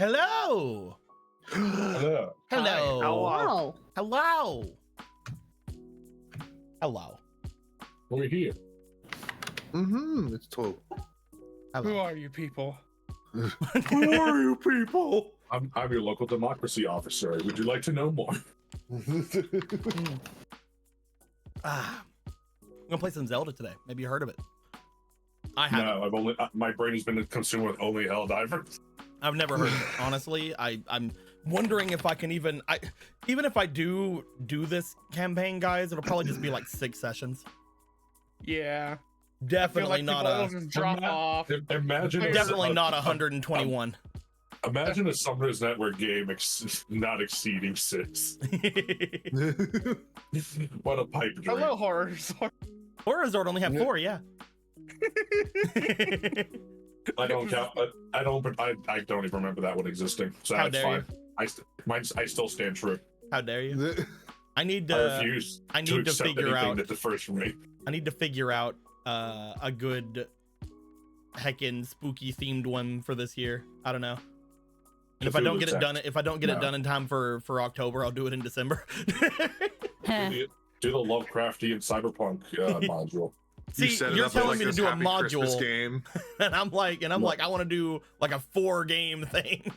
Hello. Hello. Hello. Hello. Hello. Hello. We're here. It's 12. Who are you people? Who are you people? I'm your local democracy officer. Would you like to know more? I'm gonna play some Zelda today. Maybe you heard of it. I haven't. No, I've only my brain has been consumed with only Helldivers. I've never heard of it. Honestly, I'm wondering if I can even if I do this campaign, guys, it'll probably just be like 6 sessions. Yeah. Definitely not a drop off. Imagine definitely not 121. Imagine a Summoner's Network game not exceeding 6. What a pipe dream. Hello, Horror Resort. Horror Resort only have 4, yeah. I don't count. I don't even remember that one existing. So How that's dare fine. I still stand true. How dare you? I need I to. refuse. I need to accept figure anything out. that differs from me. I need to figure out a good heckin' spooky themed one for this year. I don't know. And if I don't get it done, it done in time for October, I'll do it in December. Do the Lovecraftian cyberpunk module. See, you're telling me to do a module game, and I'm like, I want to do like a 4-game thing.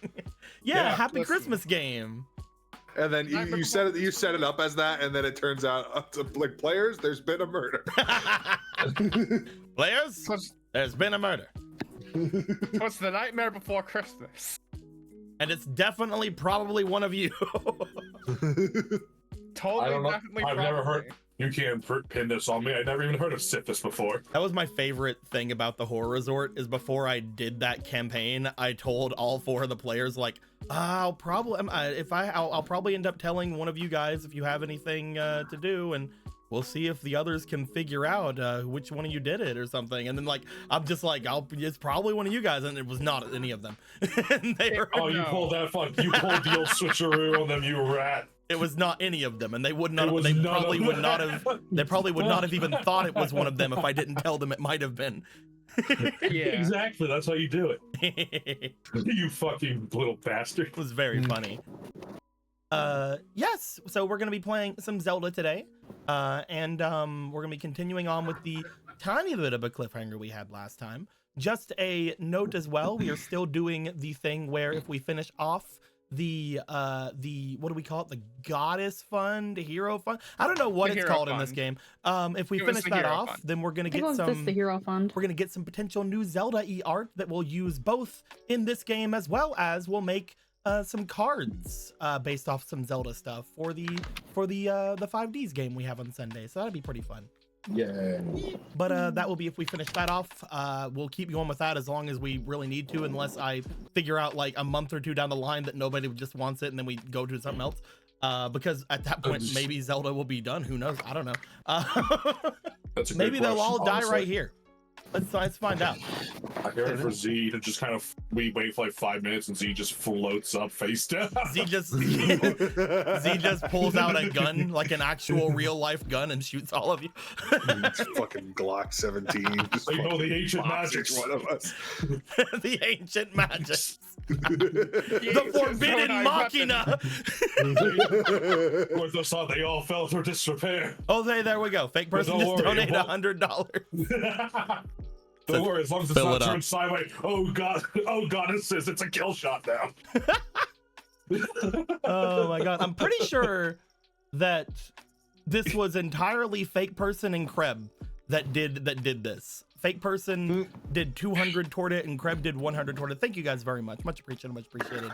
yeah, Happy Christmas game. and then you set it up as that, and then it turns out like players, there's been a murder. Players, there's been a murder. What's the nightmare before Christmas? And it's definitely probably one of you. Totally, I don't know. definitely. I've never probably. heard. You can't pin this on me. I never even heard of Syphis before. That was my favorite thing about the Horror Resort is before I did that campaign, I told all 4 of the players like, I'll probably end up telling one of you guys if you have anything to do, and we'll see if the others can figure out which one of you did it or something. And then like I'm just like, it's probably one of you guys, and it was not any of them. And they were, You pulled that fuck. You pulled the old switcheroo on them, you rat. it was not any of them, and they would not. They probably would not have. They probably would not have even thought it was one of them if I didn't tell them it might have been. Yeah, Exactly. That's how you do it. It You fucking little bastard. was very funny. Yes, so we're gonna be playing some Zelda today, and we're gonna be continuing on with the tiny bit of a cliffhanger we had last time. Just a note as well, we are still doing the thing where if we finish off the what do we call it, the Goddess Fund, Hero Fund, I don't know what it's called in this game. If we finish that off, then we're gonna get some. The Hero Fund. We're gonna get some potential new Zelda art that we'll use both in this game as well as we'll make some cards based off some Zelda stuff for the 5Ds game we have on Sunday. So that'll be pretty fun. Yeah. But that will be if we finish that off. We'll keep going with that as long as we really need to, unless I figure out like a month or 2 down the line that nobody just wants it and then we go to something else. Because at that point, maybe Zelda will be done. Who knows? I don't know. That's a maybe good they'll all question, die honestly. right here. Let's find out. I hear it for Z to just kind of we wait for like 5 minutes and Z just floats up face down. Z just pulls out a gun, like an actual real life gun, and shoots all of you. It's fucking Glock 17. Just You know, the fucking ancient boxes magics. one of us. The ancient magic. Yeah, The forbidden so machina. With us all, they all fell through disrepair. Oh, there we go. Fake person Don't just worry, donated $100. Don't worry, as long as it's fill not it up. turned sideways. Oh god, goddesses, it's a kill shot now. Oh my god. I'm pretty sure that this was entirely fake person and Kreb that did this. Fake person did 200 toward it and Kreb did 100 toward it. Thank you guys very much. Much appreciated, much appreciated.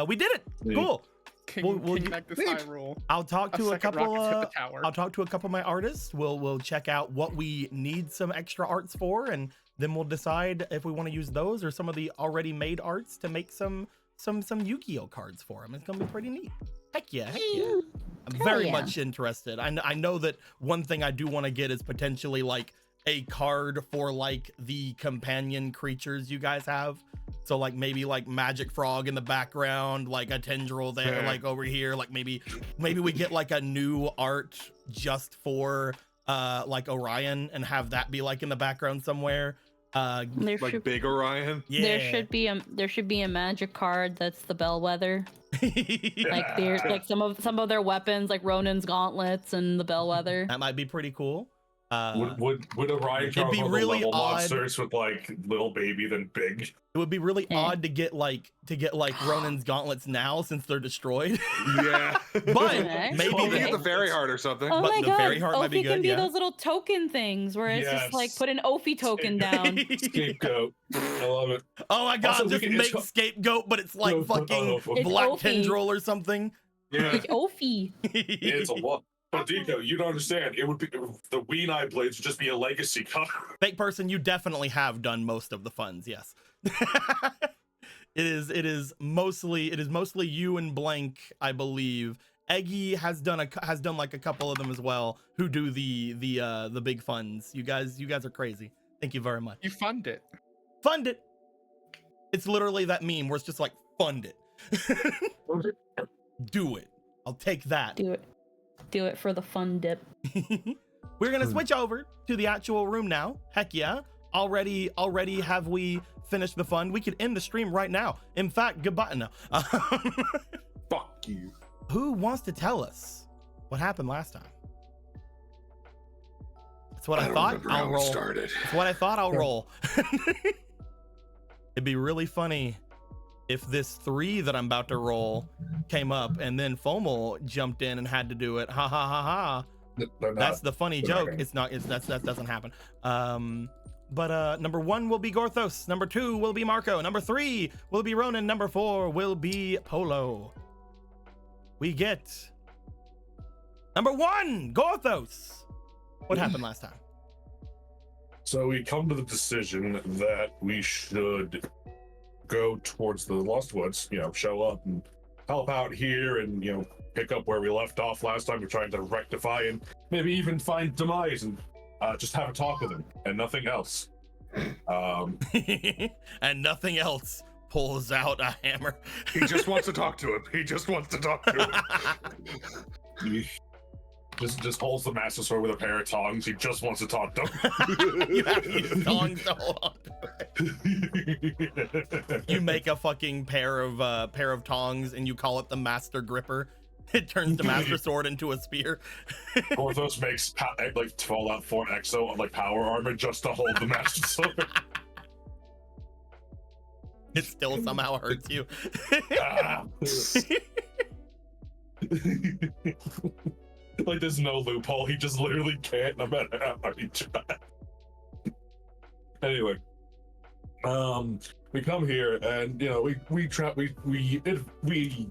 We did it. Cool. King back to Hyrule. I'll talk to a second couple rocket hit the tower. I'll talk to a couple of my artists. We'll check out what we need some extra arts for, and then we'll decide if we want to use those or some of the already made arts to make some Yu-Gi-Oh cards for them. It's gonna be pretty neat. Heck yeah. I'm very much interested. I know that one thing I do want to get is potentially like a card for like the companion creatures you guys have. So like maybe like Magic Frog in the background, like a Tendril there, like over here, like maybe we get like a new art just for like Orion and have that be like in the background somewhere. There Like should, big Orion. Yeah. there should be a magic card that's the bellwether. Like they're like some of their weapons, like Ronin's gauntlets and the bellwether. That might be pretty cool. Would Orion it'd Charles be have the really level odd. monsters with like little baby then big? It would be really Eh. odd to get like Ronin's gauntlets now since they're destroyed. Yeah. But Okay. maybe Well, you the get the fairy heart or something. Oh But my the god, fairy heart might be Ophi can good, be yeah. those little token things where it's just like Yes. put an Ophi token down. Scapegoat. I love it. Oh my god, Also, we just can- make it's- scapegoat, but it's like No, fucking It's black Ophi. tendril or something. Yeah, It's Ophi. it's a lot. But Deco, you don't understand. It would be the Ween Eye Blades would just be a legacy card. Fake person, you definitely have done most of the funds, yes. It is mostly you and Blank, I believe. Eggy has done like a couple of them as well, who do the big funds. You guys are crazy. Thank you very much. You fund it. Fund it. It's literally that meme where it's just like fund it. Do it. I'll take that. Do it for the fun dip. We're gonna switch over to the actual room now. Heck yeah. Already have we finished the fun? We could end the stream right now. In fact, goodbye. No. Fuck you. Who wants to tell us what happened last time? That's what I don't thought. remember I'll how it roll. started. That's what I thought. I'll roll. It'd be really funny if this 3 that I'm about to roll came up and then Fomel jumped in and had to do it. Ha ha ha ha. That's the funny they're not joke. gonna. It's not. That doesn't happen. But number 1 will be Gorthos. Number 2 will be Marco. Number 3 will be Ronan. Number 4 will be Polo. We get number 1, Gorthos. What happened last time? So we come to the decision that we should go towards the Lost Woods, show up and help out here and, pick up where we left off last time. We're trying to rectify and maybe even find Demise and just have a talk with him and nothing else. And nothing else. Pulls out a hammer. He just wants to talk to him. He just wants to talk to him. He just holds the Master Sword with a pair of tongs. He just wants to talk to him. You have to use tongs to hold on to it. You make a fucking pair of tongs and you call it the Master Gripper. It turns the Master Sword into a spear. Gorthos makes like Fallout 4 Exo like power armor just to hold the Master Sword. It still somehow hurts you. Ah. Like there's no loophole. He just literally can't, no matter how hard he tries. Anyway, we come here and we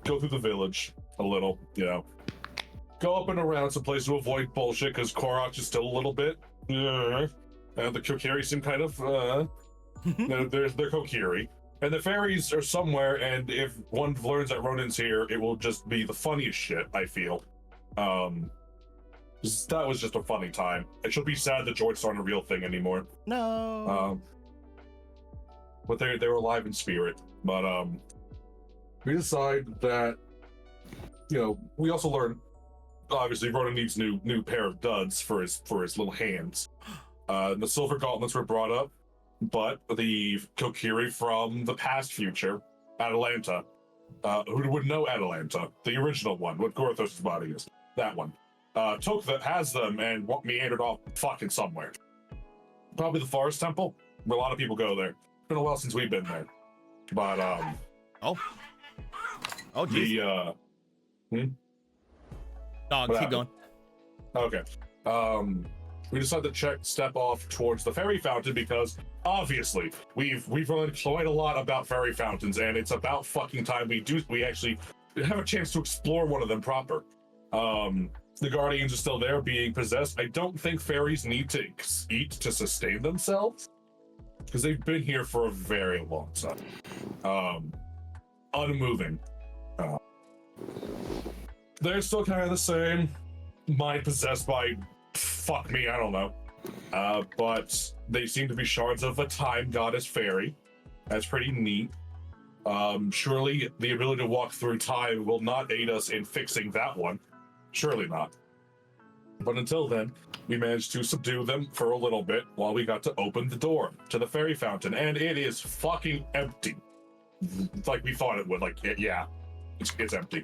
go through the village a little, go up and around some place to avoid bullshit because Korok is still a little bit. The Kokiri seem kind of they're Kokiri. And the fairies are somewhere, and if one learns that Ronin's here, it will just be the funniest shit, I feel. That was just a funny time. It should be sad that George aren't a real thing anymore. No. But they were alive in spirit. But we decide that we also learn obviously Ronin needs new pair of duds for his little hands. The silver gauntlets were brought up, but the Kokiri from the past future, Atalanta, who would know Atalanta, the original one, what Gorthos' body is, that one, took that, has them, and meandered off fucking somewhere. Probably the Forest Temple, where a lot of people go there. It's been a while since we've been there. But, Geez. Dog, What keep happened? going. Okay. We decided to step off towards the fairy fountain because obviously we've learned quite a lot about fairy fountains, and it's about fucking time we actually have a chance to explore one of them proper. The guardians are still there being possessed. I don't think fairies need to eat to sustain themselves because they've been here for a very long time. Unmoving. They're still kind of the same. Mind possessed by fuck me, I don't know. But they seem to be shards of a time goddess fairy. That's pretty neat. Surely the ability to walk through time will not aid us in fixing that one. Surely not. But until then, we managed to subdue them for a little bit while we got to open the door to the fairy fountain, and it is fucking empty. Like we thought it would. Like, yeah, it's empty.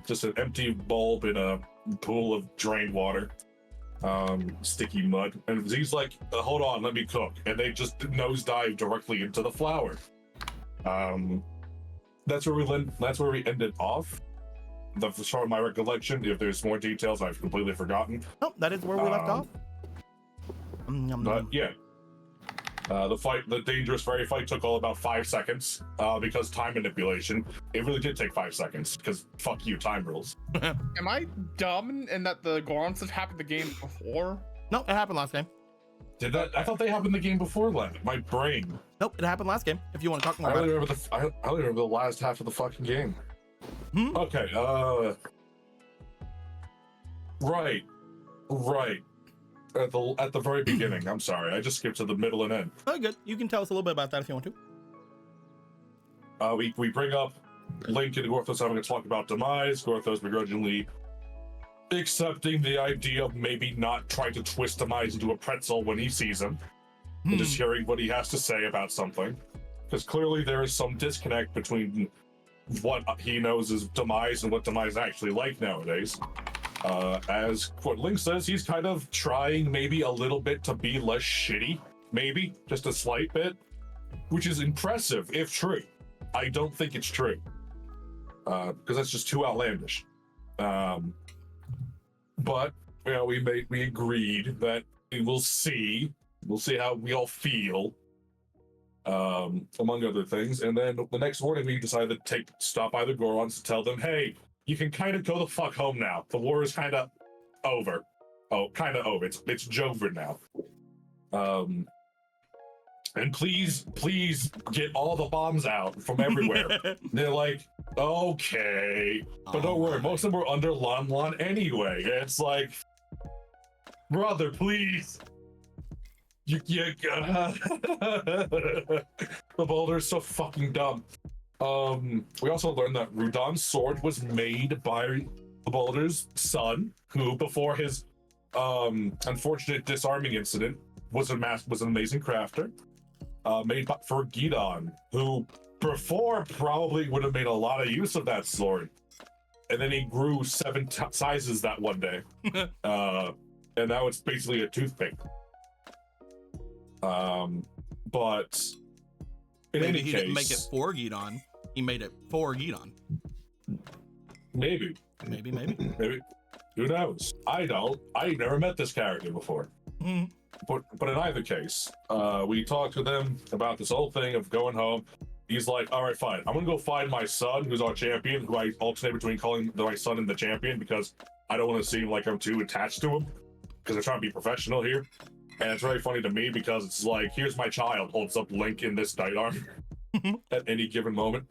Just an empty bulb in a pool of drained water. Sticky mud. And Z's like, hold on, let me cook. And they just nosedive directly into the flower. That's where we ended off. That's from my recollection. If there's more details, I've completely forgotten. Oh, that is where we left off. But yeah. The dangerous fairy fight took all about 5 seconds because time manipulation. It really did take 5 seconds because fuck you, time rules. Am I dumb in that the Gorons have happened the game before? No, it happened last game. Did that? I thought they happened the game before that. My brain. Nope, it happened last game. If you want to talk more I about only it. remember I only remember the last half of the fucking game. Okay. Right. At the very beginning. I'm sorry. I just skipped to the middle and end. Oh, good. You can tell us a little bit about that if you want to. We bring up Link and Gorthos having to talk about demise. Gorthos begrudgingly accepting the idea of maybe not trying to twist demise into a pretzel when he sees him, and just hearing what he has to say about something, because clearly there is some disconnect between what he knows is demise and what demise is actually like nowadays. As what Link says, he's kind of trying maybe a little bit to be less shitty, maybe just a slight bit, which is impressive if true. I don't think it's true, because that's just too outlandish. But you know, we agreed that we'll see how we all feel, among other things. And then the next morning, we decided to stop by the Gorons to tell them, hey, you can kind of go the fuck home now. The war is kind of over. Oh, kind of over. It's Jover now. And please get all the bombs out from everywhere. They're like, okay, but don't worry, most of them were under Lon anyway. It's like, brother, please. The boulder's so fucking dumb. We also learned that Rudon's sword was made by the boulder's son, who before his unfortunate disarming incident was an amazing crafter. Made for Gidon, who before probably would have made a lot of use of that sword, and then he grew 7 sizes that one day, and now it's basically a toothpick. But in Maybe any he case, didn't make it for Gidon. He made it for Gidon. Maybe. Who knows? I don't. I never met this character before. But in either case, we talked to them about this whole thing of going home. He's like, all right, fine. I'm going to go find my son, who's our champion, who I alternate between calling my son and the champion because I don't want to seem like I'm too attached to him because I'm trying to be professional here. And it's very funny to me because it's like, here's my child, holds up Link in this night arm at any given moment.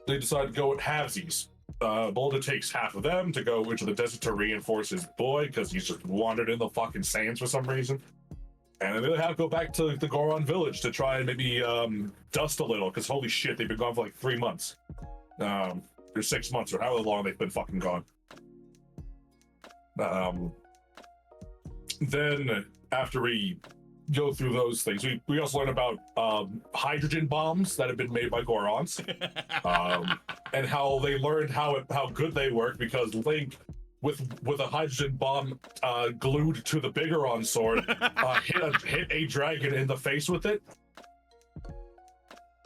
They decide to go at halvesies. Boulder takes half of them to go into the desert to reinforce his boy because he's just wandered in the fucking sands for some reason. And then they have to go back to the Goron village to try and maybe dust a little because holy shit, they've been gone for like 3 months. Or 6 months or however long they've been fucking gone. Then after we go through those things, we also learn about hydrogen bombs that have been made by Gorons, and how they learned how good they work because Link, with a hydrogen bomb glued to the Bigoron sword, hit a dragon in the face with it,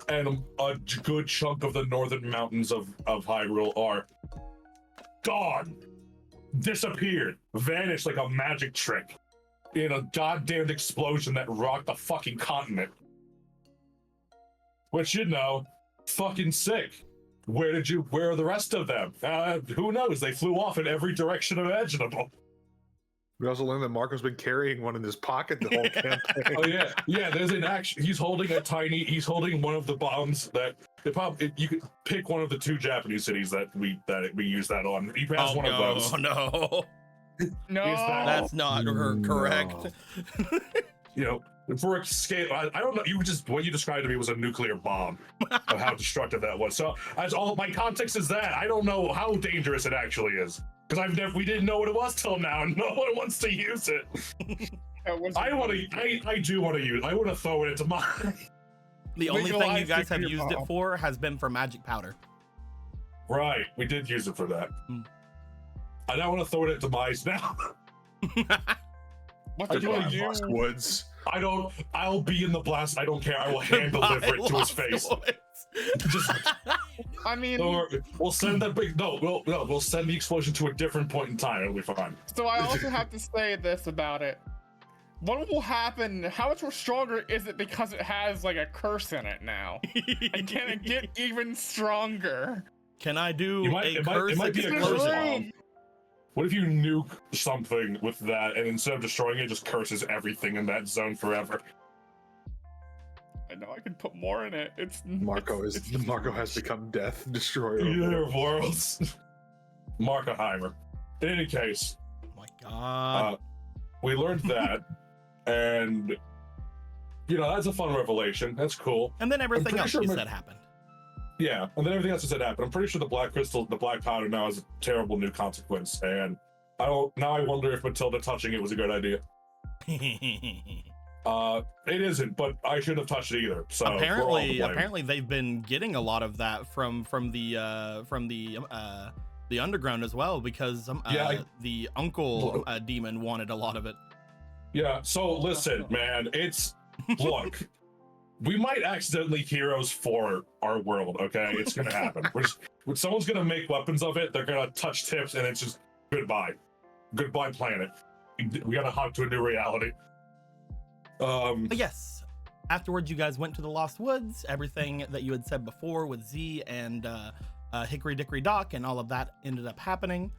and a good chunk of the northern mountains of Hyrule are gone, disappeared, vanished like a magic trick in a goddamn explosion that rocked the fucking continent. Which, you know, fucking sick. Where are the rest of them? Who knows? They flew off in every direction imaginable. We also learned that Marco's been carrying one in his pocket the whole campaign. Oh yeah. There's an action. He's holding one of the bombs that you could pick one of the 2 Japanese cities that we use that on. He has one of those. Oh no. No, That's not correct. you know, for escape, I don't know. What you described to me was a nuclear bomb of how destructive that was. So as all my context is that I don't know how dangerous it actually is because we didn't know what it was till now, and no one wants to use it. I do want to use. I want to throw it into mine. The only thing you guys have used it for has been for magic powder. Right, we did use it for that. I now want to throw it into mines now. What do you want to do? Woods. I'll be in the blast. I don't care. I will hand deliver it to his face. Just, I mean, we'll send that big. We'll send the explosion to a different point in time. It'll be fine. So I also have to say this about it. What will happen? How much more stronger is it because it has like a curse in it now? And can it get even stronger? Can I do a curse explosion? What if you nuke something with that, and instead of destroying it, just curses everything in that zone forever? I know I can put more in it. Marco has become Death Destroyer. Either worlds. Markoheimer. In any case, oh my God, we learned that, and that's a fun revelation. That's cool. And then everything else you said happened. Yeah, and then everything else you said happened. I'm pretty sure the black crystal, the black powder now has a terrible new consequence, and I wonder if Matilda touching it was a good idea. It isn't, but I shouldn't have touched it either. So apparently they've been getting a lot of that from the underground as well, because the uncle demon wanted a lot of it. Yeah. So listen, man, look. We might accidentally heroes for our world, okay? It's gonna happen. Someone's gonna make weapons of it, they're gonna touch tips, and it's just goodbye. Goodbye, planet. We gotta hop to a new reality. But yes, afterwards you guys went to the Lost Woods. Everything that you had said before with Z and Hickory Dickory Dock and all of that ended up happening.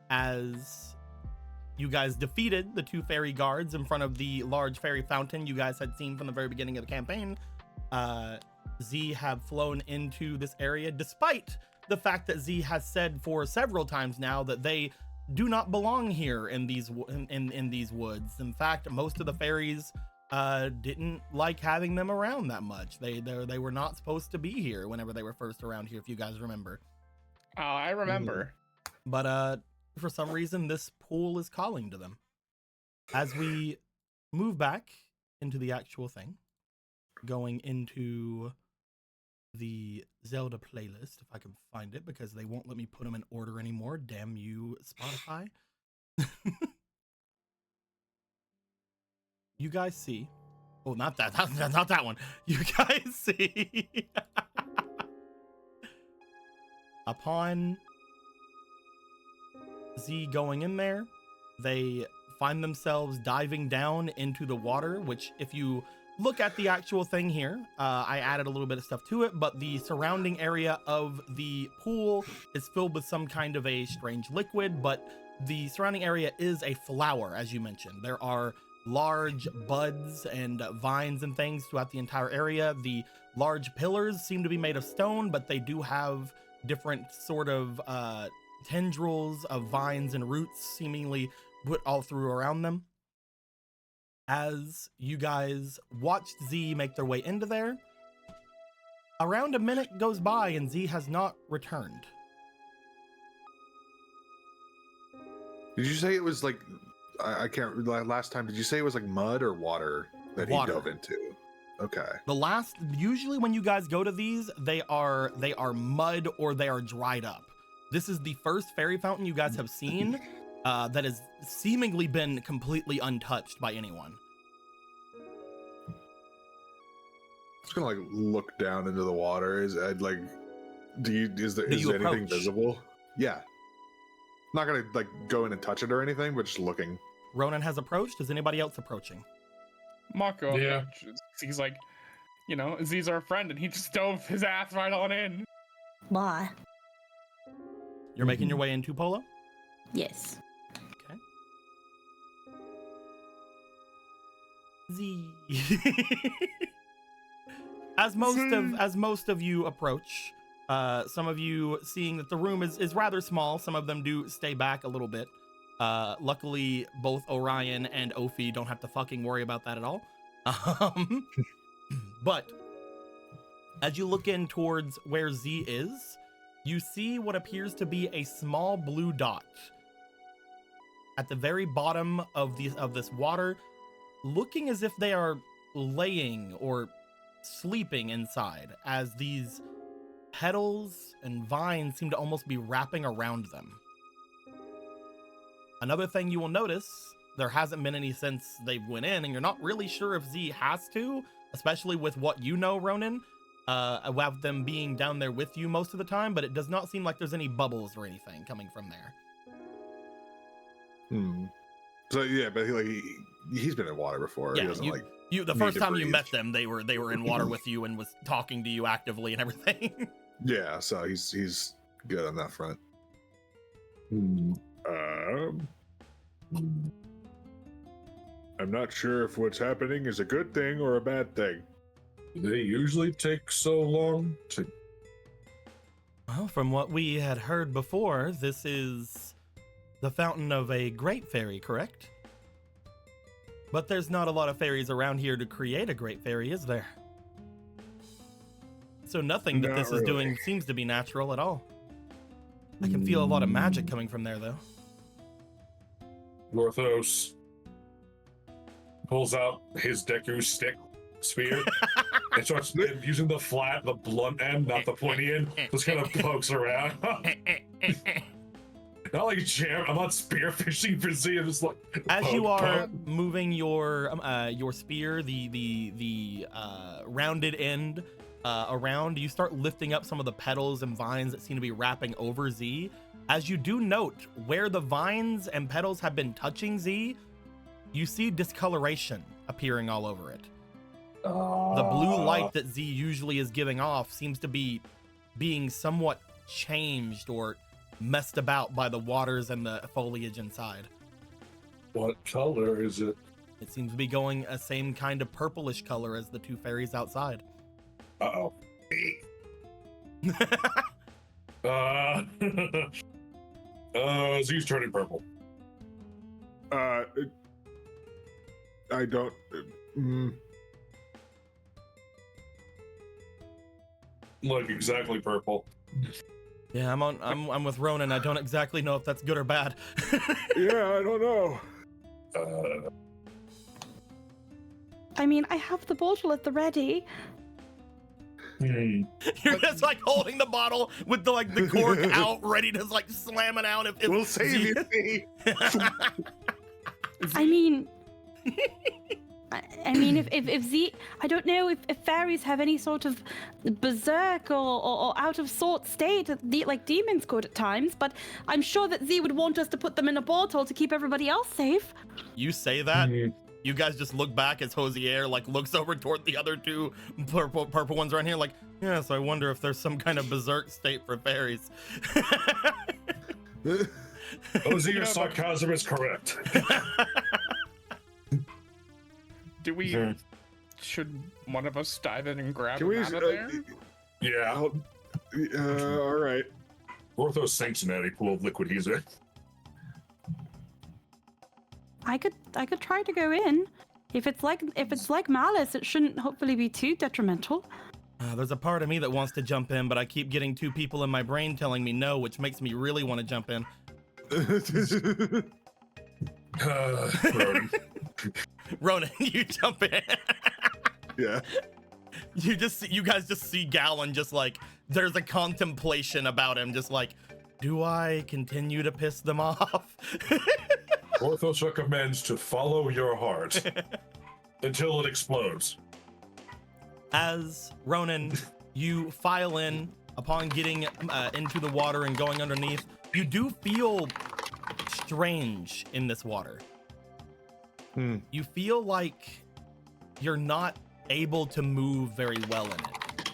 As you guys defeated the 2 fairy guards in front of the large fairy fountain you guys had seen from the very beginning of the campaign. Z have flown into this area, despite the fact that Z has said for several times now that they do not belong here in these woods. In fact, most of the fairies didn't like having them around that much. They were not supposed to be here whenever they were first around here, if you guys remember. Oh, I remember. But for some reason, this pool is calling to them. As we move back into the actual thing, going into the Zelda playlist, if I can find it, because they won't let me put them in order anymore. Damn you, Spotify. You guys see. Oh, not that. That's not that one. You guys see. Upon Z going in there, they find themselves diving down into the water, which if you look at the actual thing here, I added a little bit of stuff to it, but the surrounding area of the pool is filled with some kind of a strange liquid, but the surrounding area is a flower, as you mentioned. There are large buds and vines and things throughout the entire area. The large pillars seem to be made of stone, but they do have different sort of tendrils of vines and roots seemingly put all through around them. As you guys watched Z make their way into there, around a minute goes by and Z has not returned. Did you say it was like, I can't, last time, did you say it was like mud or water that he dove into? Okay. Usually when you guys go to these, they are mud or they are dried up. This is the first fairy fountain you guys have seen that has seemingly been completely untouched by anyone. Just gonna like look down into the water. Is there anything visible? Yeah. Not gonna like go in and touch it or anything, but just looking. Ronan has approached. Is anybody else approaching? Marco, yeah. He's like, Z's our friend, and he just dove his ass right on in. Why? You're making your way into Polo? Yes. Okay. Z. As most of you approach, some of you seeing that the room is rather small. Some of them do stay back a little bit. Luckily, both Orion and Ophi don't have to fucking worry about that at all. But as you look in towards where Z is, you see what appears to be a small blue dot at the very bottom of this water, looking as if they are laying or sleeping inside, as these petals and vines seem to almost be wrapping around them. Another thing you will notice, there hasn't been any since they went in, and you're not really sure if Z has to, especially with what you know, Ronan, about them being down there with you most of the time, but it does not seem like there's any bubbles or anything coming from there. So yeah, but he's been in water before. Yeah, he doesn't the first time you met them, they were in water with you and was talking to you actively and everything. Yeah, so he's good on that front. I'm not sure if what's happening is a good thing or a bad thing. They usually take so long to. Well, from what we had heard before, this is the fountain of a great fairy, correct? But there's not a lot of fairies around here to create a great fairy, is there? So nothing that this is doing seems to be natural at all. I can feel a lot of magic coming from there, though. Orthos pulls out his Deku stick spear and starts using the blunt end, not the pointy end. Just kind of pokes around. Not like jam. I'm not spearfishing for Z. I'm just like as you are moving your spear, the rounded end around, you start lifting up some of the petals and vines that seem to be wrapping over Z. As you do note where the vines and petals have been touching Z, you see discoloration appearing all over it. The blue light that Z usually is giving off seems to be being somewhat changed or messed about by the waters and the foliage inside. What color is it? It seems to be going a same kind of purplish color as the two fairies outside. Uh-oh. Z's turning purple. I don't. Like exactly purple. Yeah, I'm with Ronan. I don't exactly know if that's good or bad. Yeah, I don't know. I mean, I have the bottle at the ready. You're just like holding the bottle with the cork out, ready to like slam it out. If We'll save you. I mean, if Z, I don't know if fairies have any sort of berserk or out of sort state, like demons could at times, but I'm sure that Z would want us to put them in a bottle to keep everybody else safe. You say that, you guys just look back as Hosier like looks over toward the other two purple ones around here, like, yes, I wonder if there's some kind of berserk state for fairies. Hosier's sarcasm is correct. Do we? Should one of us dive in and grab Can him we? out of there? Yeah. All right. Orthos sinks in any pool of liquid he's in. I could try to go in. If it's like malice, it shouldn't hopefully be too detrimental. There's a part of me that wants to jump in, but I keep getting two people in my brain telling me no, which makes me really want to jump in. Ronan, you jump in. Yeah. You guys just see Gallon just like, there's a contemplation about him, just like, do I continue to piss them off? Orthos recommends to follow your heart until it explodes. As Ronan, you file in upon getting into the water and going underneath. You do feel strange in this water. You feel like you're not able to move very well in it.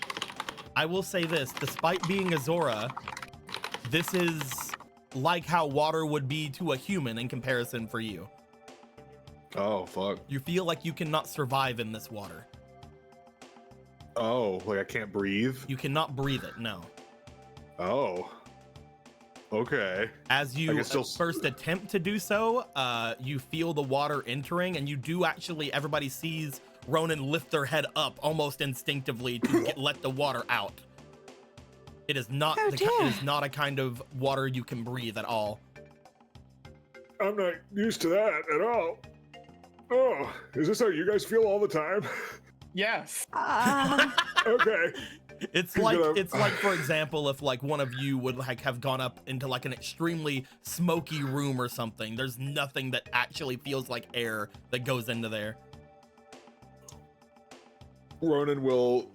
I will say this, despite being Azora, this is like how water would be to a human in comparison for you. Oh, fuck. You feel like you cannot survive in this water. Oh, like I can't breathe? You cannot breathe it, no. Oh. Okay. As I you can still- first attempt to do so, you feel the water entering, and you do actually, everybody sees Ronan lift their head up almost instinctively to let the water out. It is not Oh, it dear. is not a kind of water you can breathe at all. I'm not used to that at all. Oh, is this how you guys feel all the time? Yes. Okay. It's He's like gonna- it's like, for example, if like one of you would like have gone up into like an extremely smoky room or something. There's nothing that actually feels like air that goes into there. Ronan will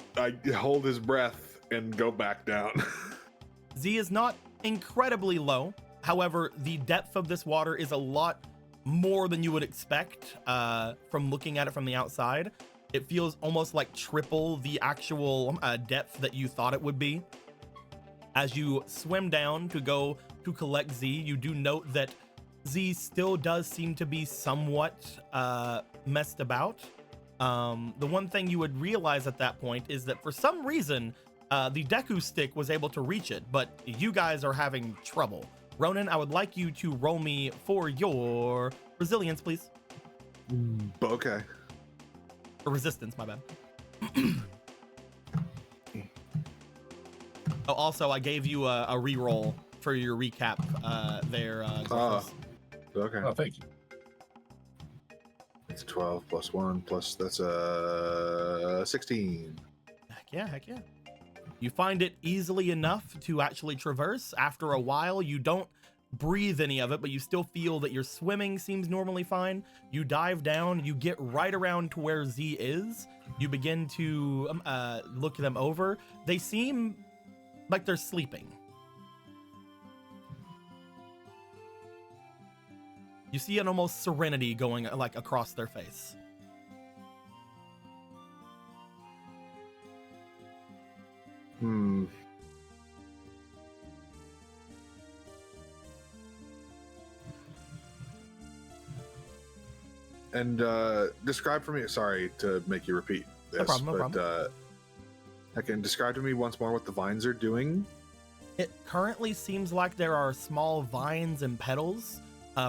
hold his breath and go back down. Z is not incredibly low. However, the depth of this water is a lot more than you would expect from looking at it from the outside. It feels almost like triple the actual depth that you thought it would be. As you swim down to go to collect Z, you do note that Z still does seem to be somewhat messed about. The one thing you would realize at that point is that for some reason, the Deku stick was able to reach it, but you guys are having trouble. Ronan, I would like you to roll me for your resilience, please. Okay. Or resistance, my bad. Oh, also, I gave you a reroll for your recap there. Griffiths. Okay. Oh, thank you. It's 12 plus 1 plus that's 16. Heck yeah. You find it easily enough to actually traverse. After a while, you don't breathe any of it, but you still feel that your swimming seems normally fine. You dive down, you get right around to where Z is. You begin to look them over. They seem like they're sleeping. You see an almost serenity going like across their face. And describe for me. Sorry to make you repeat this, No problem. I can describe to me once more what the vines are doing. It currently seems like there are small vines and petals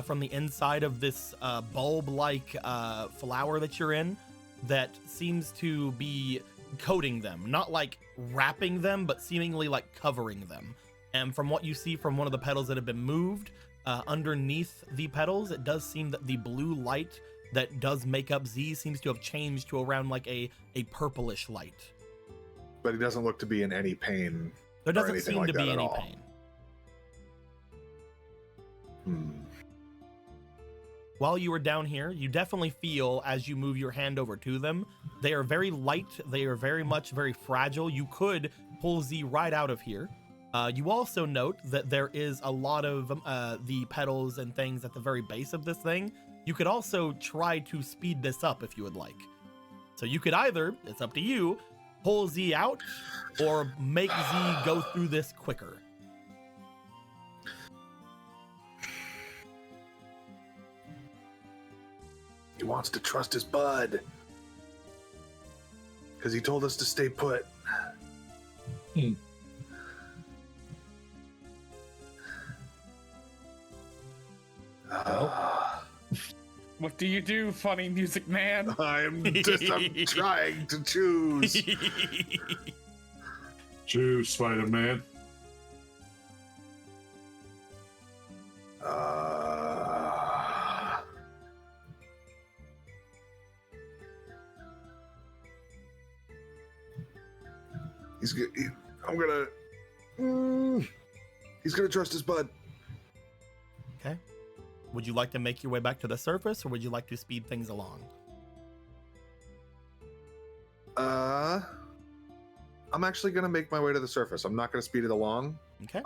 from the inside of this bulb-like flower that you're in that seems to be coating them, not like wrapping them, but seemingly like covering them. And from what you see from one of the petals that have been moved, underneath the petals, it does seem that the blue light that does make up Z seems to have changed to around like a purplish light. But he doesn't look to be in any pain. There doesn't anything seem like to be that at any all. pain. While you are down here, you definitely feel as you move your hand over to them, they are very light. They are very much very fragile. You could pull Z right out of here. You also note that there is a lot of the petals and things at the very base of this thing. You could also try to speed this up if you would like. So you could either, it's up to you, pull Z out or make Z go through this quicker. He wants to trust his bud. Because he told us to stay put. What do you do, funny music man? I'm trying to choose. Choose, Spider-Man. He's gonna trust his bud. Okay. Would you like to make your way back to the surface, or would you like to speed things along? I'm actually gonna make my way to the surface. I'm not gonna speed it along. Okay.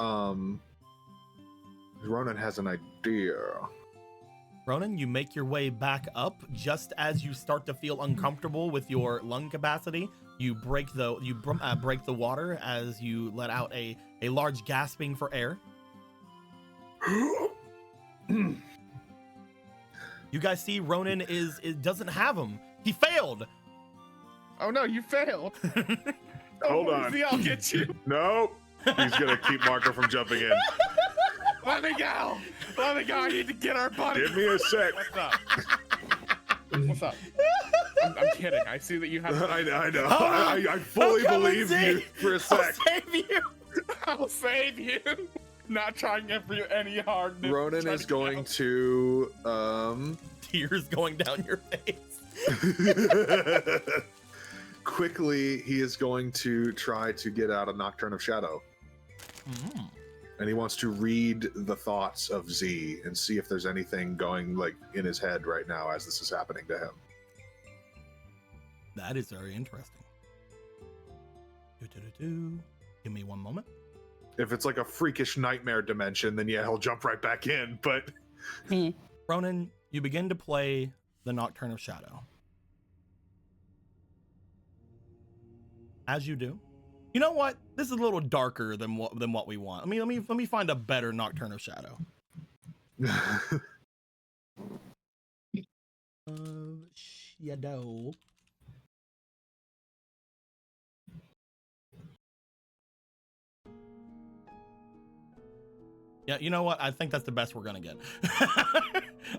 Ronan has an idea. Ronan, you make your way back up just as you start to feel uncomfortable with your lung capacity. You break the water as you let out a large gasping for air. You guys see Ronan doesn't have him. He failed. Oh no, you failed. Hold on. See, I'll get you. No, he's gonna keep Marco from jumping in. Let me go! Let me go! I need to get our buddy. Give me a sec. What's up? What's up? I'm kidding. I see that you have. I know. I fully believe you for a sec. Save you. I'll save you. Not trying to for you any hard. Ronan is going to Tears going down your face. quickly. He is going to try to get out a Nocturne of Shadow. And he wants to read the thoughts of Z and see if there's anything going like in his head right now as this is happening to him. That is very interesting. Give me one moment. If it's like a freakish nightmare dimension, then yeah, he'll jump right back in. But Ronan, you begin to play the Nocturne of Shadow. As you do, you know what? This is a little darker than what we want. Let me find a better Nocturne of Shadow. Shadow. Yeah, you know what? I think that's the best we're gonna get.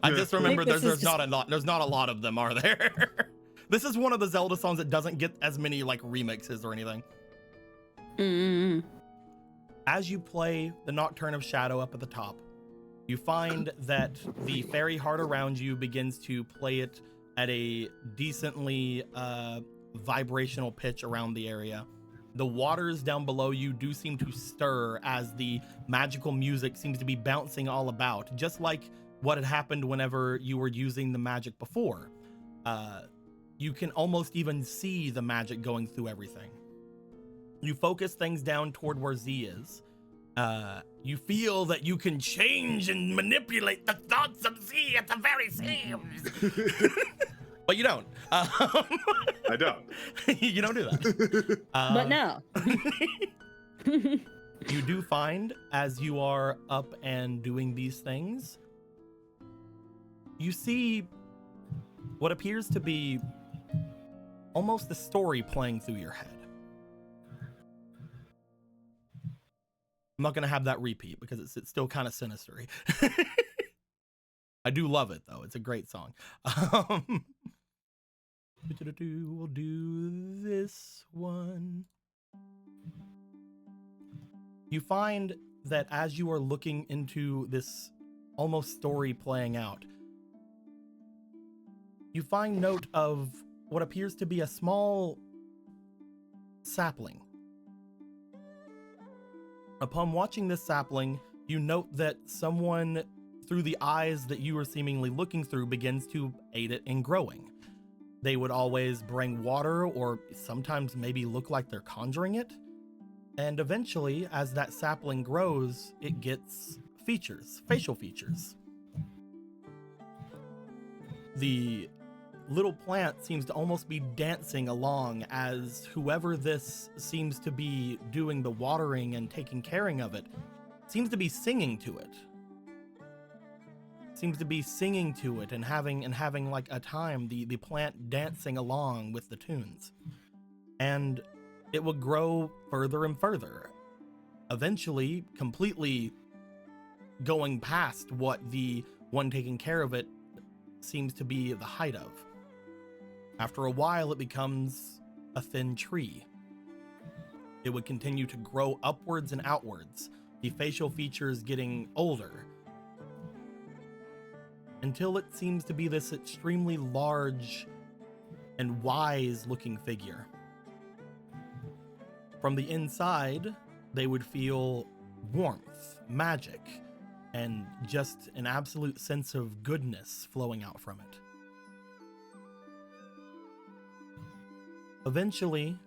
I just remember there's not a lot of them, are there? This is one of the Zelda songs that doesn't get as many like remixes or anything. As you play the Nocturne of Shadow up at the top, you find that the fairy heart around you begins to play it at a decently vibrational pitch around the area. The waters down below you do seem to stir as the magical music seems to be bouncing all about, just like what had happened whenever you were using the magic before. You can almost even see the magic going through everything. You focus things down toward where Z is. You feel that you can change and manipulate the thoughts of Z at the very seams. But you don't. I don't. You don't do that. But no. You do find, as you are up and doing these things, you see what appears to be almost the story playing through your head. I'm not going to have that repeat because it's still kind of sinister. I do love it, though. It's a great song. We'll do this one. You find that as you are looking into this almost story playing out, you find note of what appears to be a small sapling. Upon watching this sapling, you note that someone, through the eyes that you are seemingly looking through, begins to aid it in growing. They would always bring water, or sometimes maybe look like they're conjuring it. And eventually, as that sapling grows, it gets features, facial features. The little plant seems to almost be dancing along as whoever this seems to be doing the watering and taking care of it seems to be singing to it. Seems to be singing to it and having like a time, the plant dancing along with the tunes. And it will grow further and further, eventually completely going past what the one taking care of it seems to be the height of. After a while, it becomes a thin tree. It would continue to grow upwards and outwards, the facial features getting older, until it seems to be this extremely large and wise looking figure. From the inside, they would feel warmth, magic, and just an absolute sense of goodness flowing out from it. Eventually,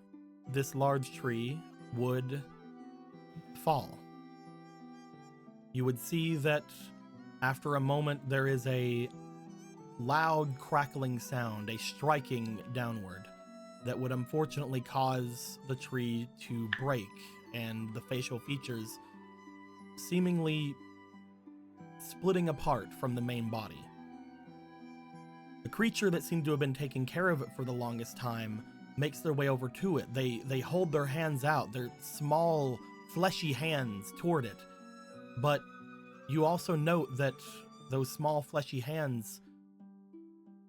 this large tree would fall. You would see that after a moment, there is a loud crackling sound, a striking downward, that would unfortunately cause the tree to break and the facial features seemingly splitting apart from the main body. The creature that seemed to have been taking care of it for the longest time makes their way over to it. They hold their hands out, their small, fleshy hands toward it, but You also note that those small fleshy hands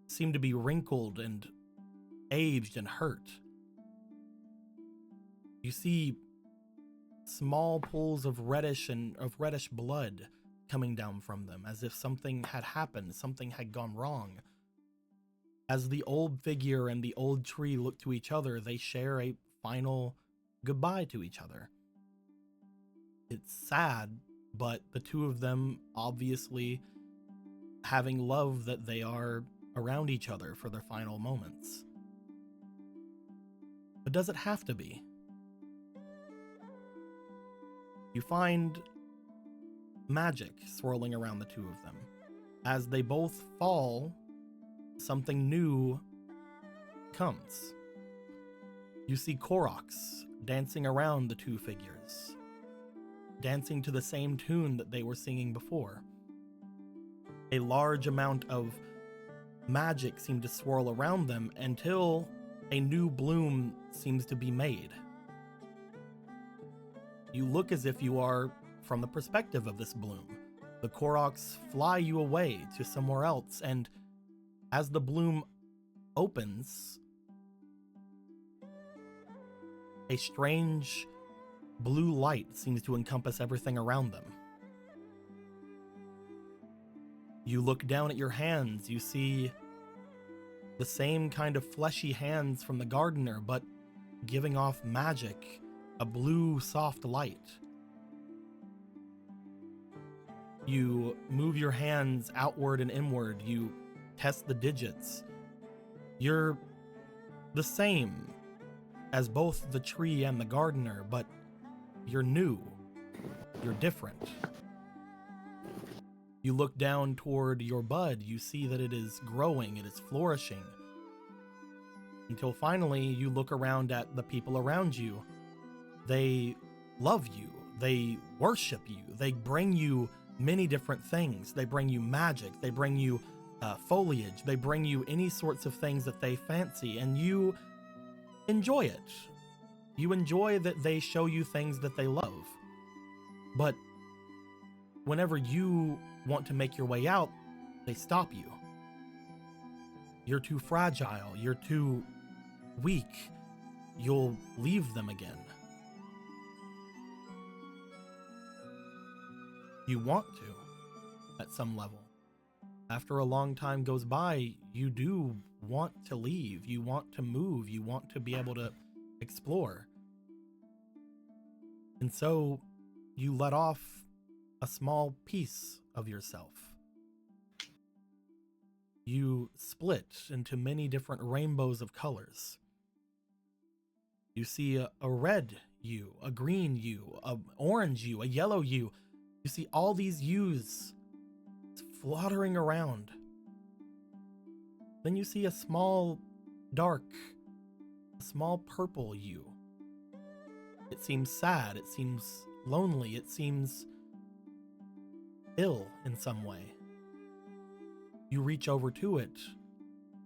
seem to be wrinkled and aged and hurt. You see small pools of reddish blood coming down from them, as if something had happened, something had gone wrong. As the old figure and the old tree look to each other, they share a final goodbye to each other. It's sad, but the two of them obviously having love that they are around each other for their final moments. But does it have to be? You find magic swirling around the two of them. As they both fall, something new comes. You see Koroks dancing around the two figures, dancing to the same tune that they were singing before. A large amount of magic seemed to swirl around them until a new bloom seems to be made. You look as if you are from the perspective of this bloom. The Koroks fly you away to somewhere else, and as the bloom opens, a strange blue light seems to encompass everything around them. You look down at your hands, you see the same kind of fleshy hands from the gardener, but giving off magic, a blue soft light. You move your hands outward and inward, you test the digits. You're the same as both the tree and the gardener, but you're new. You're different. You look down toward your bud, you see that it is growing, it is flourishing. Until finally you look around at the people around you. They love you, they worship you, they bring you many different things. They bring you magic, they bring you foliage, they bring you any sorts of things that they fancy, and you enjoy it. You enjoy that they show you things that they love. But whenever you want to make your way out, they stop you. You're too fragile, you're too weak, you'll leave them again. You want to, at some level. After a long time goes by, you do want to leave, you want to move, you want to be able to explore. And so you let off a small piece of yourself. You split into many different rainbows of colors. You see a red you, a green you, an orange you, a yellow you. You see all these hues fluttering around. Then you see a small dark, a small purple you. It seems sad, it seems lonely, it seems ill in some way. You reach over to it,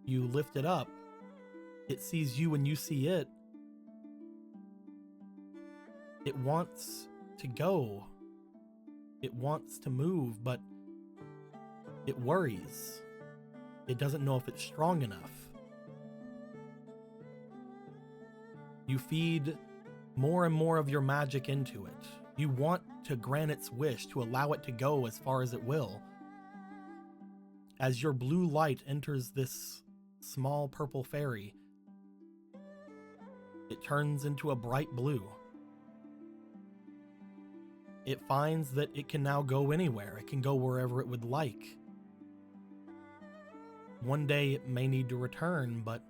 you lift it up, it sees you and you see it. It wants to go. It wants to move, but it worries. It doesn't know if it's strong enough. You feed more and more of your magic into it. You want to grant its wish, to allow it to go as far as it will. As your blue light enters this small purple fairy, it turns into a bright blue. It finds that it can now go anywhere. It can go wherever it would like. One day it may need to return, but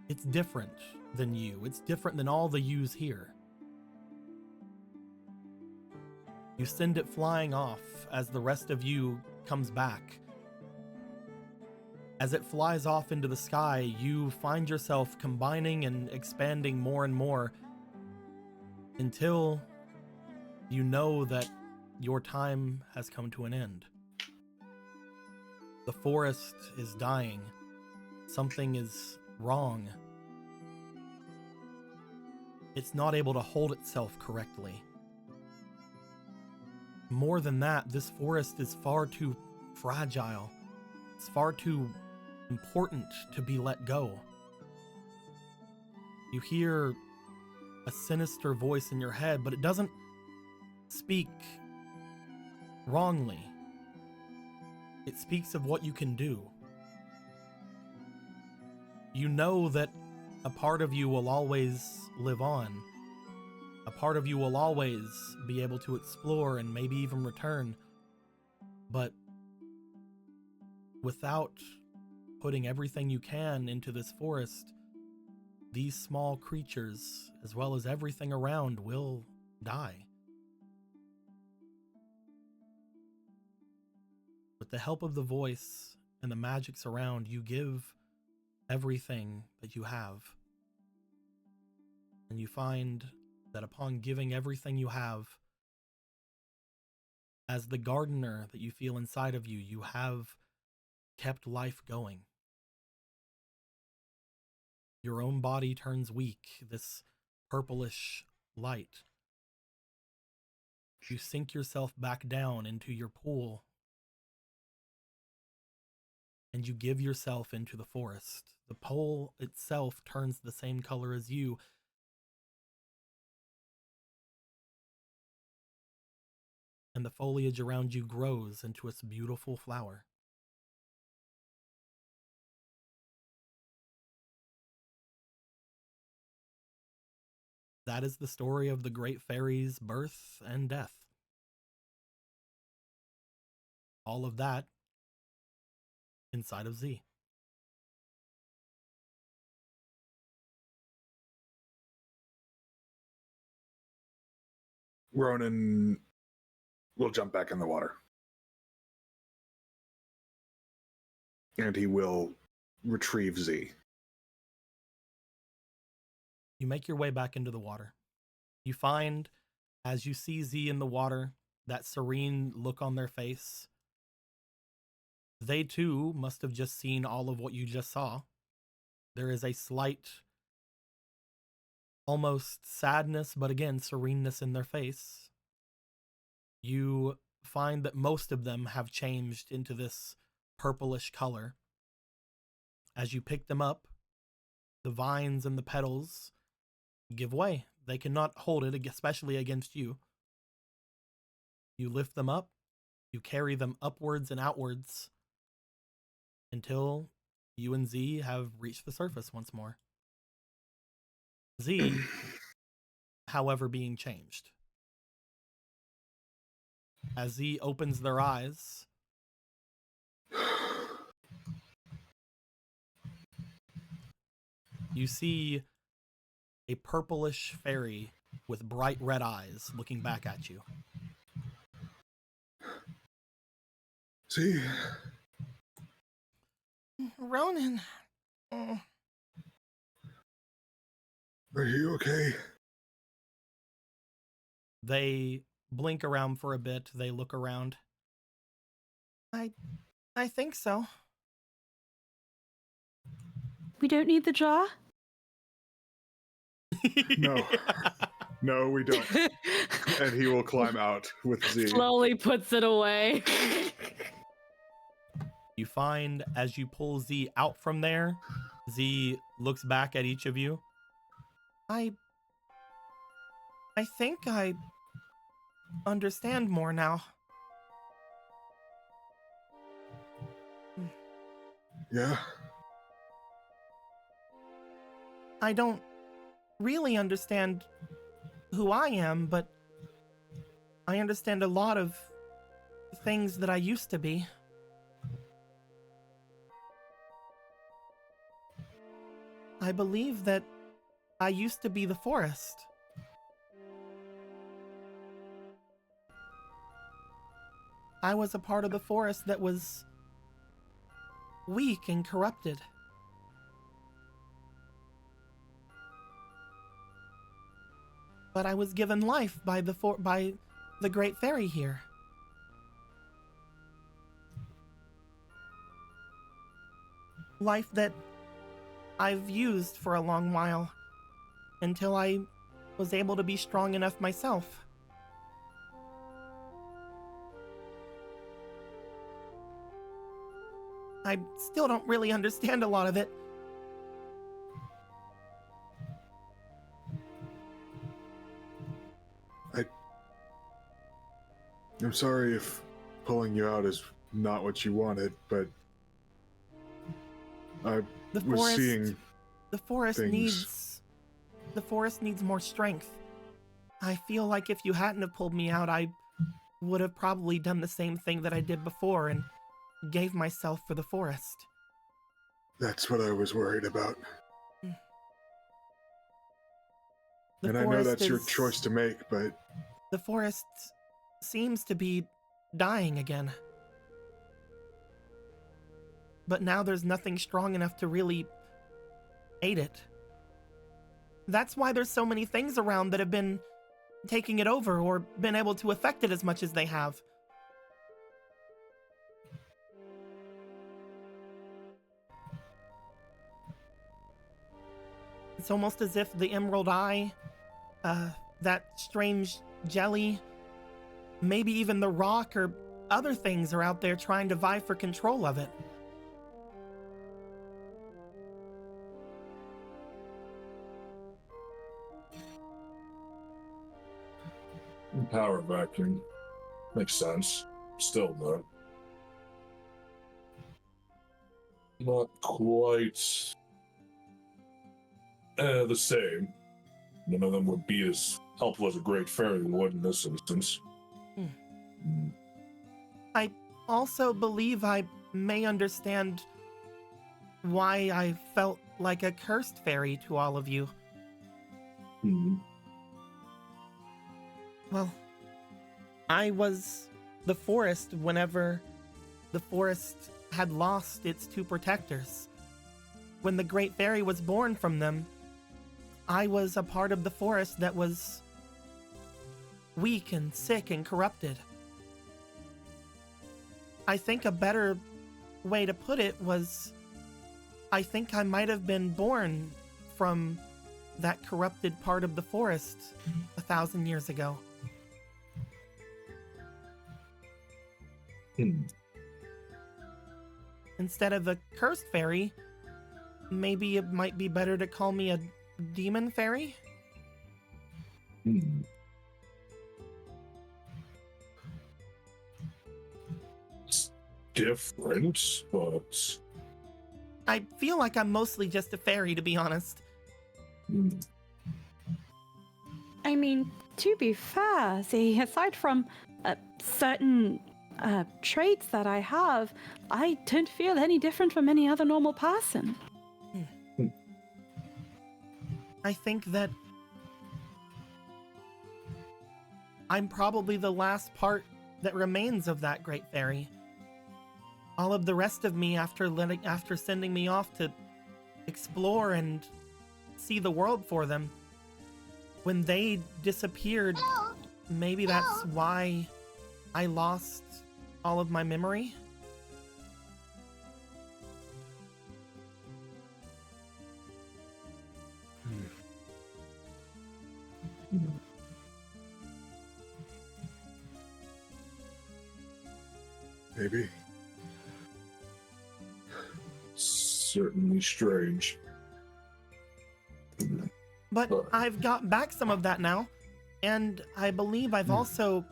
it's different than you. It's different than all the yous here. You send it flying off as the rest of you comes back. As it flies off into the sky, you find yourself combining and expanding more and more until you know that your time has come to an end. The forest is dying. Something is wrong. It's not able to hold itself correctly. More than that, this forest is far too fragile. It's far too important to be let go. You hear a sinister voice in your head, but it doesn't speak wrongly. It speaks of what you can do. You know that a part of you will always live on. A part of you will always be able to explore and maybe even return. But without putting everything you can into this forest, these small creatures, as well as everything around, will die. With the help of the voice and the magics around, you give everything that you have. And you find that upon giving everything you have, as the gardener that you feel inside of you, you have kept life going. Your own body turns weak, this purplish light. You sink yourself back down into your pool, and you give yourself into the forest. The pool itself turns the same color as you, and the foliage around you grows into its beautiful flower. That is the story of the Great Fairy's birth and death. All of that inside of Z. Ronan will jump back in the water. And he will retrieve Z. You make your way back into the water. You find, as you see Z in the water, that serene look on their face. They too must have just seen all of what you just saw. There is a slight, almost sadness, but again, sereneness in their face. You find that most of them have changed into this purplish color. As you pick them up, the vines and the petals give way. They cannot hold it, especially against you. You lift them up, you carry them upwards and outwards until you and Z have reached the surface once more. Z, however, being changed. As Z opens their eyes, you see a purplish fairy with bright red eyes looking back at you. Z. Ronan. Are you okay? They blink around for a bit. They look around. I think so. We don't need the jar? No. No, we don't. And he will climb out with Z. Slowly puts it away. You find as you pull Z out from there, Z looks back at each of you. I think I understand more now. Yeah? I don't really understand who I am, but I understand a lot of things that I used to be. I believe that I used to be the forest. I was a part of the forest that was weak and corrupted. But I was given life by the Great Fairy here. Life that I've used for a long while, until I was able to be strong enough myself. I still don't really understand a lot of it. I'm sorry if pulling you out is not what you wanted, but I The was forest, seeing the forest things. needs more strength. I feel like if you hadn't have pulled me out, I would have probably done the same thing that I did before and gave myself for the forest. That's what I was worried about. The And I know forest that's your is- choice to make, but The forest seems to be dying again. But now there's nothing strong enough to really aid it. That's why there's so many things around that have been taking it over or been able to affect it as much as they have. It's almost as if the Emerald Eye, that strange jelly, maybe even the rock or other things are out there trying to vie for control of it. Power vacuum. Makes sense. Still, though. Not quite the same. None of them would be as helpful as a great fairy would in this instance. I also believe I may understand why I felt like a cursed fairy to all of you. Well, I was the forest whenever the forest had lost its two protectors. When the Great Fairy was born from them, I was a part of the forest that was weak and sick and corrupted. I think a better way to put it was, I think I might have been born from that corrupted part of the forest 1,000 years ago. Instead of a cursed fairy, maybe it might be better to call me a demon fairy? It's different, but I feel like I'm mostly just a fairy, to be honest. I mean, to be fair, see, aside from certain traits that I have, I don't feel any different from any other normal person. I think that I'm probably the last part that remains of that great fairy. All of the rest of me, after sending me off to explore and see the world for them, when they disappeared, maybe that's why I lost all of my memory. maybe. certainly strange. But I've got back some of that now, and I believe I've also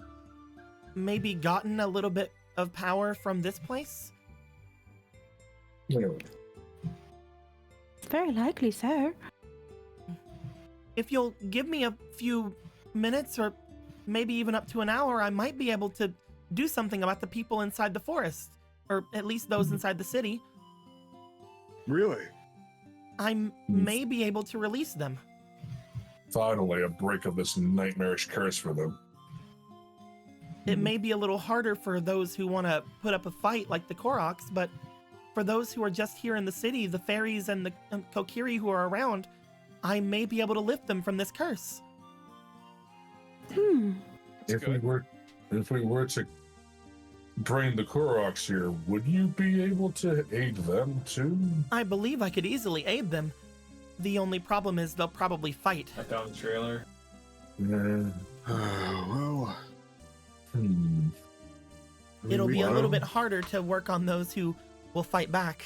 maybe gotten a little bit of power from this place. Anyway, It's very likely so. If you'll give me a few minutes or maybe even up to an hour, I might be able to do something about the people inside the forest, or at least those inside the city. Really? I may be able to release them. finally a break of this nightmarish curse for them. It may be a little harder for those who want to put up a fight like the Koroks, but for those who are just here in the city, the fairies and the Kokiri who are around, I may be able to lift them from this curse. If we were to bring the Koroks here, would you be able to aid them too? I believe I could easily aid them. The only problem is they'll probably fight. I found the trailer. Well, Hmm. It'll be a we- little bit harder to work on those who we'll fight back.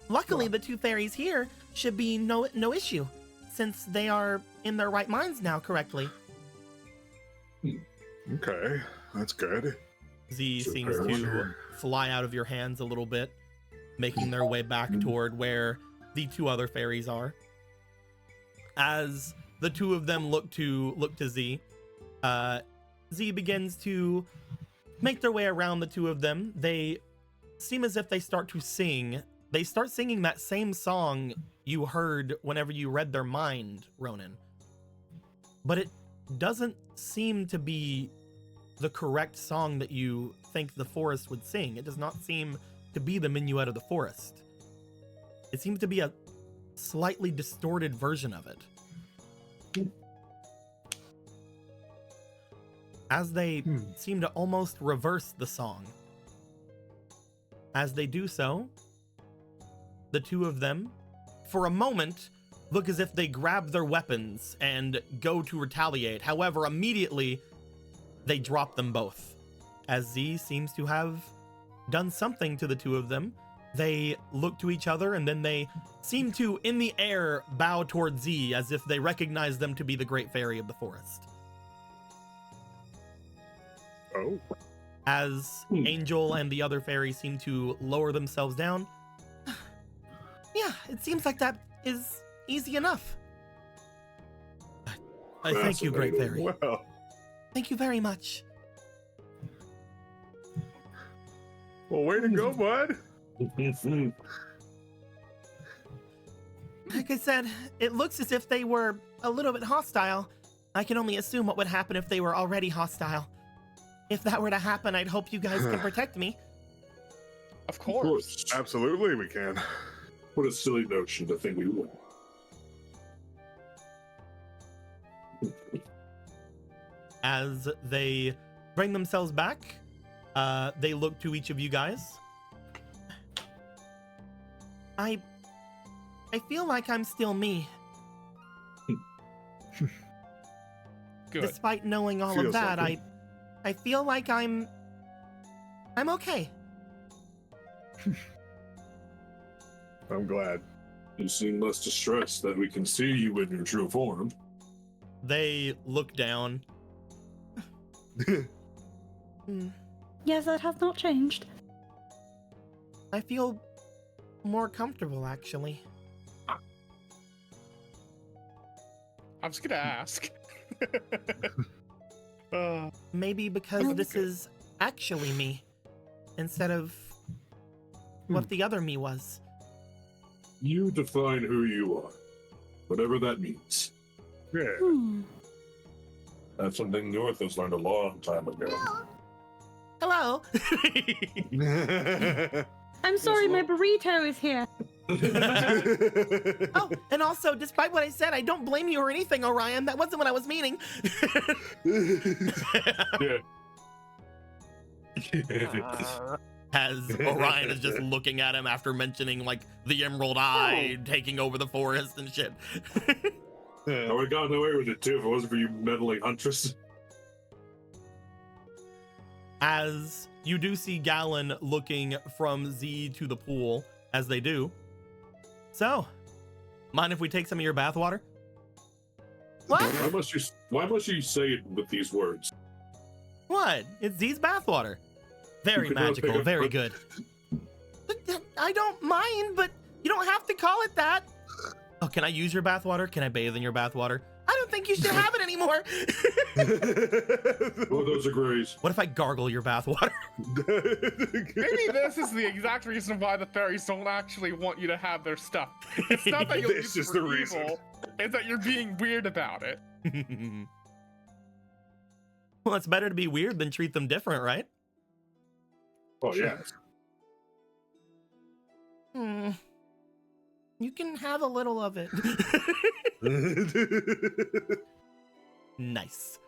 Luckily, the two fairies here should be no issue, since they are in their right minds now correctly. Okay, that's good. Z So seems to fly out of your hands a little bit, making their way back toward where the two other fairies are. As the two of them look to Z, Z begins to make their way around the two of them. They seem as if they start to sing. They start singing that same song you heard whenever you read their mind, Ronan. But it doesn't seem to be the correct song that you think the forest would sing. It does not seem to be the minuet of the forest. It seems to be a slightly distorted version of it. As they seem to almost reverse the song. As they do so, the two of them, for a moment, look as if they grab their weapons and go to retaliate. However, immediately, they drop them both. As Z seems to have done something to the two of them, they look to each other and then they seem to, in the air, bow towards Z as if they recognize them to be the great fairy of the forest. Oh. As Angel and the other fairy seem to lower themselves down. Yeah, it seems like that is easy enough. I thank you, great fairy. Well, Thank you very much. well, way to go, bud. Like I said, it looks as if they were a little bit hostile. I can only assume what would happen if they were already hostile. If that were to happen, I'd hope you guys can protect me. Of course. Absolutely, we can. What a silly notion to think we would. As they bring themselves back, they look to each of you guys. I feel like I'm still me. Good. Despite knowing all of Feels that, like I feel like I'm okay. I'm glad. You seem less distressed that we can see you in your true form. They look down. Yes, that has not changed. I feel more comfortable, actually. I was gonna ask. Maybe because this is actually me, instead of what the other me was. You define who you are, whatever that means. Yeah. That's something Northos learned a long time ago. Hello. I'm sorry, my burrito is here. Oh, and also, despite what I said, I don't blame you or anything, Orion. That wasn't what I was meaning. Yeah. As Orion is just looking at him after mentioning, like, the Emerald Eye taking over the forest and shit. I would have gotten away with it too if it wasn't for you meddling huntress. As you do see Gallon looking from Z to the pool, as they do. So, mind if we take some of your bathwater? What? Why must you say it with these words? What? It's Z's bathwater. Very You cannot magical, take a- very good. I don't mind, but you don't have to call it that. Oh, can I use your bathwater? Can I bathe in your bathwater? I don't think you should have it anymore. Both those agrees. What if I gargle your bathwater? Maybe this is the exact reason why the fairies don't actually want you to have their stuff. It's not that you'll This use is it for the reason. evil, it's that you're being weird about it. Well, it's better to be weird than treat them different, right? Oh yeah. You can have a little of it. Nice.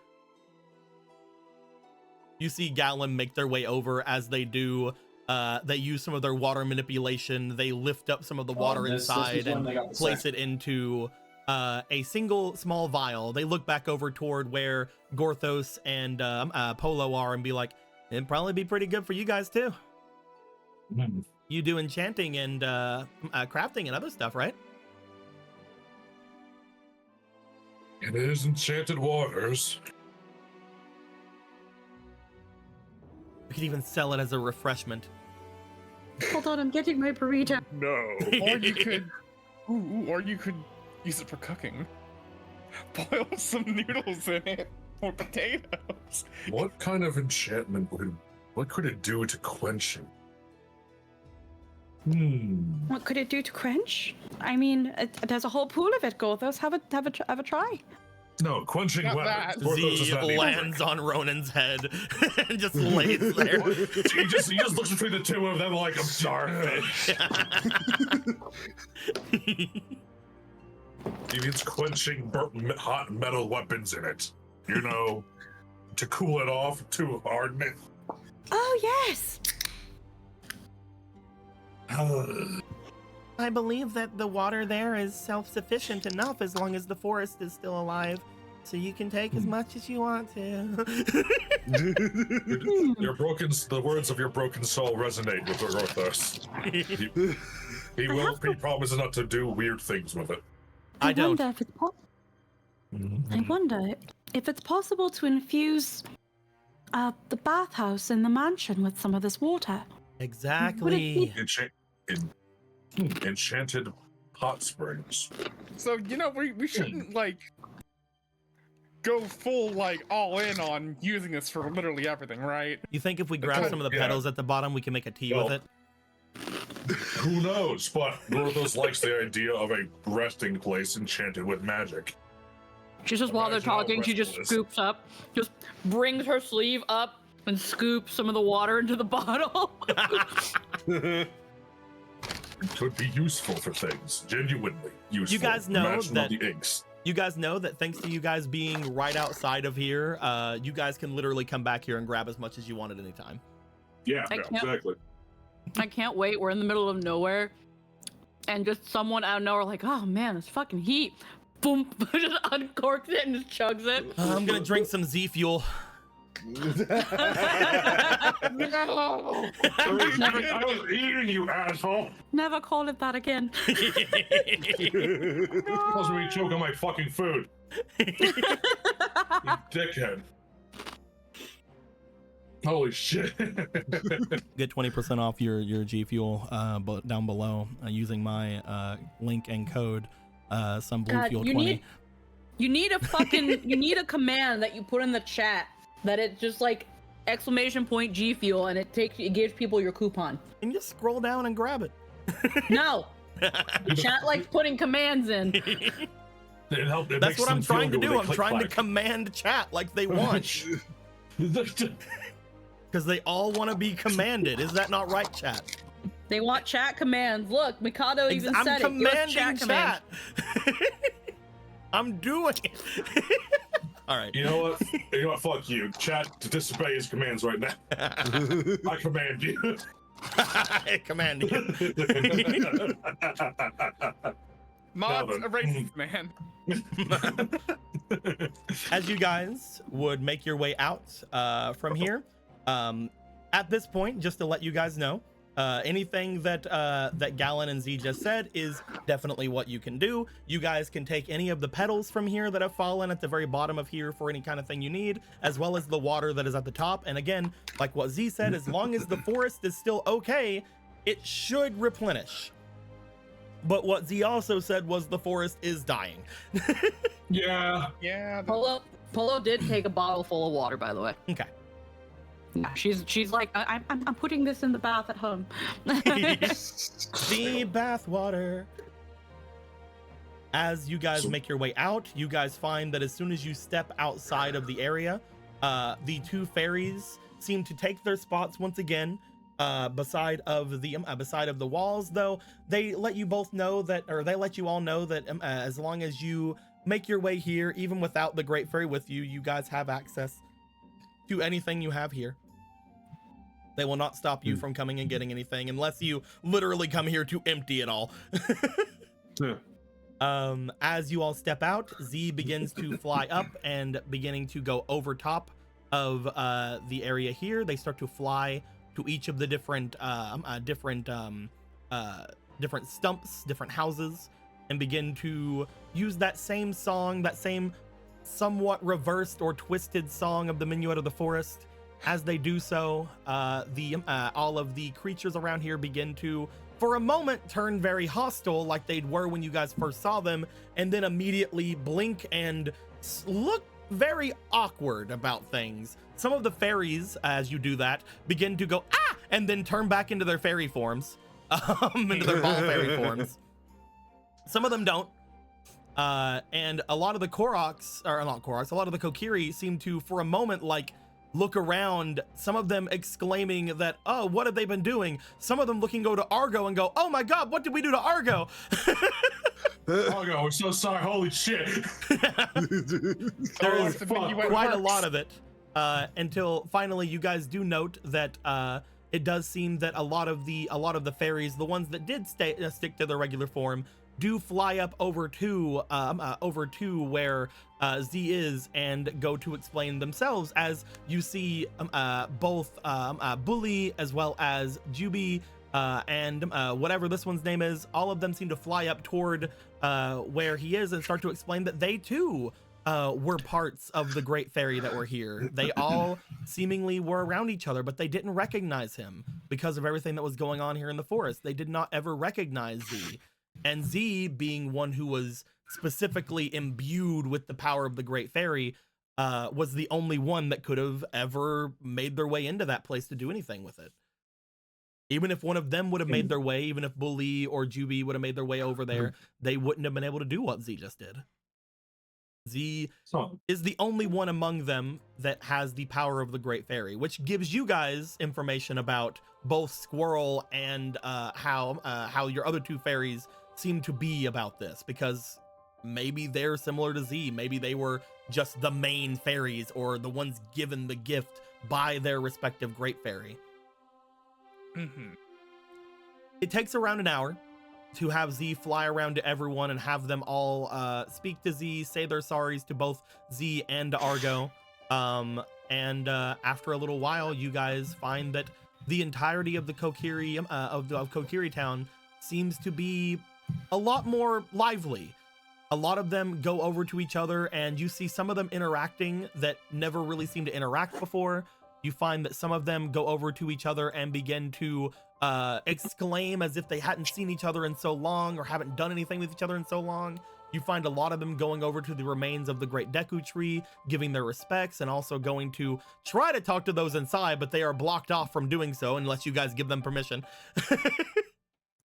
You see Gallon make their way over. As they do, they use some of their water manipulation. They lift up some of the water inside and place it into a single small vial. They look back over toward where Gorthos and Polo are and be like, it'd probably be pretty good for you guys too. You do enchanting and crafting and other stuff, right? It is enchanted waters. We could even sell it as a refreshment. Hold on, I'm getting my burrito. No. Or you could, or you could use it for cooking. Boil some noodles in it, or potatoes. What kind of enchantment what could it do to quench him? What could it do to quench? I mean, there's a whole pool of it, Gothos. Have a try. No, quenching Not weapons. that. Porthos does Z not need lands on Ronan's head and just lays there. he just looks between the two of them like a starfish. He needs quenching hot metal weapons in it. You know, to cool it off, to harden it. Oh, yes. I believe that the water there is self-sufficient enough as long as the forest is still alive. So you can take as much as you want to. The words of your broken soul resonate with Orthos. He promises not to do weird things with it. I don't. Wonder if it's I wonder if it's possible to infuse the bathhouse in the mansion with some of this water. Exactly. Enchanted hot springs. So, you know, we shouldn't, like, go full, like, all in on using this for literally everything, right? You think if we grab some of the petals at the bottom, we can make a tea with it? Who knows? But Northos likes the idea of a resting place enchanted with magic. She just, while they're Imagine how talking, she just restful it is. scoops up, just brings her sleeve up and scoops some of the water into the bottle. It could be useful for things. Genuinely useful. You guys know Imagine that- all the inks. You guys know that thanks to you guys being right outside of here, you guys can literally come back here and grab as much as you want at any time. Yeah, I can't- exactly. I can't wait. We're in the middle of nowhere, and just someone out of nowhere, like, oh man, it's fucking heat. Boom, just uncorks it and just chugs it. I'm gonna drink some Z Fuel. I was eating you, asshole. Never call it that again. Cause me choke on my fucking food. You dickhead. Holy shit. Get 20% off your G Fuel down below using my link and code some blue God, fuel you 20. need a command that you put in the chat that it just like !G Fuel and it gives people your coupon. And just scroll down and grab it. No, chat likes putting commands in. That's what I'm trying to do. I'm trying to command chat like they want. Because they all want to be commanded. Is that not right, chat? They want chat commands. Look, Mikado even I'm said it. Give us commanding chat commands. I'm doing it. All right. You know what? Fuck you. Chat to disobey his commands right now. I command you. I command you. Mods Calvin. are racist, man. As you guys would make your way out from here, at this point, just to let you guys know, anything that Gallon and Z just said is definitely what you can do. You guys can take any of the petals from here that have fallen at the very bottom of here for any kind of thing you need, as well as the water that is at the top. And again, like what Z said, as long as the forest is still okay, it should replenish. But what Z also said was the forest is dying. Yeah. Yeah. Polo did take a bottle full of water, by the way. Okay. Yeah, she's like, I'm putting this in the bath at home. The bath water. As you guys make your way out, you guys find that as soon as you step outside of the area, the two fairies seem to take their spots once again beside of the walls. Though they let you both know that, or they let you all know that as long as you make your way here, even without the Great Fairy with you, you guys have access to anything you have here. They will not stop you from coming and getting anything unless you literally come here to empty it all. Yeah. As you all step out, Z begins to fly up and beginning to go over top of the area here. They start to fly to each of the different different stumps, different houses, and begin to use that same song, that same somewhat reversed or twisted song of the Minuet of the Forest. As they do so, all of the creatures around here begin to, for a moment, turn very hostile like they were when you guys first saw them, and then immediately blink and look very awkward about things. Some of the fairies, as you do that, begin to go, ah, and then turn back into their fairy forms, into their ball fairy forms. Some of them don't. And a lot of the Koroks, or not Koroks, a lot of the Kokiri seem to, for a moment, like, look around, some of them exclaiming that, oh, what have they been doing? Some of them looking go to Argo and go, oh my God, what did we do to Argo? Argo, we're so sorry, holy shit. There is quite a lot of it, until finally you guys do note that it does seem that a lot of the fairies, the ones that did stick to their regular form, do fly up over to where Z is and go to explain themselves, as you see both Bully as well as Juby and whatever this one's name is, all of them seem to fly up toward where he is and start to explain that they too were parts of the great fairy that were here. They all seemingly were around each other, but they didn't recognize him because of everything that was going on here in the forest. They did not ever recognize Z. And Z, being one who was specifically imbued with the power of the Great Fairy, was the only one that could have ever made their way into that place to do anything with it. Even if one of them would have made their way, even if Bully or Juby would have made their way over there, they wouldn't have been able to do what Z just did. Z is the only one among them that has the power of the Great Fairy, which gives you guys information about both Squirrel and how your other two fairies seem to be about this, because maybe they're similar to Z. Maybe they were just the main fairies or the ones given the gift by their respective Great Fairy. It takes around an hour to have Z fly around to everyone and have them all speak to Z, say their sorries to both Z and to Argo. And after a little while, you guys find that the entirety of the Kokiri of Kokiri Town seems to be a lot more lively. A lot of them go over to each other, and you see some of them interacting that never really seemed to interact before. You find that some of them go over to each other and begin to exclaim as if they hadn't seen each other in so long or haven't done anything with each other in so long. You find a lot of them going over to the remains of the Great Deku Tree, giving their respects, and also going to try to talk to those inside, but they are blocked off from doing so unless you guys give them permission.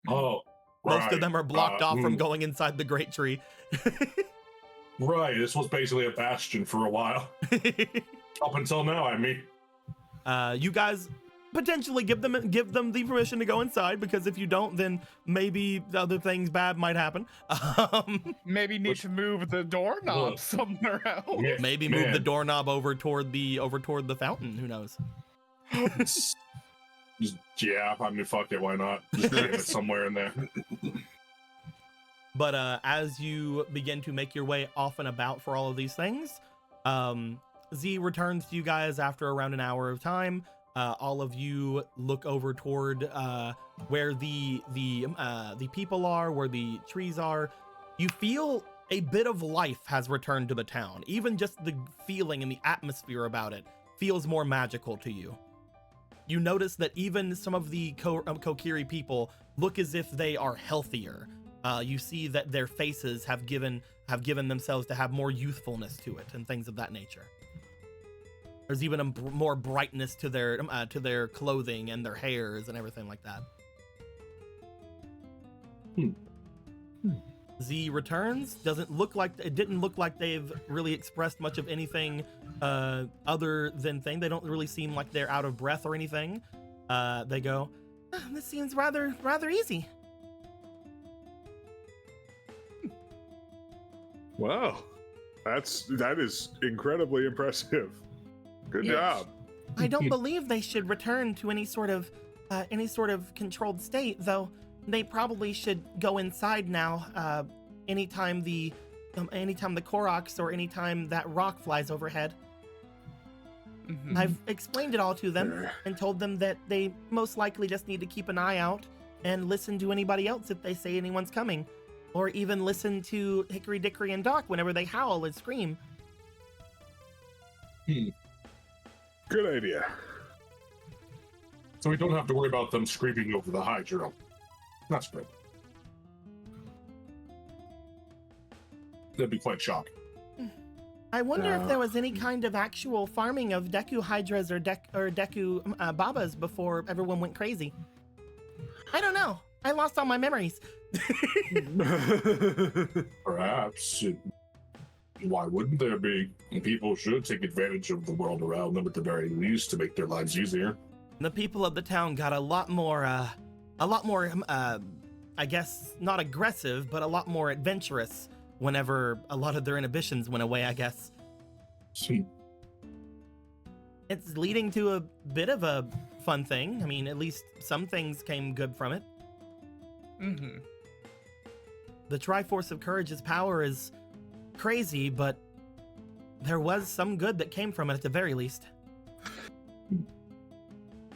Oh, Most of them are blocked off from going inside the Great Tree. Right, this was basically a bastion for a while. Up until now, I mean. You guys potentially give them the permission to go inside, because if you don't, then maybe other things bad might happen. Maybe need to move the doorknob somewhere else. Maybe move the doorknob over toward the fountain. Who knows? Yeah, I mean, fuck it, why not? Just leave it somewhere in there. But as you begin to make your way off and about for all of these things, Z returns to you guys after around an hour of time. All of you look over toward where the people are, where the trees are. You feel a bit of life has returned to the town. Even just the feeling and the atmosphere about it feels more magical to you. You notice that even some of the Kokiri people look as if they are healthier. You see that their faces have given themselves to have more youthfulness to it and things of that nature. There's even a more brightness to their clothing and their hairs and everything like that. Z returns. Didn't look like they've really expressed much of anything other than thing. They don't really seem like they're out of breath or anything. They go, this seems rather easy. Wow, that is incredibly impressive. Good job. I don't believe they should return to any sort of controlled state, though. They probably should go inside now. Anytime the Koroks or anytime that rock flies overhead. Mhm. I've explained it all to them and told them that they most likely just need to keep an eye out and listen to anybody else if they say anyone's coming, or even listen to Hickory Dickory and Dock whenever they howl and scream. Good idea. So we don't have to worry about them screaming over the Hydra. That's good. That'd be quite shocking. I wonder if there was any kind of actual farming of Deku Hydras or Deku Babas before everyone went crazy. I don't know. I lost all my memories. Perhaps. Why wouldn't there be? People should take advantage of the world around them at the very least to make their lives easier. The people of the town got a lot more, I guess, not aggressive, but a lot more adventurous whenever a lot of their inhibitions went away, I guess. It's leading to a bit of a fun thing. I mean, at least some things came good from it. Mm-hmm. The Triforce of Courage's power is crazy, but there was some good that came from it at the very least.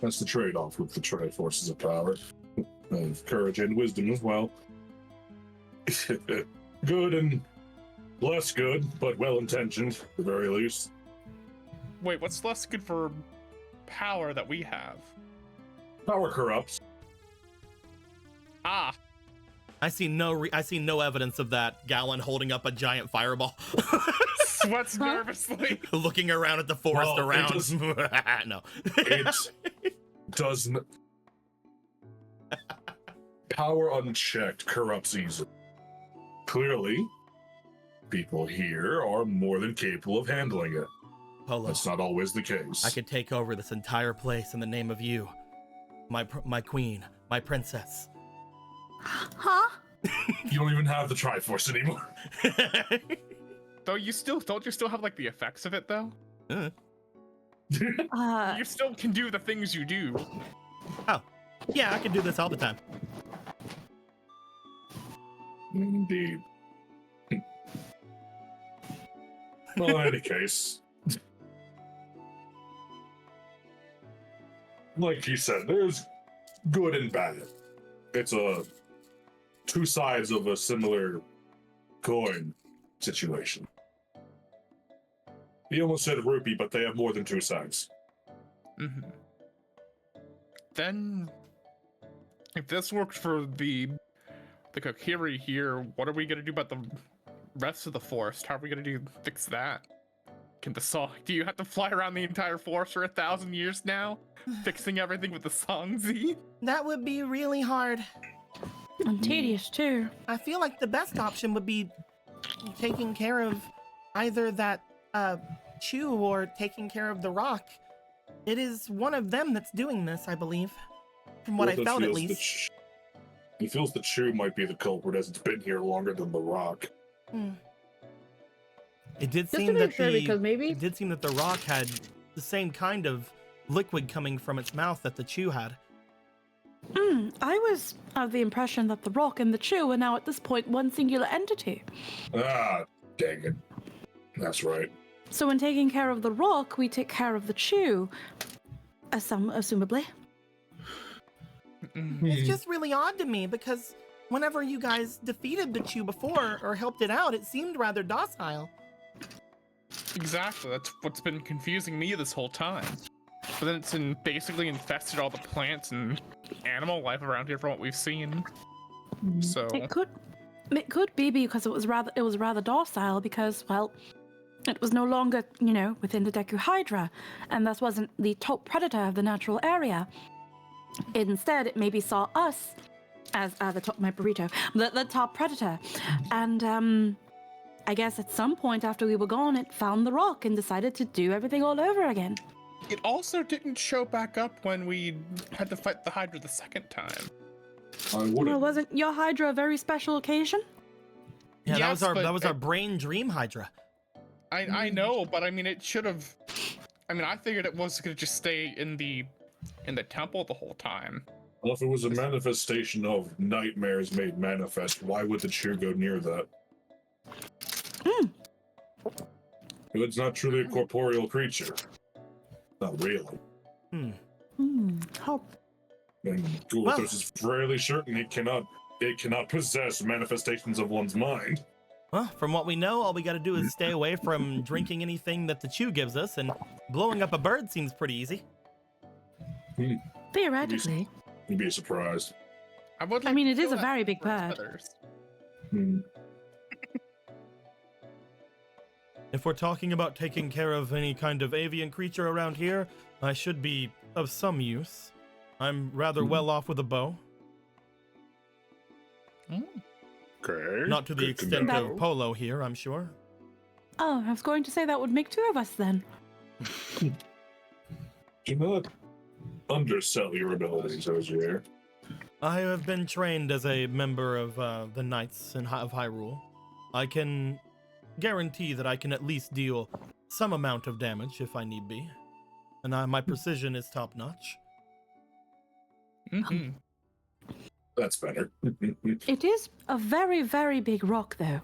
That's the trade-off with the Triforces of power. Of courage and wisdom as well. Good and less good, but well-intentioned, at the very least. Wait, what's less good for power that we have? Power corrupts. Ah, I see no evidence of that. Gallon holding up a giant fireball, sweats nervously. looking around at the forest Well, around. No. It doesn't. Power unchecked corrupts easily. Clearly, people here are more than capable of handling it. Polo, That's not always the case. I could take over this entire place in the name of you, my queen, my princess. Huh? You don't even have the Triforce anymore. Though you still don't you still have like the effects of it though? You still can do the things you do. Yeah, I could do this all the time. Indeed. Well, in any case, like you said, there's good and bad. It's two sides of a similar coin situation. You almost said rupee, but they have more than two sides. Mm-hmm. Then, if this worked for the Kokiri here, what are we gonna do about the rest of the forest? How are we gonna fix that? Can the song? Do you have to fly around the entire forest for 1,000 years now, fixing everything with the song Z? That would be really hard. And tedious too. I feel like the best option would be taking care of either that Chew or taking care of the rock. It is one of them that's doing this, I believe. From what I Rutha felt, at feels least. He feels that Chew might be the culprit as it's been here longer than the rock. It did Just seem to that make sure, because maybe it did seem that the rock had the same kind of liquid coming from its mouth that the Chew had. I was of the impression that the rock and the chew are now at this point one singular entity. Ah, dang it. That's right. So when taking care of the rock, we take care of the chew. Assumably. It's just really odd to me because whenever you guys defeated the Chew before or helped it out, it seemed rather docile. Exactly. That's what's been confusing me this whole time. But then it's basically infested all the plants and animal life around here from what we've seen. So It could be because it was rather docile because, well, it was no longer, within the Deku Hydra, and thus wasn't the top predator of the natural area. Instead, it maybe saw us as the top predator, and I guess at some point after we were gone, it found the rock and decided to do everything all over again. it also didn't show back up when we had to fight the Hydra the second time. I Well, wouldn't. wasn't your Hydra a very special occasion? Yeah, Yes, that but was our brain dream Hydra. I know, but I mean, it should have. I mean, I figured it was gonna just stay in the temple the whole time. Well, if it was a manifestation of nightmares made manifest, why would the Chew go near that? It's not truly a corporeal creature. Not really. How And Well- Gulathos is fairly certain it cannot possess manifestations of one's mind. Well, from what we know, all we got to do is stay away from drinking anything that the chew gives us, and blowing up a bird seems pretty easy. theoretically. You'd be surprised. I would. I mean, to it is kill a that very big for its bird. feathers. If we're talking about taking care of any kind of avian creature around here, I should be of some use. I'm rather well off with a bow. Okay. Not to the good extent know. of Polo here, I'm sure. Oh, I was going to say that would make 2 of us then. Do not undersell your abilities, Ozier. I have been trained as a member of the Knights of Hyrule. I can guarantee that I can at least deal some amount of damage if I need be. And my precision is top-notch. Mm-hmm. That's better. It is a very, very big rock, though.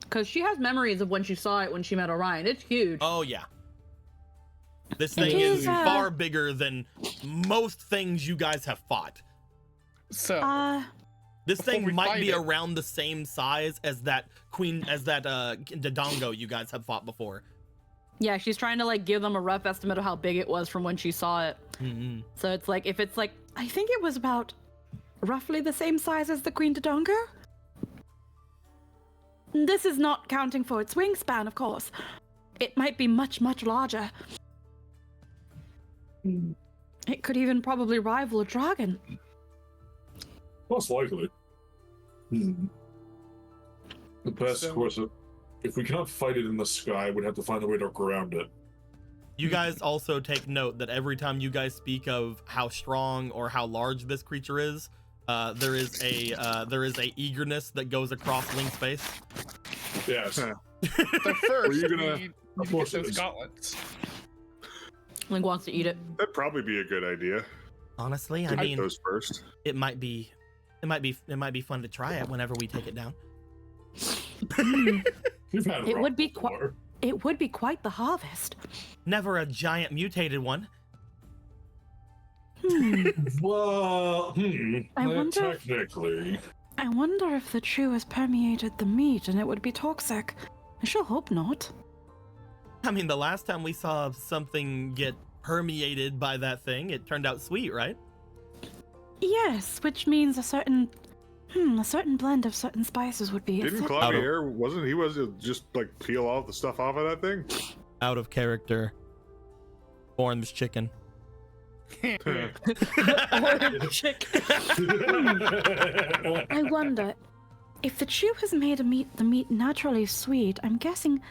Because she has memories of when she saw it when she met Orion. It's huge. Oh, yeah. This It thing is is, far bigger than most things you guys have fought. So This Before thing we might fight be it- around the same size as that Dodongo you guys have fought before. Yeah, she's trying to like give them a rough estimate of how big it was from when she saw it. Mm-hmm. So it's like, if it's like, I think it was about roughly the same size as the Queen Dodongo. This is not counting for its wingspan, of course. It might be much, much larger. It could even probably rival a dragon. Most likely. The best So- course of, if we cannot fight it in the sky, we'd have to find a way to ground it. You guys also take note that every time you guys speak of how strong or how large this creature is, there is a eagerness that goes across Link's face. Yes. So first, you gonna- we need Of to course get it those is. gauntlets. Link wants to eat it. That'd probably be a good idea. Honestly, I To get mean, those first. it might be fun to try it whenever we take it down. You've had It rock would be before. It would be quite the harvest. Never a giant mutated one. Well, I wonder if- technically. I wonder if the chew has permeated the meat and it would be toxic. I sure hope not. I mean, the last time we saw something get permeated by that thing, it turned out sweet, right? Yes, which means a certain blend of certain spices would be. Didn't Out of- Clavier, wasn't he was to just like peel off the stuff off of that thing? Out of character. Orange chicken. I wonder if the chew has made the meat naturally sweet. I'm guessing.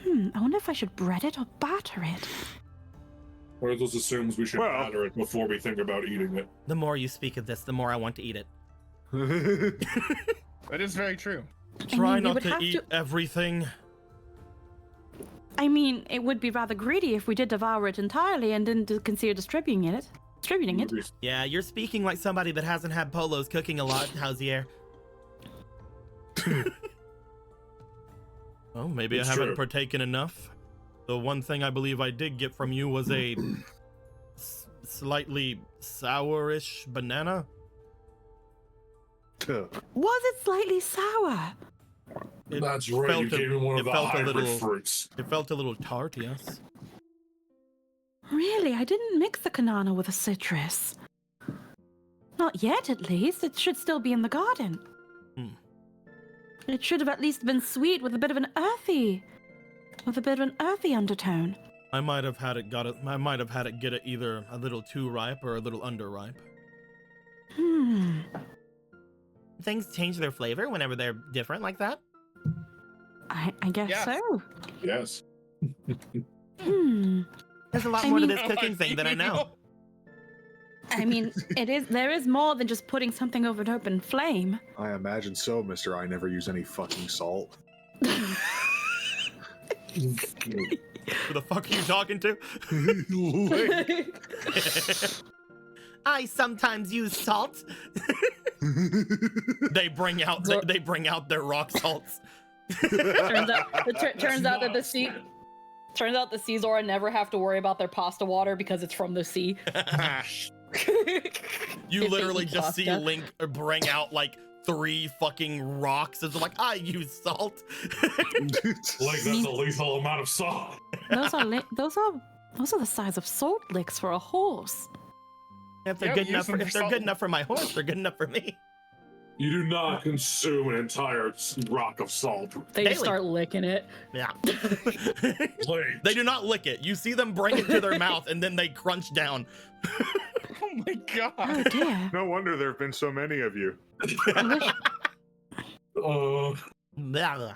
I wonder if I should bread it or batter it. Or those assumes we should Well- batter it before we think about eating it. The more you speak of this, the more I want to eat it. That is very true. Try mean, we not would to have eat to- everything. I mean, it would be rather greedy if we did devour it entirely and didn't consider distributing it. Yeah, you're speaking like somebody that hasn't had Polo's cooking a lot, Housier. Oh, maybe It's I haven't true. partaken enough. The one thing I believe I did get from you was a slightly sourish banana. Was it slightly sour? It That's right, you felt a- gave me one it of the felt a hybrid little- fruits. It felt a little tart, yes. Really, I didn't mix the banana with a citrus. Not yet, at least. It should still be in the garden. It should have at least been sweet with a bit of an earthy undertone. I might have had it get it either a little too ripe or a little underripe. Things change their flavor whenever they're different like that. I guess Yes. so. Yes. There's a lot I more mean- to this cooking thing than I know. I mean, there is more than just putting something over an open flame. I imagine so, Mister. I never use any fucking salt. Who the fuck are you talking to? I sometimes use salt. They bring out their rock salts. Turns out that the sea Turns out the Seazora never have to worry about their pasta water because it's from the sea. You If they literally eat just see pasta. Link bring out like 3 fucking rocks and they're like, I use salt. Like, that's a lethal amount of salt. Those are the size of salt licks for a horse. If they're Yep, good use enough them for, for if they're salt. good enough for my horse, they're good enough for me. You do not consume an entire rock of salt. They just Daily. start licking it. Yeah. Like, They do not lick it. You see them bring it to their mouth and then they crunch down. Oh my god. Oh dear. No wonder there have been so many of you. I wish Blah.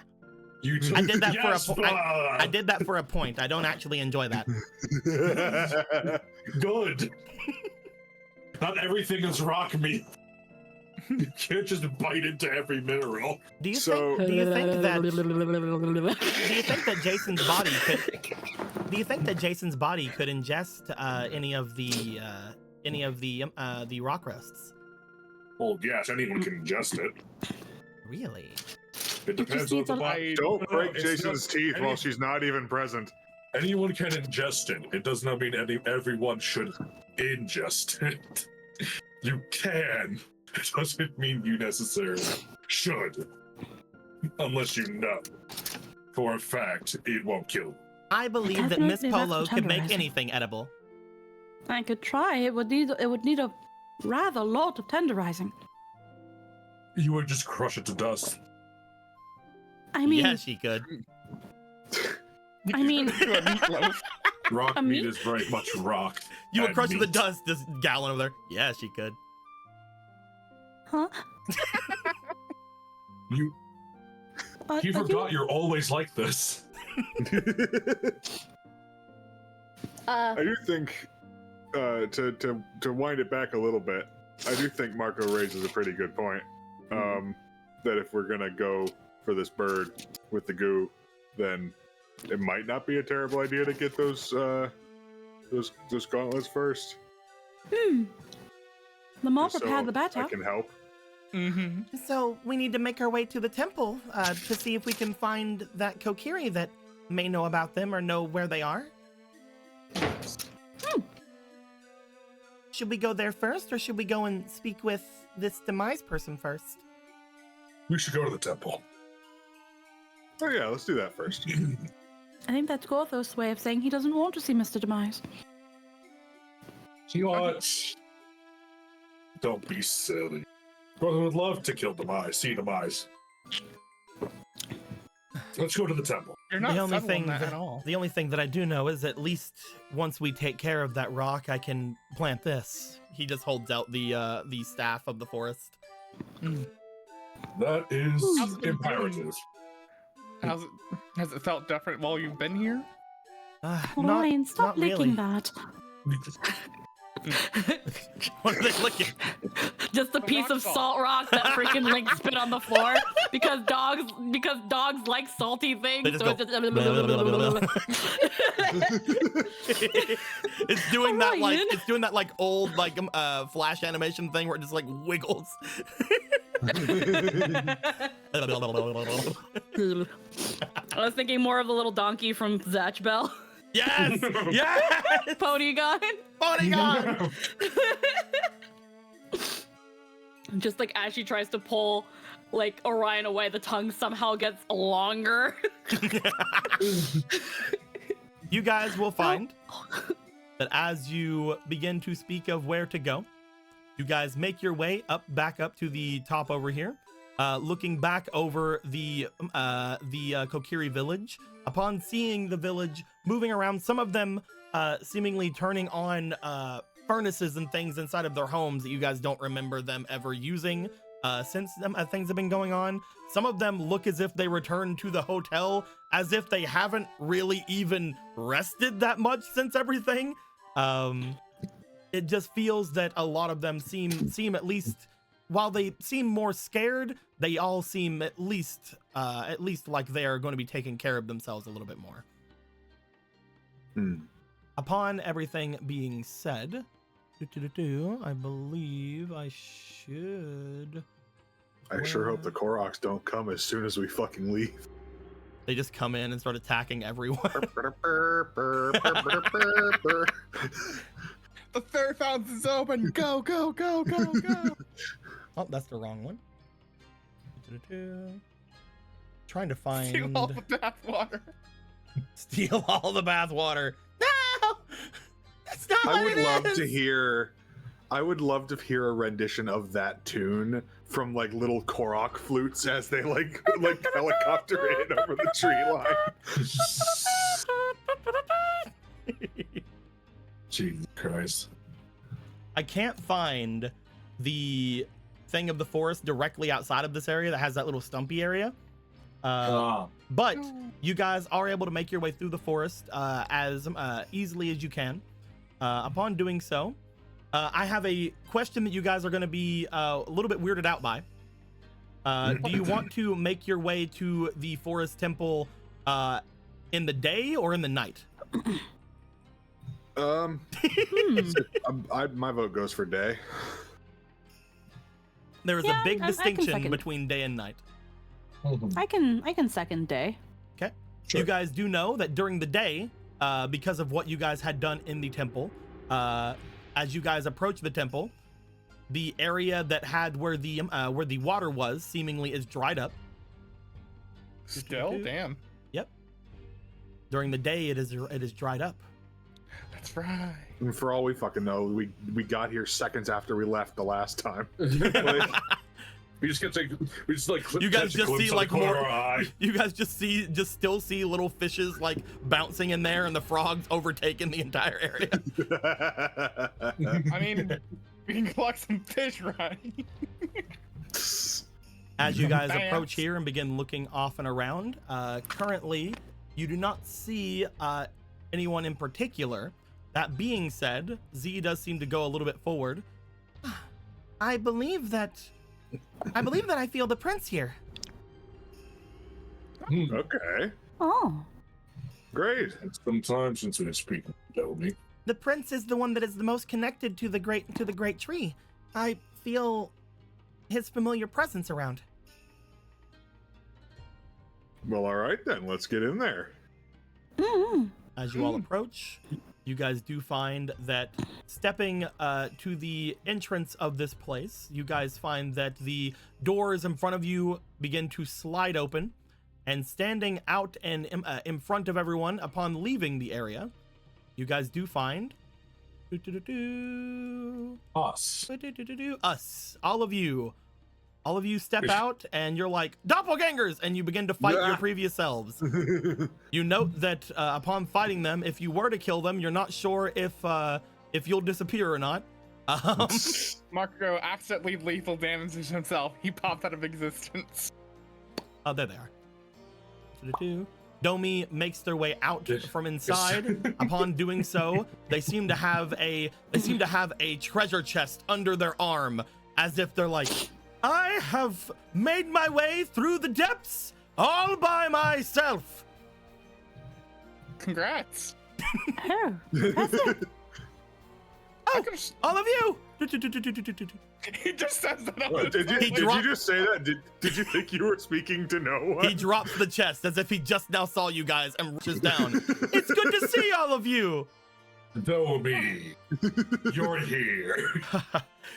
you just, I did that for a yes, po- I did that for a point. I don't actually enjoy that. Good. Not everything is rock meat. You can't just bite into every mineral. Do you So- think? Do you think that? Do you think that Jason's body could? Do you think that Jason's body could ingest any of the rock roasts? Well, yes, anyone can ingest it. Really? It depends just on needs the a- body. Don't break It's Jason's not- teeth any- while she's not even present. Anyone can ingest it. It does not mean everyone should ingest it. You can. It doesn't mean you necessarily should. Unless you know for a fact it won't kill you. I believe that Miss Definitely, that's Polo could make tenderizing. anything edible. I could try. It would need a rather lot of tenderizing. You would just crush it to dust. I mean, Yeah, she could. I mean- To a meatloaf. Rock A meat meat? is very much rock. You would and crush to the meat. dust. This gallon over there. Yeah, she could. huh? You I forgot you're always like this. I do think, to wind it back a little bit, I do think Marco raises a pretty good point. That if we're gonna go for this bird with the goo, then it might not be a terrible idea to get those gauntlets first. The more just prepared, so the better. I can help. Mm-hmm. So we need to make our way to the temple to see if we can find that Kokiri that may know about them or know where they are. Should we go there first, or should we go and speak with this demise person first? We should go to the temple. Oh yeah, let's do that first. I think that's Gorthos' way of saying he doesn't want to see Mr. Demise. What? Don't be silly. Brother would love to kill Demise, see Demise. Let's go to the temple. You're not The only settling thing that that- at all. The only thing that I do know is at least once we take care of that rock, I can plant this. He just holds out the staff of the forest. That is How's it been imperative. Has it felt different while you've been here? Ryan, stop not really. licking that. What are they looking? Just a piece of salt rock that freaking Link spit on the floor because dogs like salty things. They just so go, it's just It's doing that like Ryan. it's doing that like old like flash animation thing where it just like wiggles. I was thinking more of the little donkey from Zatch Bell. Yes! Yes! Polygon. Polygon! Just like as she tries to pull like Orion away, the tongue somehow gets longer. You guys will find that as you begin to speak of where to go, you guys make your way back up to the top over here, looking back over the Kokiri village. Upon seeing the village moving around, some of them seemingly turning on furnaces and things inside of their homes that you guys don't remember them ever using since things have been going on. Some of them look as if they returned to the hotel, as if they haven't really even rested that much since everything. It just feels that a lot of them seem at least, while they seem more scared, they all seem at least like they are going to be taking care of themselves a little bit more. Upon everything being said, I believe I should. I sure hope the Koroks don't come as soon as we fucking leave. They just come in and start attacking everyone. The third fountain is open. Go, go, go, go, go. Oh, that's the wrong one. Trying to find. Steal all the bathwater. Steal all the bathwater. No, that's not what I would it love is. to hear. I would love to hear a rendition of that tune from like little Korok flutes as they like helicopter in over the tree line. Jesus Christ. I can't find the thing of the forest directly outside of this area that has that little stumpy area. But you guys are able to make your way through the forest as easily as you can. Upon doing so, I have a question that you guys are going to be a little bit weirded out by. Do you want to make your way to the forest temple in the day or in the night? My vote goes for day. There is Yeah, a big I can distinction second. between day and night. I can second day. Okay. Sure. You guys do know that during the day, because of what you guys had done in the temple, as you guys approach the temple, the area that had where the water was seemingly is dried up. Still, damn. Yep. During the day, it is dried up. That's right. And for all we fucking know, we got here seconds after we left the last time. We just get to, we just like You guys catch a just glimpse see of like the corner more. of our eye. You guys just still see little fishes like bouncing in there, and the frogs overtaking the entire area. I mean, we can collect some fish, right? As you guys Bam. approach here and begin looking off and around, currently you do not see anyone in particular. That being said, Z does seem to go a little bit forward. I believe that I feel the prince here. Okay, Oh, great. It's some time since we speak. Tell me. The prince is the one that is the most connected to the great tree. I feel his familiar presence around. Well, all right then. Let's get in there. As you all approach, you guys do find that stepping to the entrance of this place, you guys find that the doors in front of you begin to slide open, and standing out and in front of everyone upon leaving the area, you guys do find Us. us. All of you step out, and you're like doppelgangers, and you begin to fight your previous selves. You note that upon fighting them, if you were to kill them, you're not sure if you'll disappear or not. Marco accidentally lethal damages himself. He popped out of existence. Oh, there they are. Domi makes their way out from inside. Upon doing so, they seem to have a treasure chest under their arm, as if they're like, I have made my way through the depths all by myself. Congrats. oh, that's it. Oh, all of you. He just says that. What, did you dropped- just say that? Did you think you were speaking to no one? He drops the chest as if he just now saw you guys and rushes down. It's good to see all of you. Domi, you're here.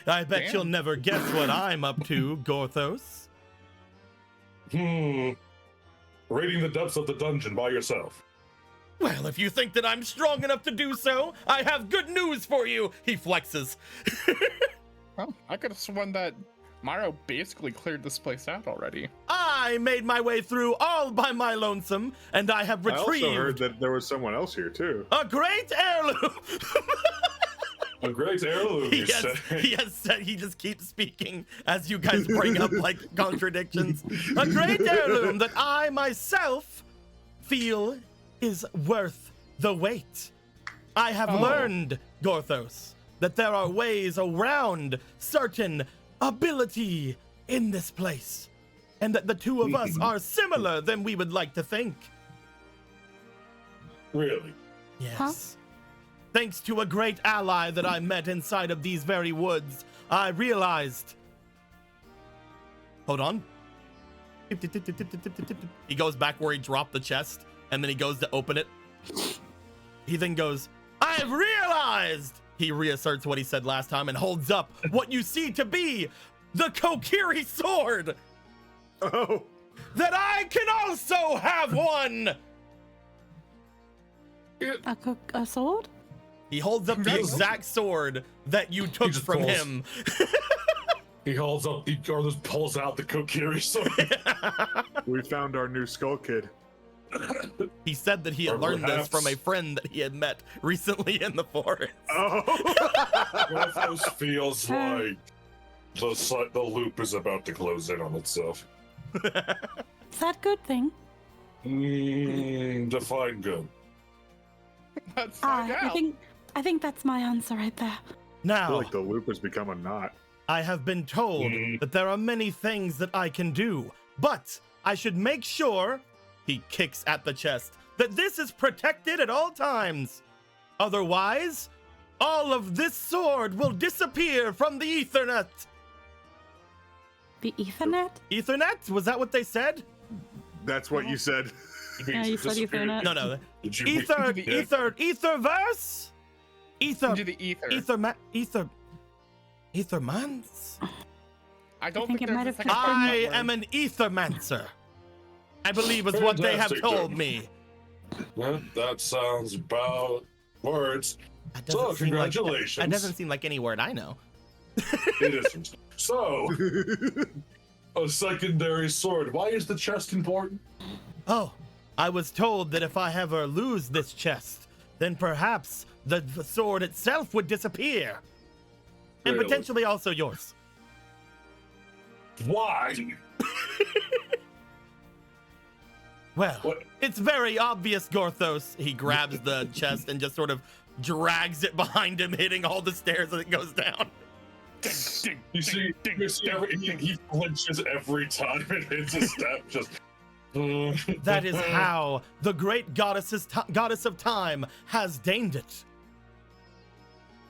I bet Damn. you'll never guess what I'm up to, Gorthos. Raiding the depths of the dungeon by yourself. Well, if you think that I'm strong enough to do so, I have good news for you. He flexes. Well, I could have sworn that Mario basically cleared this place out already. I made my way through all by my lonesome, and I have I also heard retrieved that there was someone else here too. a great heirloom. A great heirloom, you say. He just keeps speaking as you guys bring up like contradictions. A great heirloom that I myself feel is worth the wait. I have learned, Gorthos, that there are ways around certain ability in this place, and that the two of us are similar than we would like to think. Really? Yes. Huh? Thanks to a great ally that I met inside of these very woods, I realized. Hold on. He goes back where he dropped the chest, and then he goes to open it. He then goes, I've realized! He reasserts what he said last time and holds up what you see to be the Kokiri sword! Oh. That I can also have one! A sword? He holds up the exact sword that you took from him. He holds up, or just pulls out the Kokiri sword. We found our new Skull Kid. He said that he had learned this from a friend that he had met recently in the forest. Oh. This feels like the loop is about to close in on itself. Is that a good thing? Define good. Let's find out. I think that's my answer right there. I feel Now, like the loop has become a knot. I have been told that there are many things that I can do, but I should make sure, he kicks at the chest, that this is protected at all times. Otherwise, all of this sword will disappear from the Ethernet. The Ethernet? Ethernet? Was that what they said? That's what you said. Yeah, you said Ethernet. No. Did you Etherverse? Into the ether. Ethermans? I don't think think it there's might a have second happened. part I to that am word. an Ethermancer. I believe is what they have Fantastic, told then. me. Well, that sounds about words. That So, doesn't seem like- congratulations. that doesn't seem like any word I know. It is. So, a secondary sword. Why is the chest important? Oh, I was told that if I ever lose this chest, then perhaps the sword itself would disappear. And Really? potentially also yours. Why? Well, What? it's very obvious, Gorthos. He grabs the chest and just sort of drags it behind him, hitting all the stairs as it goes down. You see, he flinches every time it hits a step. Just. That is how the great goddess of time has deigned it.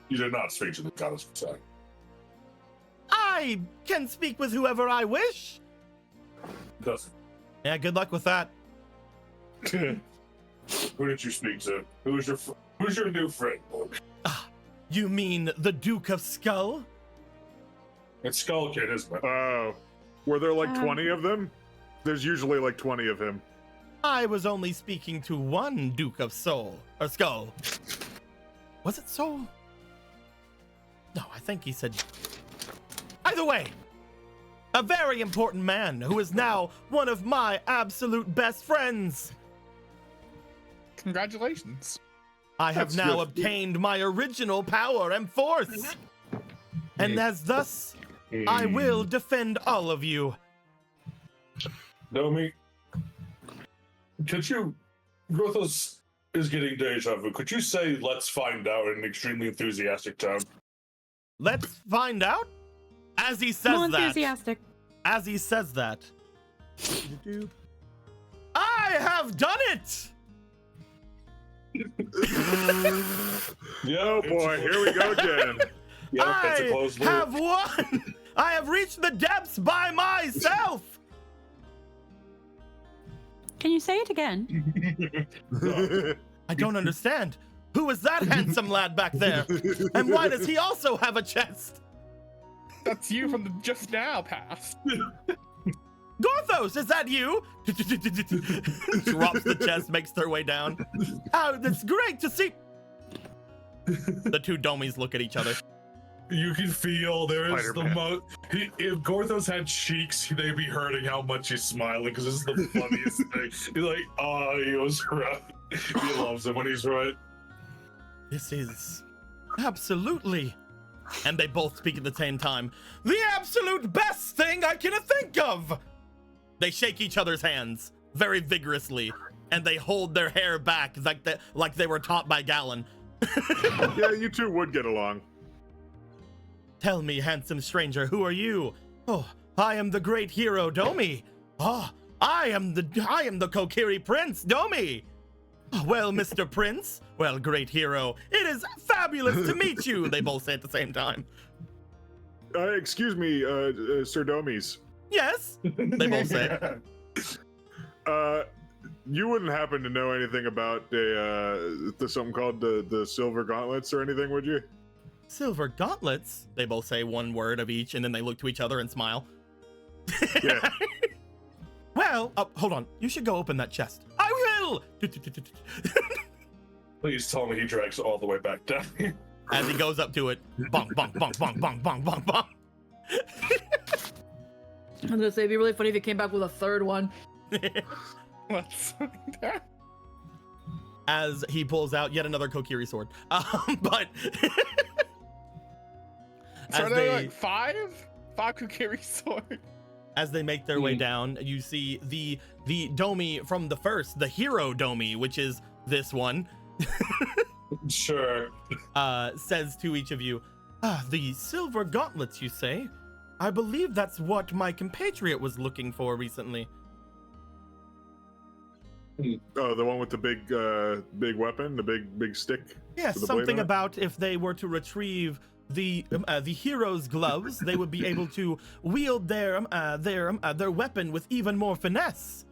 You did not speak to the goddess of time. I can speak with whoever I wish. Doesn't. Yeah, good luck with that. Who did you speak to? Who's your new friend? You mean the Duke of Skull? It's Skull Kid, isn't it? Oh. Were there like 20 of them? There's usually like 20 of him. I was only speaking to one Duke of Skull. Was it Soul? No, I think he said... Either way, a very important man who is now one of my absolute best friends. Congratulations. I have That's now good. obtained my original power and force. And as thus, I will defend all of you. Nomi, could you... Grothos is getting deja vu. Could you say, let's find out in an extremely enthusiastic tone? Let's find out. As he says More that. enthusiastic. As he says that. I have done it! Oh boy, here we go again. Yeah, that's a closed loop. I have won! I have reached the depths by myself! Can you say it again? I don't understand. Who is that handsome lad back there? And why does he also have a chest? That's you from the just now past. Gorthos, is that you? Drops the chest, makes their way down. Oh, that's great to see. The two domies look at each other. You can feel there is Spider-Man. the most. If Gorthos had cheeks, they'd be hurting how much he's smiling because this is the funniest thing. He's like, oh, he was right. He loves it when he's right. This is absolutely, and they both speak at the same time, the absolute best thing I can think of! They shake each other's hands very vigorously, and they hold their hair back like they were taught by Gallon. Yeah, you two would get along. Tell me, handsome stranger, who are you? Oh, I am the great hero, Domi. Oh, I am the Kokiri Prince, Domi. Well, Mr. Prince, well, great hero, it is fabulous to meet you, they both say at the same time. Excuse me, Sir Domies. Yes, they both say. You wouldn't happen to know anything about the something called the Silver Gauntlets or anything, would you? Silver gauntlets? They both say one word of each, and then they look to each other and smile. Yeah. Well, hold on. You should go open that chest. I will! Please tell me he drags it all the way back down. As he goes up to it, bonk, bonk, bonk, bonk, bonk, bonk, bonk, bonk. I'm gonna say it'd be really funny if he came back with a third one. Let's As he pulls out yet another Kokiri sword. But So as are there they like five Kokiri sword? as they make their way down, you see the Domi from the first, the hero Domi, which is this one, Sure. says to each of you, the silver gauntlets, you say? I believe that's what my compatriot was looking for recently. Oh, the one with the big weapon, the big stick. Yes, with the blade something on it? about if they were to retrieve the hero's gloves, they would be able to wield their weapon with even more finesse.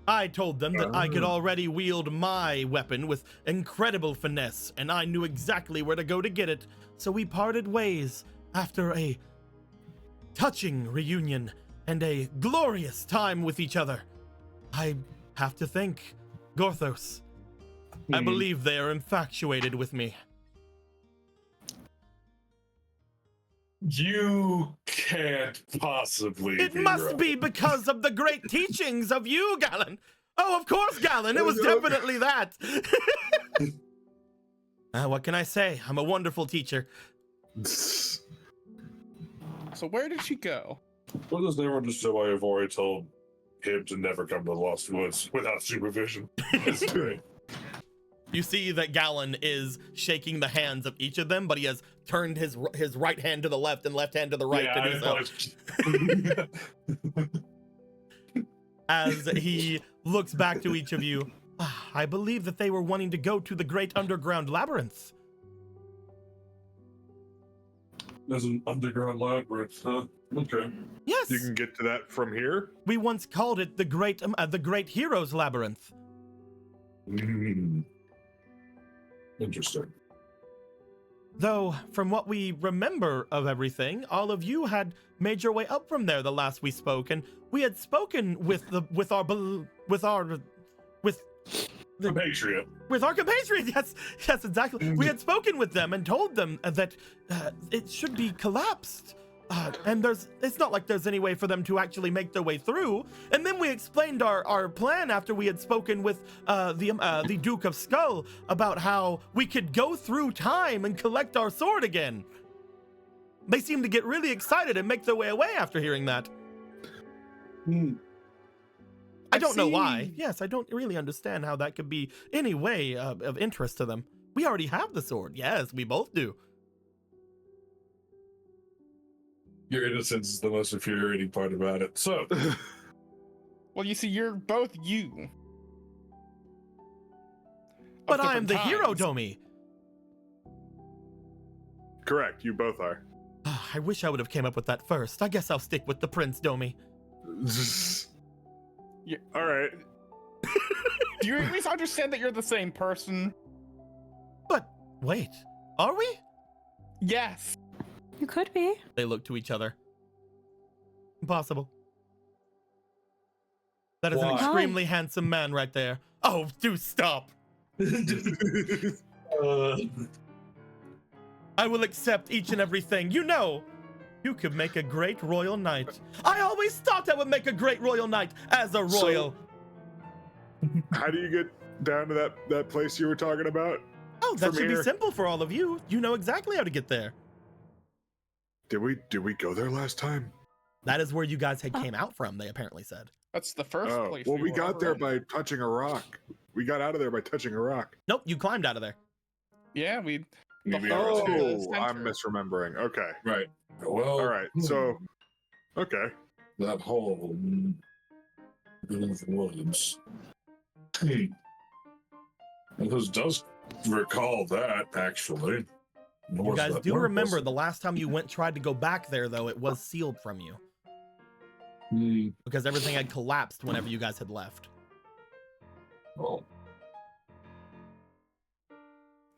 I told them that I could already wield my weapon with incredible finesse, and I knew exactly where to go to get it. So we parted ways after a touching reunion and a glorious time with each other. I have to think, Gorthos. I believe they are infatuated with me. You can't possibly. It be must right. be because of the great teachings of you, Galen. Oh, of course, Galen. It was definitely that. What can I say? I'm a wonderful teacher. So where did she go? What does everyone just say why I've already told him to never come to the Lost Woods without supervision? It's great. You see that Galen is shaking the hands of each of them, but he has turned his right hand to the left and left hand to the right Yeah, to do so. As he looks back to each of you, I believe that they were wanting to go to the great underground labyrinth. There's an underground labyrinth, huh? Okay. Yes, You can get to that from here. we once called it the great heroes labyrinth. Interesting. Though, from what we remember of everything, all of you had made your way up from there the last we spoke, and we had spoken with our Compatriot. compatriots. Yes, exactly. We had spoken with them and told them that it should be collapsed. And it's not like there's any way for them to actually make their way through. And then we explained our plan after we had spoken with the Duke of Skull about how we could go through time and collect our sword again. They seemed to get really excited and make their way away after hearing that. I don't know why. Yes, I don't really understand how that could be any way of interest to them. We already have the sword. Yes, we both do. Your innocence is the most infuriating part about it. So, Well, you see, you're both you. But Of I am the different hero, times. Domi. Correct. You both are. I wish I would have came up with that first. I guess I'll stick with the Prince, Domi. All right. Do you at least understand that you're the same person? But wait, are we? Yes. You could be. They look to each other. Impossible. That is an Why? extremely handsome man right there. Oh, do stop. I will accept each and everything. You know, you could make a great royal knight. I always thought I would make a great royal knight as a royal. How do you get down to that place you were talking about? Oh, that from should be here- simple for all of you. You know exactly how to get there. Did we go there last time? That is where you guys had came out from, they apparently said. That's the first Oh, place. well, we were got there ever in. by touching a rock. We got out of there by touching a rock. Nope, you climbed out of there. Yeah, we. Maybe Oh, ours too. Oh, center. I'm misremembering. Okay. Right. Well. All right. So, okay. That whole woods. This does recall that actually. You guys do remember the last time you tried to go back there, though, it was sealed from you. because everything had collapsed whenever you guys had left. Well,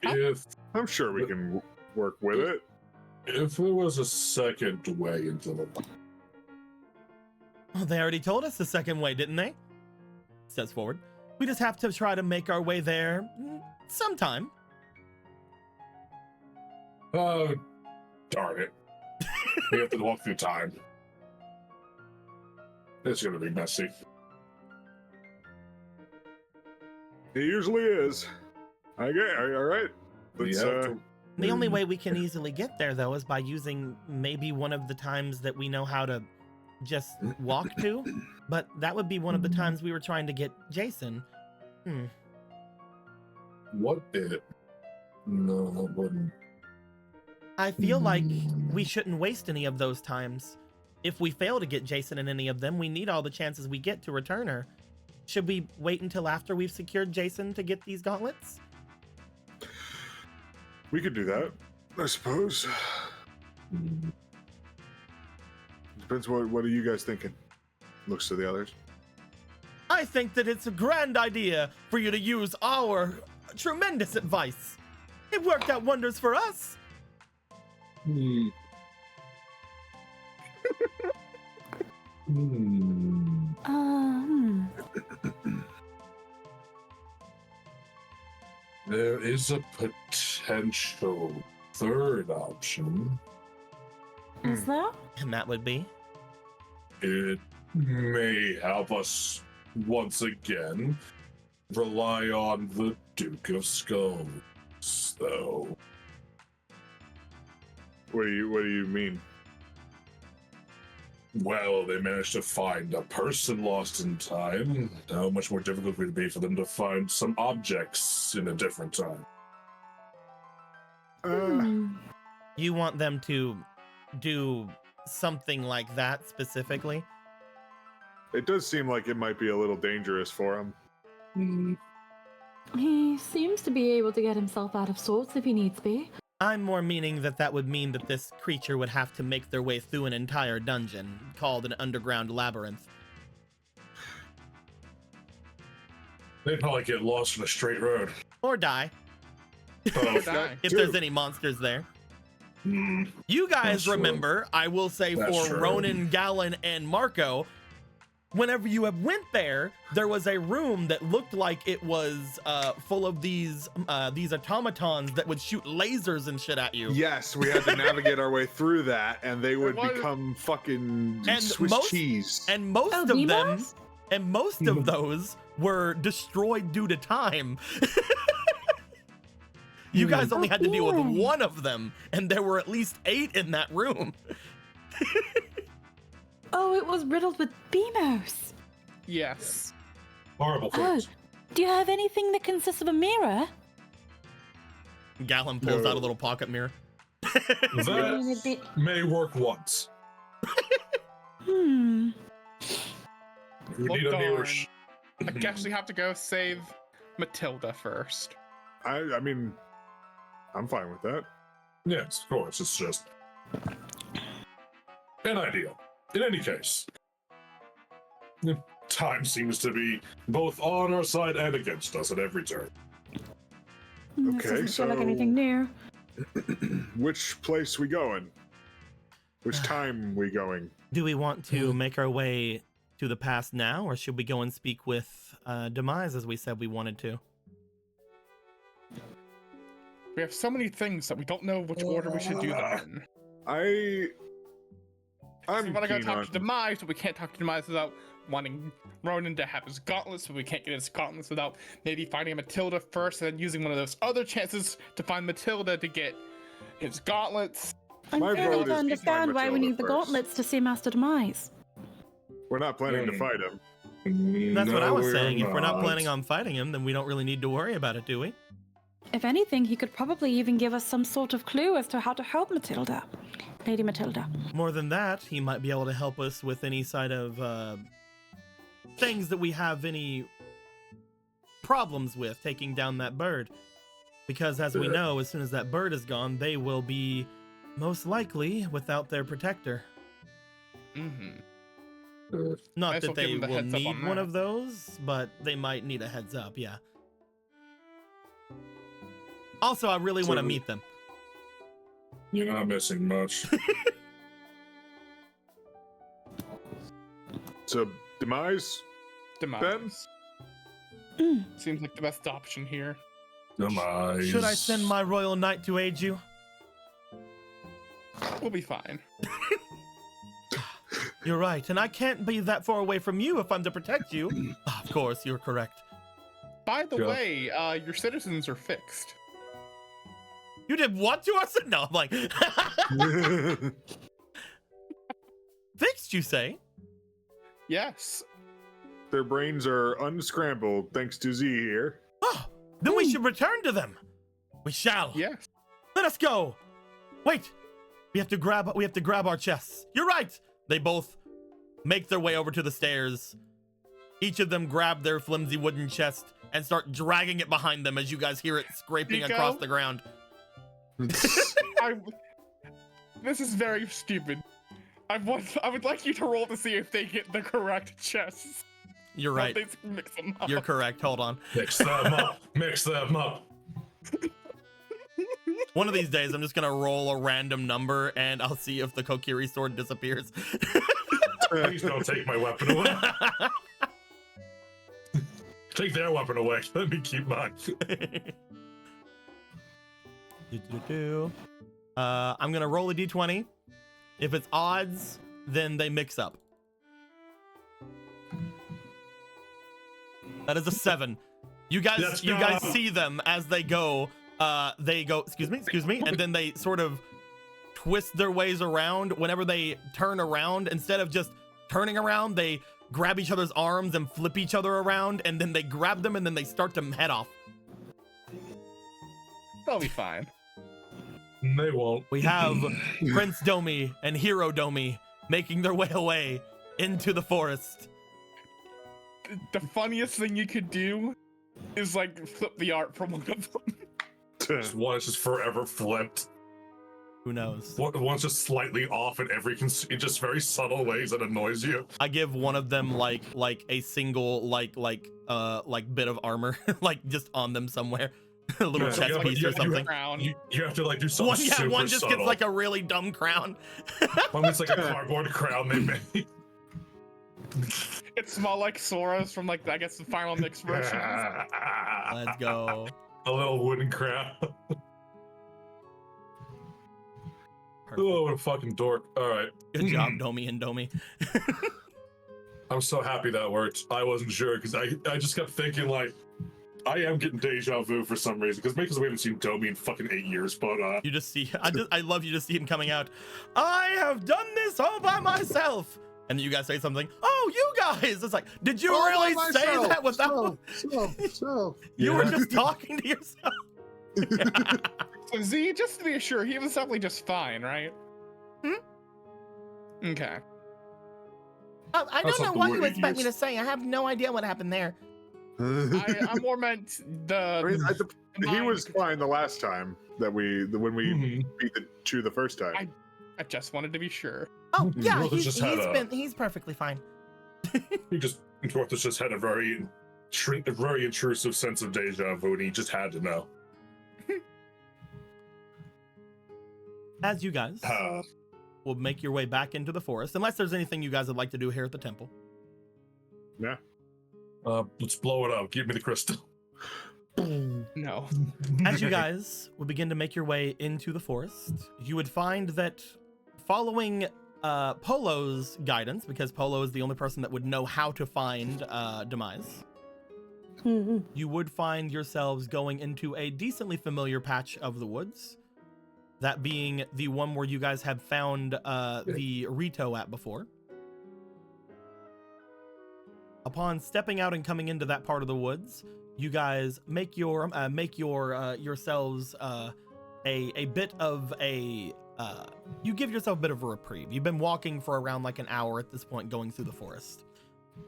if I'm sure we can work with it. if there was a second way into the Oh, they already told us the second way, didn't they? Steps forward. We just have to try to make our way there sometime. oh, darn it. We have to walk through time. It's gonna be messy. It usually is. Okay, all right. We Let's, have to- The only way we can easily get there, though, is by using maybe one of the times that we know how to just walk to. But that would be one of the times we were trying to get Jason. What it? No, that wouldn't. I feel like we shouldn't waste any of those times. If we fail to get Jason in any of them, we need all the chances we get to return her. Should we wait until after we've secured Jason to get these gauntlets? we could do that, I suppose. Depends what are you guys thinking? Looks to the others. I think that it's a grand idea for you to use our tremendous advice. It worked out wonders for us. There is a potential third option. Is there? And that would be? It may help us once again rely on the Duke of Skulls, though. What do you mean? Well, they managed to find a person lost in time. How much more difficult would it be for them to find some objects in a different time? You want them to do something like that specifically? It does seem like it might be a little dangerous for him. He seems to be able to get himself out of sorts if he needs be. I'm more meaning that that would mean that this creature would have to make their way through an entire dungeon called an underground labyrinth. They'd probably get lost on a straight road. Or die, Die. if there's any monsters there. You guys That's true. remember, I will say That's for true. Ronan, Gallon, and Marco, whenever you have went there, there was a room that looked like it was full of these automatons that would shoot lasers and shit at you. Yes, we had to navigate our way through that, and they would Why- become fucking And Swiss most- cheese. And most Oh, of them, Beamos? and most of those were destroyed due to time. You guys only had to deal with Okay. one of them, and there were at least 8 in that room. Oh, it was riddled with Beamos. Yes. Horrible Oh, things. do you have anything that consists of a mirror? Gallon pulls No. out a little pocket mirror. That may work once. Hmm. We Look need a mirror. on. I guess we have to go save Matilda first. I mean, I'm fine with that. Yes, of course. It's just an idea. In any case, time seems to be both on our side and against us at every turn. This Okay, doesn't feel like so- anything new. Which place we going? Which time we going? Do we want to make our way to the past now, or should we go and speak with Demise as we said we wanted to? We have so many things that we don't know which order we should do them in. I'm We want to go keen talk on. to Demise, but we can't talk to Demise without wanting Ronan to have his gauntlets, but we can't get his gauntlets without maybe finding Matilda first and then using one of those other chances to find Matilda to get his gauntlets. I'm My failing vote to is understand why we Matilda need the first. gauntlets to see Master Demise. We're not planning to Hmm. fight him. That's what I No, was we're saying. If we're not not. planning on fighting him, then we don't really need to worry about it, do we? If anything, he could probably even give us some sort of clue as to how to help Matilda. Lady Matilda. More than that, he might be able to help us with any side of things that we have any problems with taking down that bird. Because as we know, as soon as that bird is gone, they will be most likely without their protector. Mm-hmm. Not Guess that I'll give they them the will heads up need on one that. of those, but they might need a heads up, yeah. Also, I really want to So- meet them. You're not missing much. So, demise. Demise. Seems like the best option here. Demise. Should I send my royal knight to aid you? We'll be fine. You're right, and I can't be that far away from you if I'm to protect you. Of course, you're correct. By the Yeah. way, your citizens are fixed. You did what to us? No, I'm like, fixed, you say? Yes. Their brains are unscrambled thanks to Z here. Oh, then we should return to them. We shall. Yes. Let us go. Wait, we have to grab our chests. You're right. They both make their way over to the stairs. Each of them grab their flimsy wooden chest and start dragging it behind them as you guys hear it scraping Nico? across the ground. This is very stupid. I would like you to roll to see if they get the correct chests. You're Not right. they mix them up. You're correct. Hold on. Mix them up. Mix them up. One of these days, I'm just gonna roll a random number and I'll see if the Kokiri sword disappears. Please don't take my weapon away. Take their weapon away. Let me keep mine. I'm gonna roll a d20. If it's odds, then they mix up. That is a 7. You guys see them as they go. They go, excuse me, and then they sort of twist their ways around. Whenever they turn around, instead of just turning around, they grab each other's arms and flip each other around, and then they grab them and then they start to head off. They'll be fine. They won't. We have Prince Domi and Hero Domi making their way away into the forest. The funniest thing you could do is like flip the art from one of them. One is just forever flipped. Who knows? One's just slightly off in in just very subtle ways that annoys you. I give one of them like a single like bit of armor like just on them somewhere. A little Yeah, chest piece or something. You have to like do something super one just subtle. gets like a really dumb crown. One gets like a cardboard crown they made. It's small like Sora's from like I guess the final mix version. Let's go. A little wooden crown. Perfect. Oh, what a fucking dork. All right. Good job, Domi and Domi. I'm so happy that worked. I wasn't sure because I just kept thinking like I am getting deja vu for some reason because we haven't seen Domi in fucking 8 years, but You just see, I love you to see him coming out. I have done this all by myself. And you guys say something. Oh, you guys! It's like, did you really say that without? So. You were just talking to yourself. So Z, just to be sure, he was definitely just fine, right? Okay. I That's don't know not the what word you he expect me to used. say. I have no idea what happened there. I more meant I mean, he mind was control. fine the last time when we beat the Chew the first time. I just wanted to be sure. Oh yeah, Rothus just had a- he's perfectly fine. Rothus just had a very intrusive sense of deja vu, and he just had to know. As you guys Uh, will make your way back into the forest, unless there's anything you guys would like to do here at the temple. Yeah. Let's blow it up. Give me the crystal. No. As you guys will begin to make your way into the forest, you would find that following Polo's guidance, because Polo is the only person that would know how to find Demise, you would find yourselves going into a decently familiar patch of the woods. That being the one where you guys have found the Rito at before. Upon stepping out and coming into that part of the woods, you guys make yourselves a bit of a you give yourself a bit of a reprieve. You've been walking for around like an hour at this point, going through the forest.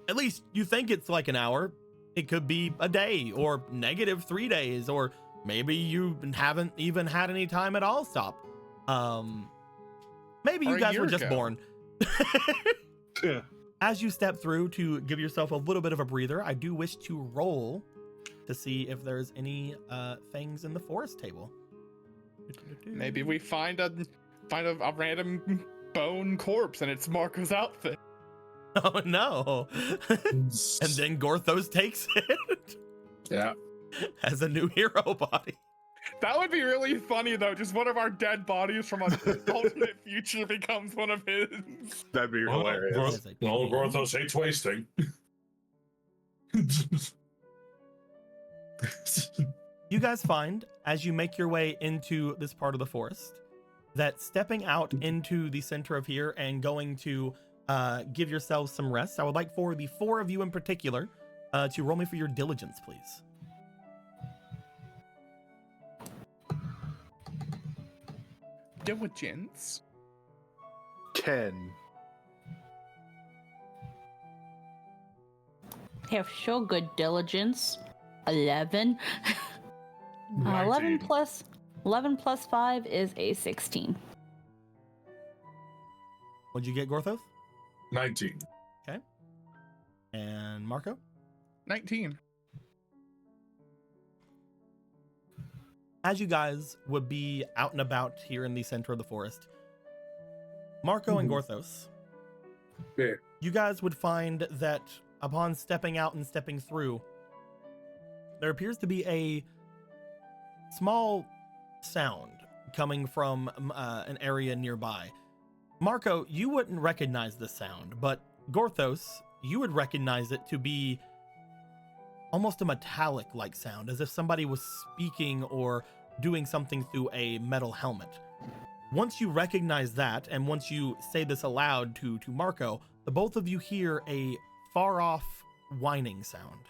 At least you think it's like an hour. It could be a day or -3 days, or maybe you haven't even had any time at all stop. Maybe Or you a guys year were just ago. born. Yeah. As you step through to give yourself a little bit of a breather, I do wish to roll to see if there's any things in the forest table. Maybe we find a random bone corpse and it's Marco's outfit. Oh no. And then Gorthos takes it Yeah. as a new hero body. That would be really funny though. Just one of our dead bodies from an alternate future becomes one of his. That'd be Well, hilarious. Gorthos hates wasting. You guys find, as you make your way into this part of the forest, that stepping out into the center of here and going to give yourselves some rest, I would like for the 4 of you in particular to roll me for your diligence, please. Diligence. 10. Have show good diligence. 11. 11 plus 5 is a 16. What'd you get, Gorthos? 19. And Marco? 19. As you guys would be out and about here in the center of the forest, Marco and Gorthos, Yeah. you guys would find that upon stepping out and stepping through, there appears to be a small sound coming from an area nearby. Marco, you wouldn't recognize this sound, but Gorthos, you would recognize it to be almost a metallic-like sound, as if somebody was speaking or doing something through a metal helmet. Once you recognize that, and once you say this aloud to Marco, the both of you hear a far-off whining sound.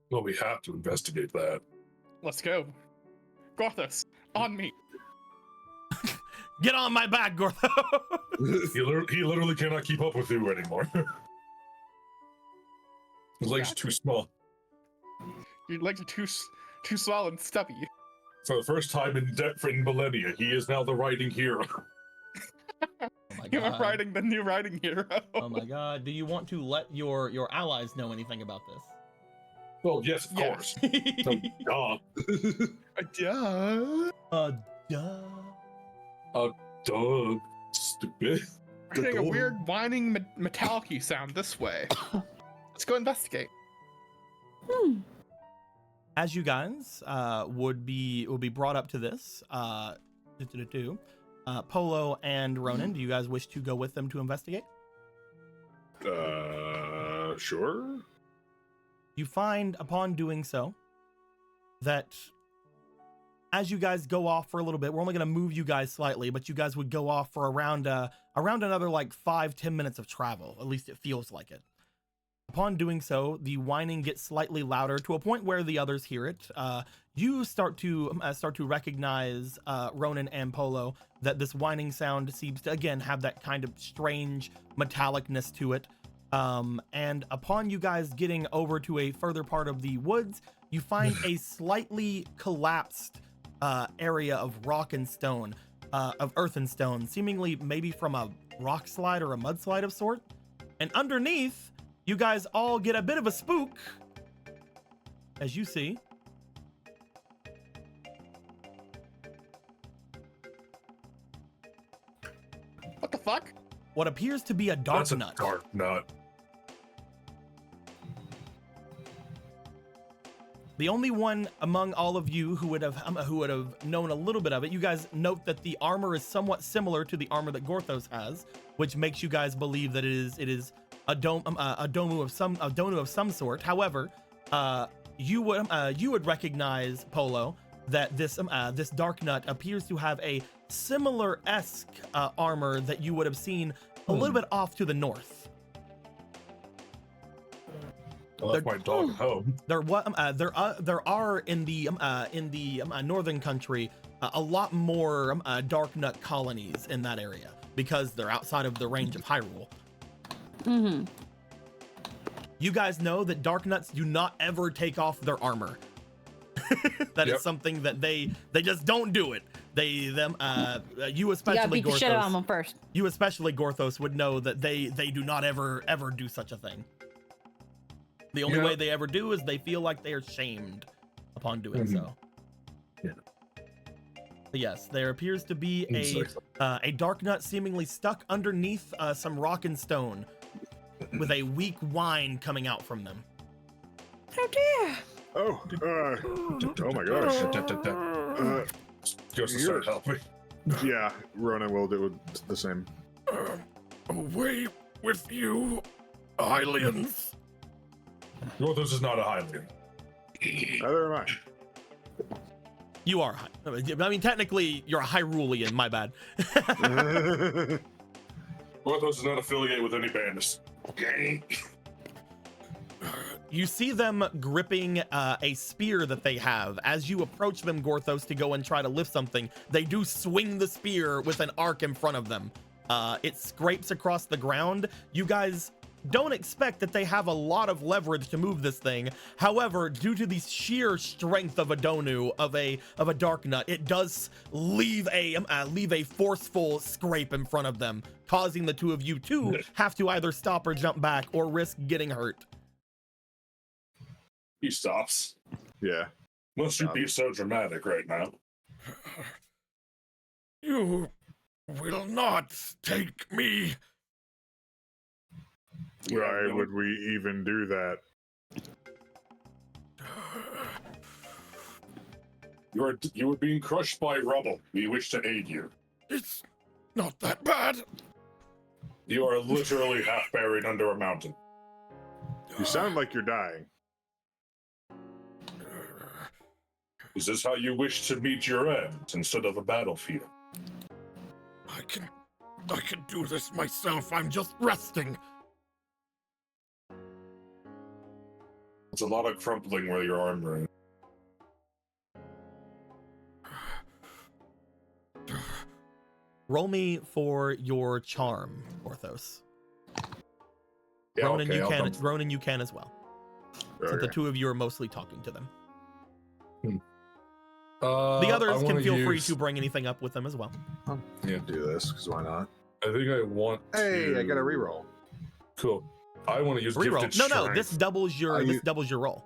Well, we have to investigate that. Let's go. Gothos, on me. Get on my back, Gorthos! He literally cannot keep up with you anymore. His legs are too small. Your legs are too small and stubby. For the first time in millennia, he is now the riding hero. Oh my You're God. riding the new riding hero. Oh my God. Do you want to let your allies know anything about this? Well, yes, of course. So, Duh. duh, stupid. I'm hearing a weird whining metallic-y sound this way. Let's go investigate. As you guys would be brought up to this, Polo and Ronan, do you guys wish to go with them to investigate? Sure. You find, upon doing so, that as you guys go off for a little bit, we're only going to move you guys slightly, but you guys would go off for around another like 5-10 minutes of travel. At least it feels like it. Upon doing so, the whining gets slightly louder to a point where the others hear it. You start to recognize, Ronan and Polo, that this whining sound seems to again have that kind of strange metallicness to it. And upon you guys getting over to a further part of the woods, you find a slightly collapsed area of rock and stone, of earth and stone, seemingly maybe from a rock slide or a mudslide of sort. And underneath, you guys all get a bit of a spook, as you see. What the fuck? What appears to be a dark That's a nut. dark nut. The only one among all of you who would have known a little bit of it, you guys note that the armor is somewhat similar to the armor that Gorthos has, which makes you guys believe that it is a domu of some sort. However, you would recognize, Polo, that this dark nut appears to have a similar-esque armor that you would have seen a little bit off to the north. I left my dog at home. There are in the northern country a lot more dark nut colonies in that area because they're outside of the range of Hyrule. Mm-hmm. You guys know that dark nuts do not ever take off their armor. That is something that they just don't do it. you You gotta especially beat the shit out of Gorthos, them first. you especially Gorthos would know that they do not ever do such a thing. The only way they ever do is they feel like they are shamed upon doing so. Yeah. But yes, there appears to be a dark nut seemingly stuck underneath some rock and stone, with a weak whine coming out from them. Oh dear. Oh, oh my gosh. Ghost started helping. Yeah, Ronan will do the same. Away with you, aliens. Gorthos is not a Hylian. Neither am I. You are. I mean, technically, you're a Hyrulean. My bad. Gorthos is not affiliated with any bandits. Okay. You see them gripping a spear that they have. As you approach them, Gorthos, to go and try to lift something, they do swing the spear with an arc in front of them. It scrapes across the ground. You guys don't expect that they have a lot of leverage to move this thing. However, due to the sheer strength of a Donu, of a dark nut, it does leave a forceful scrape in front of them, causing the two of you to have to either stop or jump back or risk getting hurt. He stops. Yeah. Must you be so dramatic right now? You will not take me. Why would we even do that? You are being crushed by rubble. We wish to aid you. It's not that bad. You are literally half buried under a mountain. You sound like you're dying. Is this how you wish to meet your end instead of a battlefield? I can do this myself. I'm just resting. It's a lot of crumpling where your armor is. Roll me for your charm, Gorthos. Yeah, Ronan, okay, Ronan, you can as well. Since the two of you are mostly talking to them. The others can feel free to bring anything up with them as well. Yeah, Do this, because why not? I think I want Hey, to... I got a reroll. Cool. I want to use Reroll. gifted No, strength. this doubles your roll.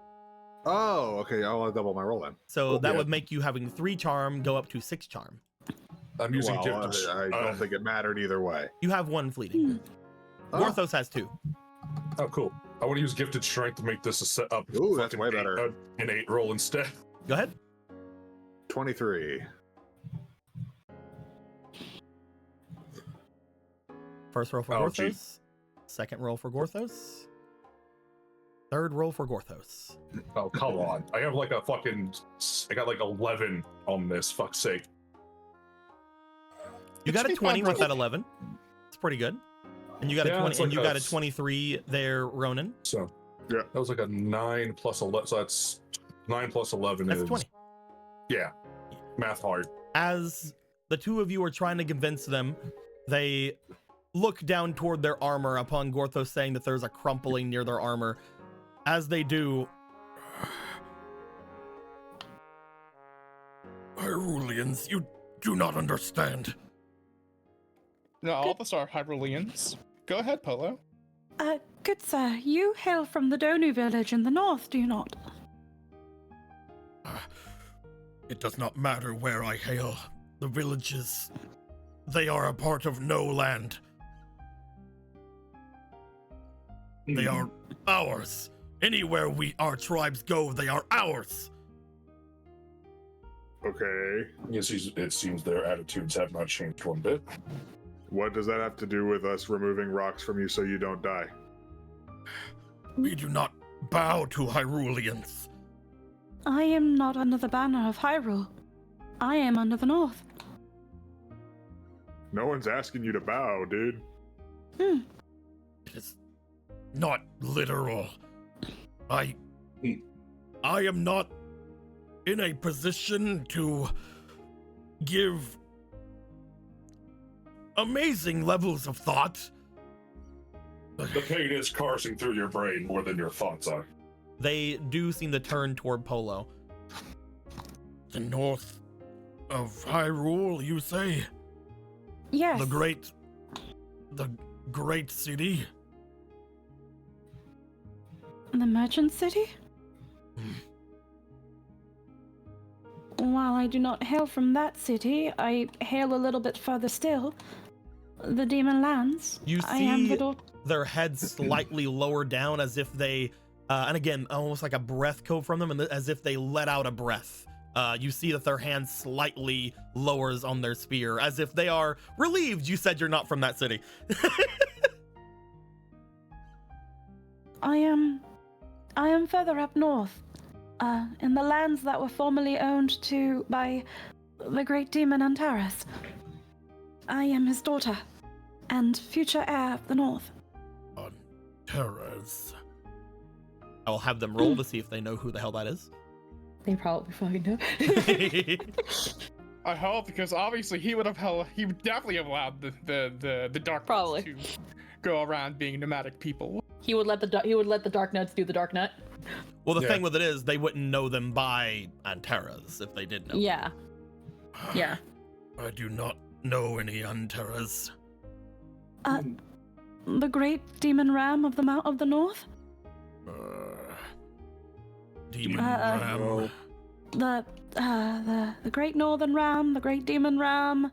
Oh, okay. I want to double my roll then. So that yeah. would make you having 3 charm go up to 6 charm. I'm using Well, gifted I don't think it mattered either way. You have 1 fleeting. Gorthos has 2. Oh, cool. I want to use gifted strength to make this a set up. Ooh, that's way better. An 8 roll instead. Go ahead. 23. First roll for Oh, Gorthos. geez. Second roll for Gorthos. Third roll for Gorthos. Oh, come on. I have like a fucking... I got like 11 on this, fuck's sake. You got a 20 with that 11. It's pretty good. And you got a 20, it's and like you got a 23 there, Ronan. So, Yeah. that was like a 9 plus 11. So that's 9 plus 11 That's is... 20. Yeah. Math hard. As the two of you are trying to convince them, they look down toward their armor upon Gorthos saying that there's a crumpling near their armor. As they do, Hyruleans, you do not understand. No, all of us are Hyruleans. Go ahead, Polo. Good sir, you hail from the Donu village in the north, do you not? It does not matter where I hail. The villages, they are a part of no land. They are ours. Anywhere our tribes go, they are ours. Okay. Yes, it seems their attitudes have not changed one bit. What does that have to do with us removing rocks from you so you don't die? We do not bow to Hyruleans. I am not under the banner of Hyrule. I am under the north. No one's asking you to bow, dude. It is not literal. I am not in a position to give amazing levels of thought. The pain is coursing through your brain more than your thoughts are. They do seem to turn toward Polo. The north, of Hyrule, you say? Yes. The great city? The Merchant City? While I do not hail from that city, I hail a little bit further still. The Demon Lands. You I am see the their heads slightly lower down as if they, and again, almost like a breath go from them, and as if they let out a breath. You see that their hand slightly lowers on their spear, as if they are relieved you said you're not from that city. I am further up north, in the lands that were formerly owned by the great demon Antares. I am his daughter, and future heir of the north. Antares. I'll have them roll to see if they know who the hell that is. They probably fucking know. I hope, because obviously he would definitely have allowed the dark Probably. to go around being nomadic people. He would let the Dark Nuts do the Dark Nut. Well, the Yeah. thing with it is, they wouldn't know them by Antares if they did know. Yeah. Yeah. I do not know any Antares. The great demon ram of the Mount of the North? Demon Uh, Ram. The great northern ram, the great demon ram.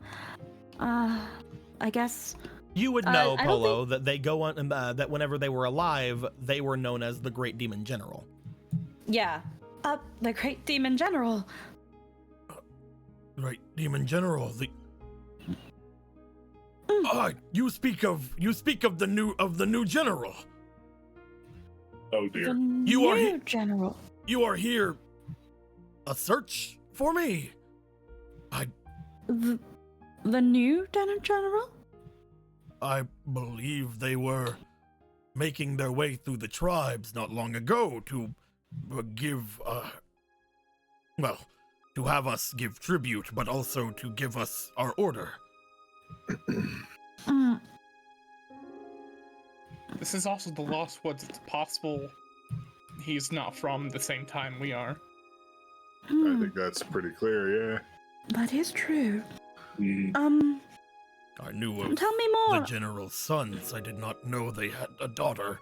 I guess. You would know, I don't Polo, that they go on, that whenever they were alive, they were known as the Great Demon General. Yeah. The great demon general. Great Demon General, you speak of the new general. Oh The dear. You are new general. You are here. A search for me. The new general? I believe they were making their way through the tribes not long ago to give, to have us give tribute, but also to give us our order. Mm. This is also the Lost Woods. It's possible he's not from the same time we are. I think that's pretty clear, yeah. That is true. Mhm. I knew of Tell me the more. general's sons. I did not know they had a daughter.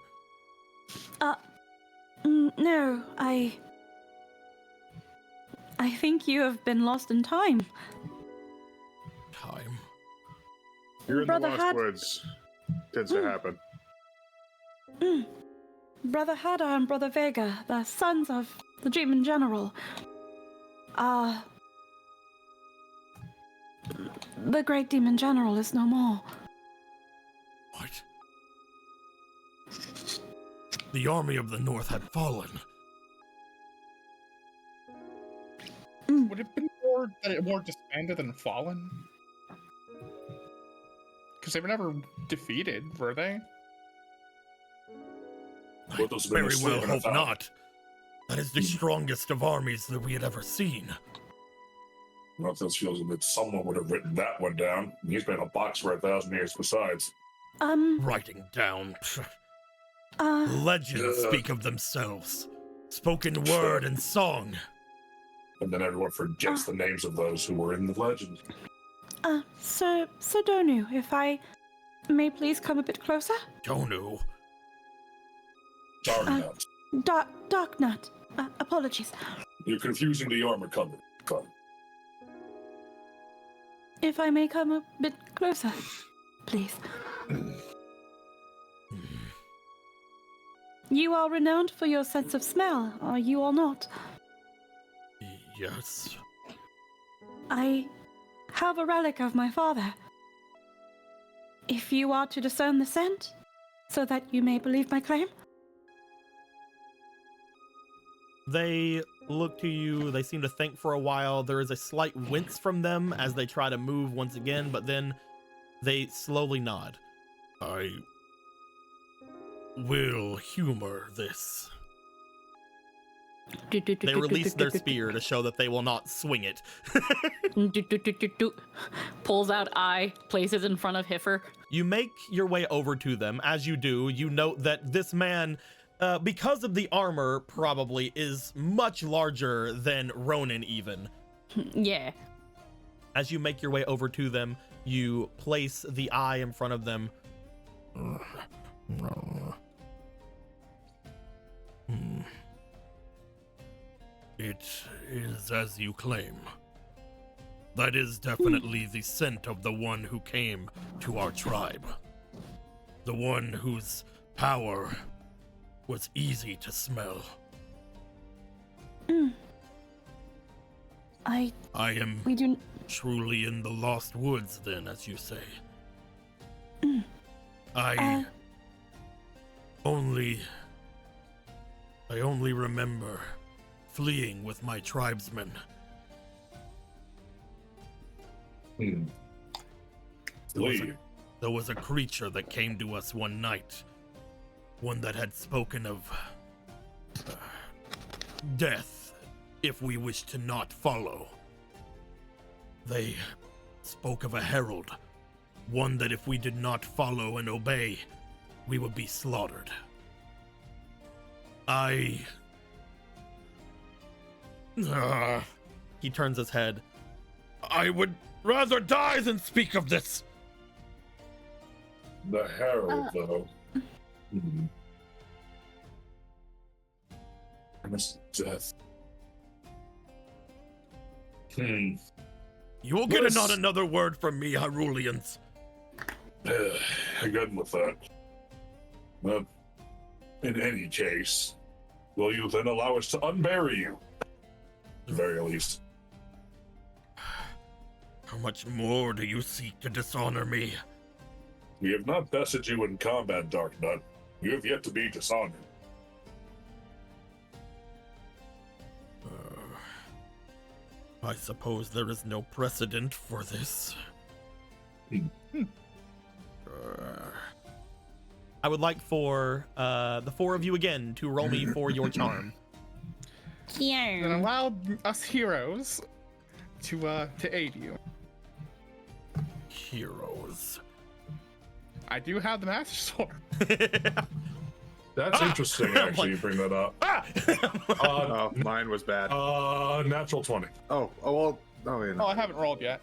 No, I think you have been lost in time. Time. You're in Brother the Lost Had- Woods. Tends to happen. Brother Hada and Brother Vega, the sons of the Demon General. The great Demon General is no more. What? The army of the north had fallen. Would it have been more disbanded than fallen? Because they were never defeated, were they? I What those men very are well sleeping hope about. not. That is the strongest of armies that we had ever seen. Well, this feels that someone would have written that one down. He's been in a box for 1,000 years besides. Writing down. Legends Ugh. speak of themselves. Spoken word and song. And then everyone forgets the names of those who were in the legend. Sir Donu, if I may please come a bit closer? Donu. Darn nuts. Dark Nut. Apologies. You're confusing the armor color. If I may come a bit closer, please. You are renowned for your sense of smell, are you all not? Yes. I have a relic of my father. If you are to discern the scent, so that you may believe my claim. They look to you. They seem to think for a while. There is a slight wince from them as they try to move once again, but then they slowly nod. I will humor this. They release their spear to show that they will not swing it. Pulls out eye, places in front of Hiffer. You make your way over to them. As you do, you note that this man, because of the armor, probably is much larger than Ronan even. Yeah. As you make your way over to them, you place the eye in front of them. It is as you claim. That is definitely the scent of the one who came to our tribe. The one whose power was easy to smell. I am truly in the lost woods then, as you say. I only remember fleeing with my tribesmen. There was a creature that came to us one night. One that had spoken of death if we wished to not follow. They spoke of a herald. One that if we did not follow and obey, we would be slaughtered. He turns his head. I would rather die than speak of this. The herald, though. Promise death. You will get not another word from me, Hyruleans. Good with that. But in any case, will you then allow us to unbury you? At the very least. How much more do you seek to dishonor me? We have not bested you in combat, Dark Nut. You have yet to be dishonored. I suppose there is no precedent for this. I would like for the four of you again to roll me for your charm. And allow us heroes to aid you. Heroes. I do have the Master Sword. That's interesting, actually, you bring that up. Oh, mine was bad. Natural 20. Oh, well, oh, yeah. Oh, I haven't rolled yet.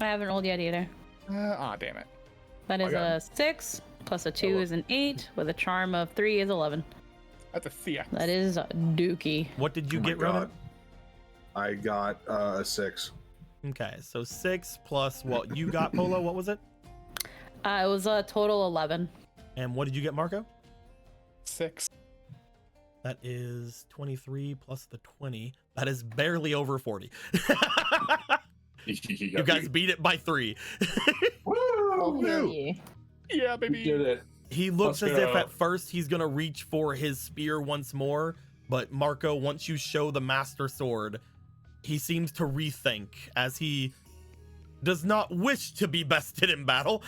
I haven't rolled yet either. Damn it. That is a 6 plus a 2 is an 8 with a charm of 3 is 11. That's a CX. That is dookie. What did you Oh my get, Ronan? God. I got a 6. Okay, so 6 plus what you got, Polo. What was it? It was a total 11. And what did you get, Marco? 6. That is 23 plus the 20. That is barely over 40. You guys beat it by 3. Oh, Yeah. yeah, baby. You did it. He looks Let's as if go. at first he's gonna reach for his spear once more, but Marco, once you show the Master Sword, he seems to rethink as he does not wish to be bested in battle.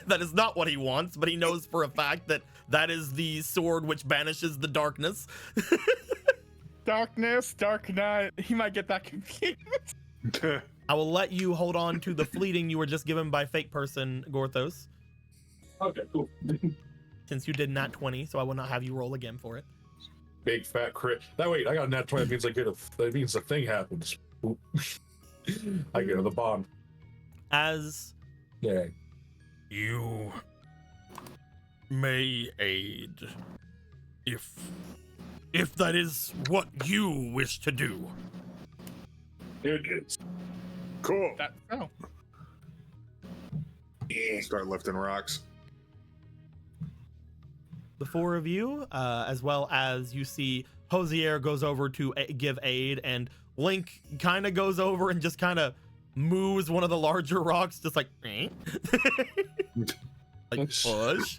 That is not what he wants, but he knows for a fact that that is the sword which banishes the darkness. Darkness, Dark Knight. He might get that confused. I will let you hold on to the fleeting you were just given by fake person, Gorthos, Okay, cool. since you did nat 20, so I will not have you roll again for it. Big fat crit. That wait, I got a nat 20. That means that means the thing happens. I get the bond. As Yeah. You may aid if that is what you wish to do. It is. Cool. Start lifting rocks. the four of you, as well as you see Hosier goes over to give aid, and Link kind of goes over and just kind of moves one of the larger rocks, just like, like push.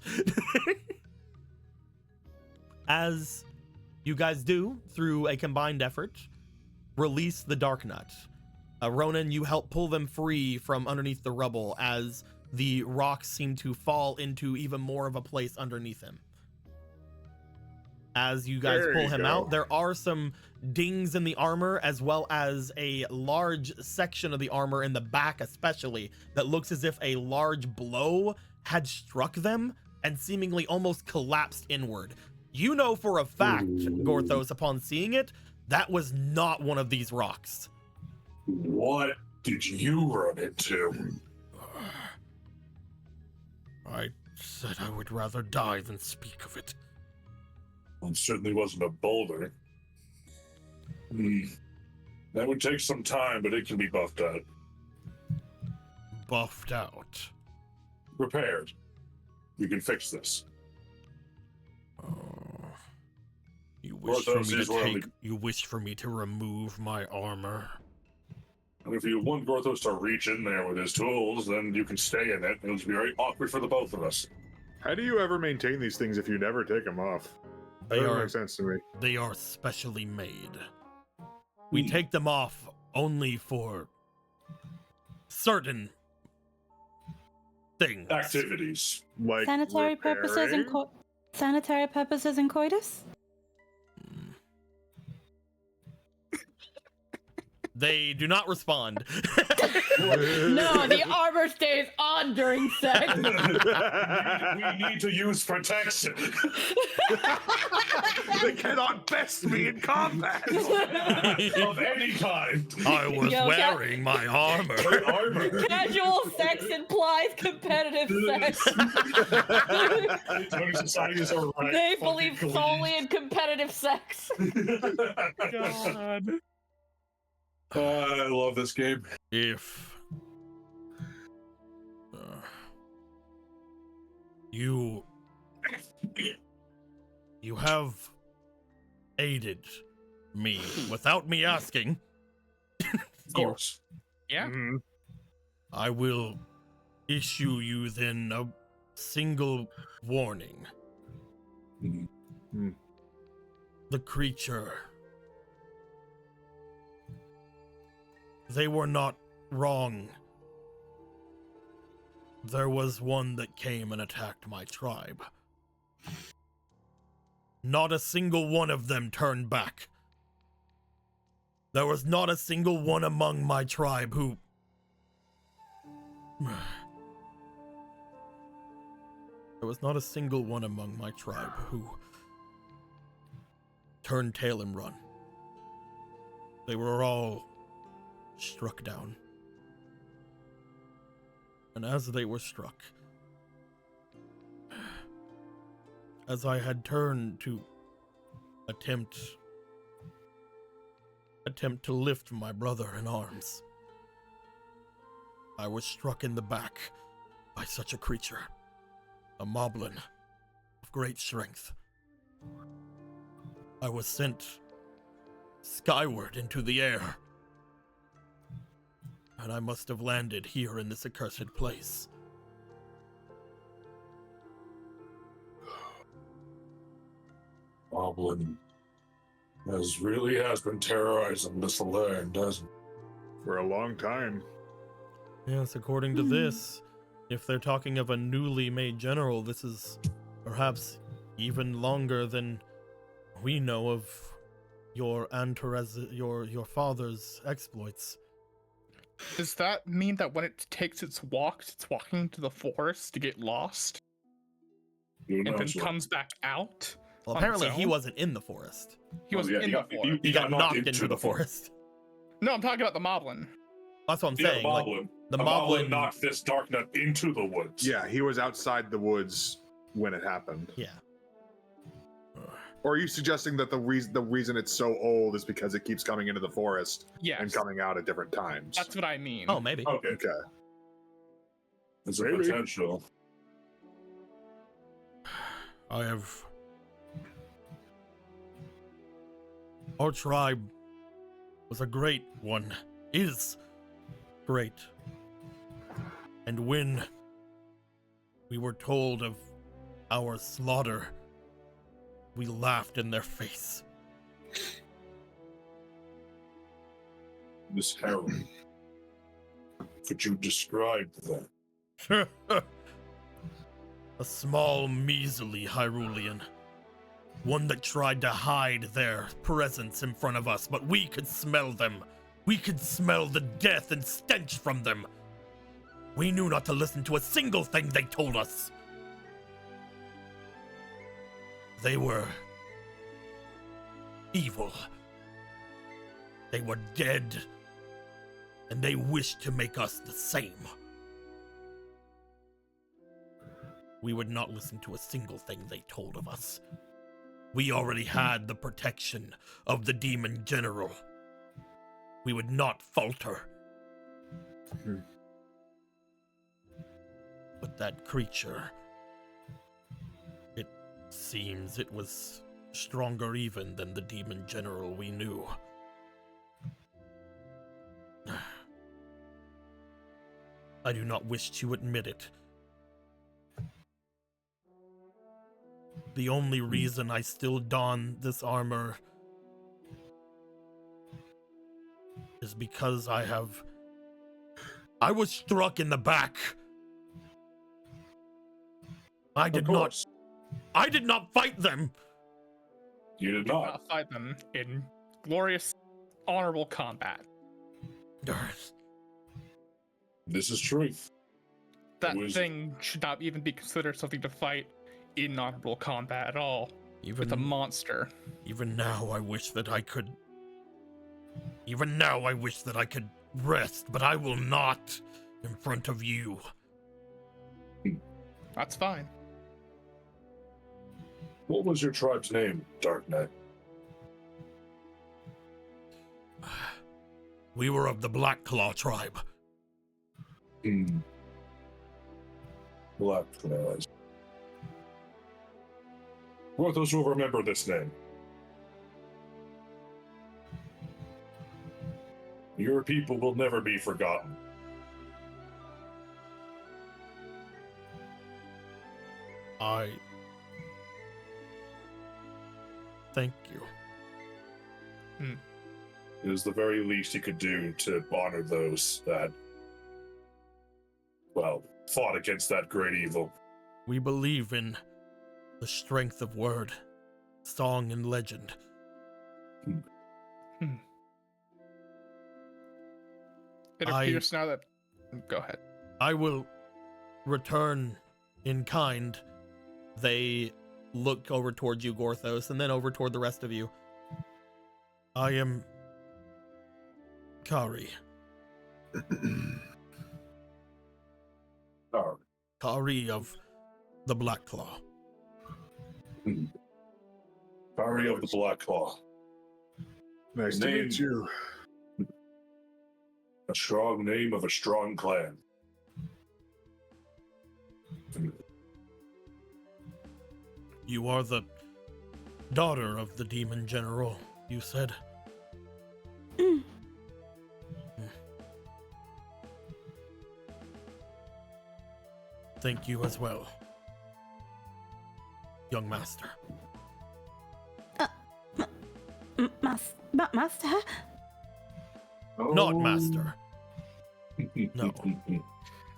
As you guys do, through a combined effort, release the Dark Nut. Ronan, you help pull them free from underneath the rubble as the rocks seem to fall into even more of a place underneath him. As you guys pull him out, there are some dings in the armor, as well as a large section of the armor in the back especially, that looks as if a large blow had struck them and seemingly almost collapsed inward. You know for a fact, Gorthos, upon seeing it, that was not one of these rocks. What? did you run into? I said I would rather die than speak of it. It certainly wasn't a boulder. That would take some time, but it can be buffed out. Buffed out. Repaired. You can fix this. You wish for me to Orthos is where take. You wish for me to remove my armor. And if you want Gorthos to reach in there with his tools, then you can stay in it. It'll be very awkward for the both of us. How do you ever maintain these things if you never take them off? That doesn't make sense to me. They are specially made. We take them off only for certain things. Activities. Like Sanitary purposes and repairing? sanitary purposes and coitus. They do not respond. No, the armor stays on during sex. We need to use protection. They cannot best me in combat. Of any kind. I was Yo, wearing my armor. Armor. Casual sex implies competitive sex. Tony societies are right. They fucking believe please. solely in competitive sex. God. I love this game. If you have aided me without me asking, Of course. Yeah. Mhm. I will issue you then a single warning. Mhm. The creature, they were not wrong. There was one that came and attacked my tribe. Not a single one of them turned back. There was not a single one among my tribe who... There was not a single one among my tribe who turned tail and run. They were all struck down. And as they were struck, as I had turned to attempt to lift my brother in arms, I was struck in the back by such a creature, a moblin of great strength. I was sent skyward into the air, and I must have landed here in this accursed place. Goblin has been terrorizing this land, doesn't it? For a long time. Yes, according to this, if they're talking of a newly made general, this is perhaps even longer than we know of your your father's exploits. Does that mean that when it takes its walks, it's walking into the forest to get lost Who and then knows what- comes back out? Well, On apparently its he own? wasn't in the forest. He was yeah, in he the got- forest. He got knocked into the forest. No, I'm talking about the moblin. That's what I'm Yeah, saying. Like, Moblin. the A moblin knocked this dark nut into the woods. Yeah, he was outside the woods when it happened. Yeah. Or are you suggesting that the reason it's so old is because it keeps coming into the forest Yes, and coming out at different times? that's what I mean. Oh, maybe. Okay. Okay. There's a Maybe. potential. I have... Our tribe was a great one, is great. And when we were told of our slaughter, we laughed in their face. This herald. Could you describe that? A small, measly Hyrulean. One that tried to hide their presence in front of us, but we could smell them. We could smell the death and stench from them. We knew not to listen to a single thing they told us. They were evil. They were dead. and they wish to make us the same. We would not listen to a single thing they told of us. We already had the protection of the Demon General. We would not falter. But that creature, it seems it was stronger even than the Demon General we knew. I do not wish to admit it. The only reason I still don this armor is because I was struck in the back. I did not fight them. You did not. Fight them in glorious, honorable combat. This is truth. That thing should not even be considered something to fight in honorable combat at all. It's a monster. Even now, I wish that I could rest, but I will not in front of you. That's fine. What was your tribe's name, Dark Knight? We were of the Black Claw tribe. Black Claws. Gorthos will remember this name. Your people will never be forgotten. Thank you. It is the very least you could do to honor those that, well, fought against that great evil. We believe in the strength of word, song, and legend. It appears now that... Go ahead. I will return in kind. They look over towards you, Gorthos, and then over toward the rest of you. I am Kari. Kari of the Black Claw. Kari of the Black Claw. Nice to meet you. A strong name of a strong clan. You are the daughter of the Demon General, you said. Thank you as well, young master. Master? Not master. No.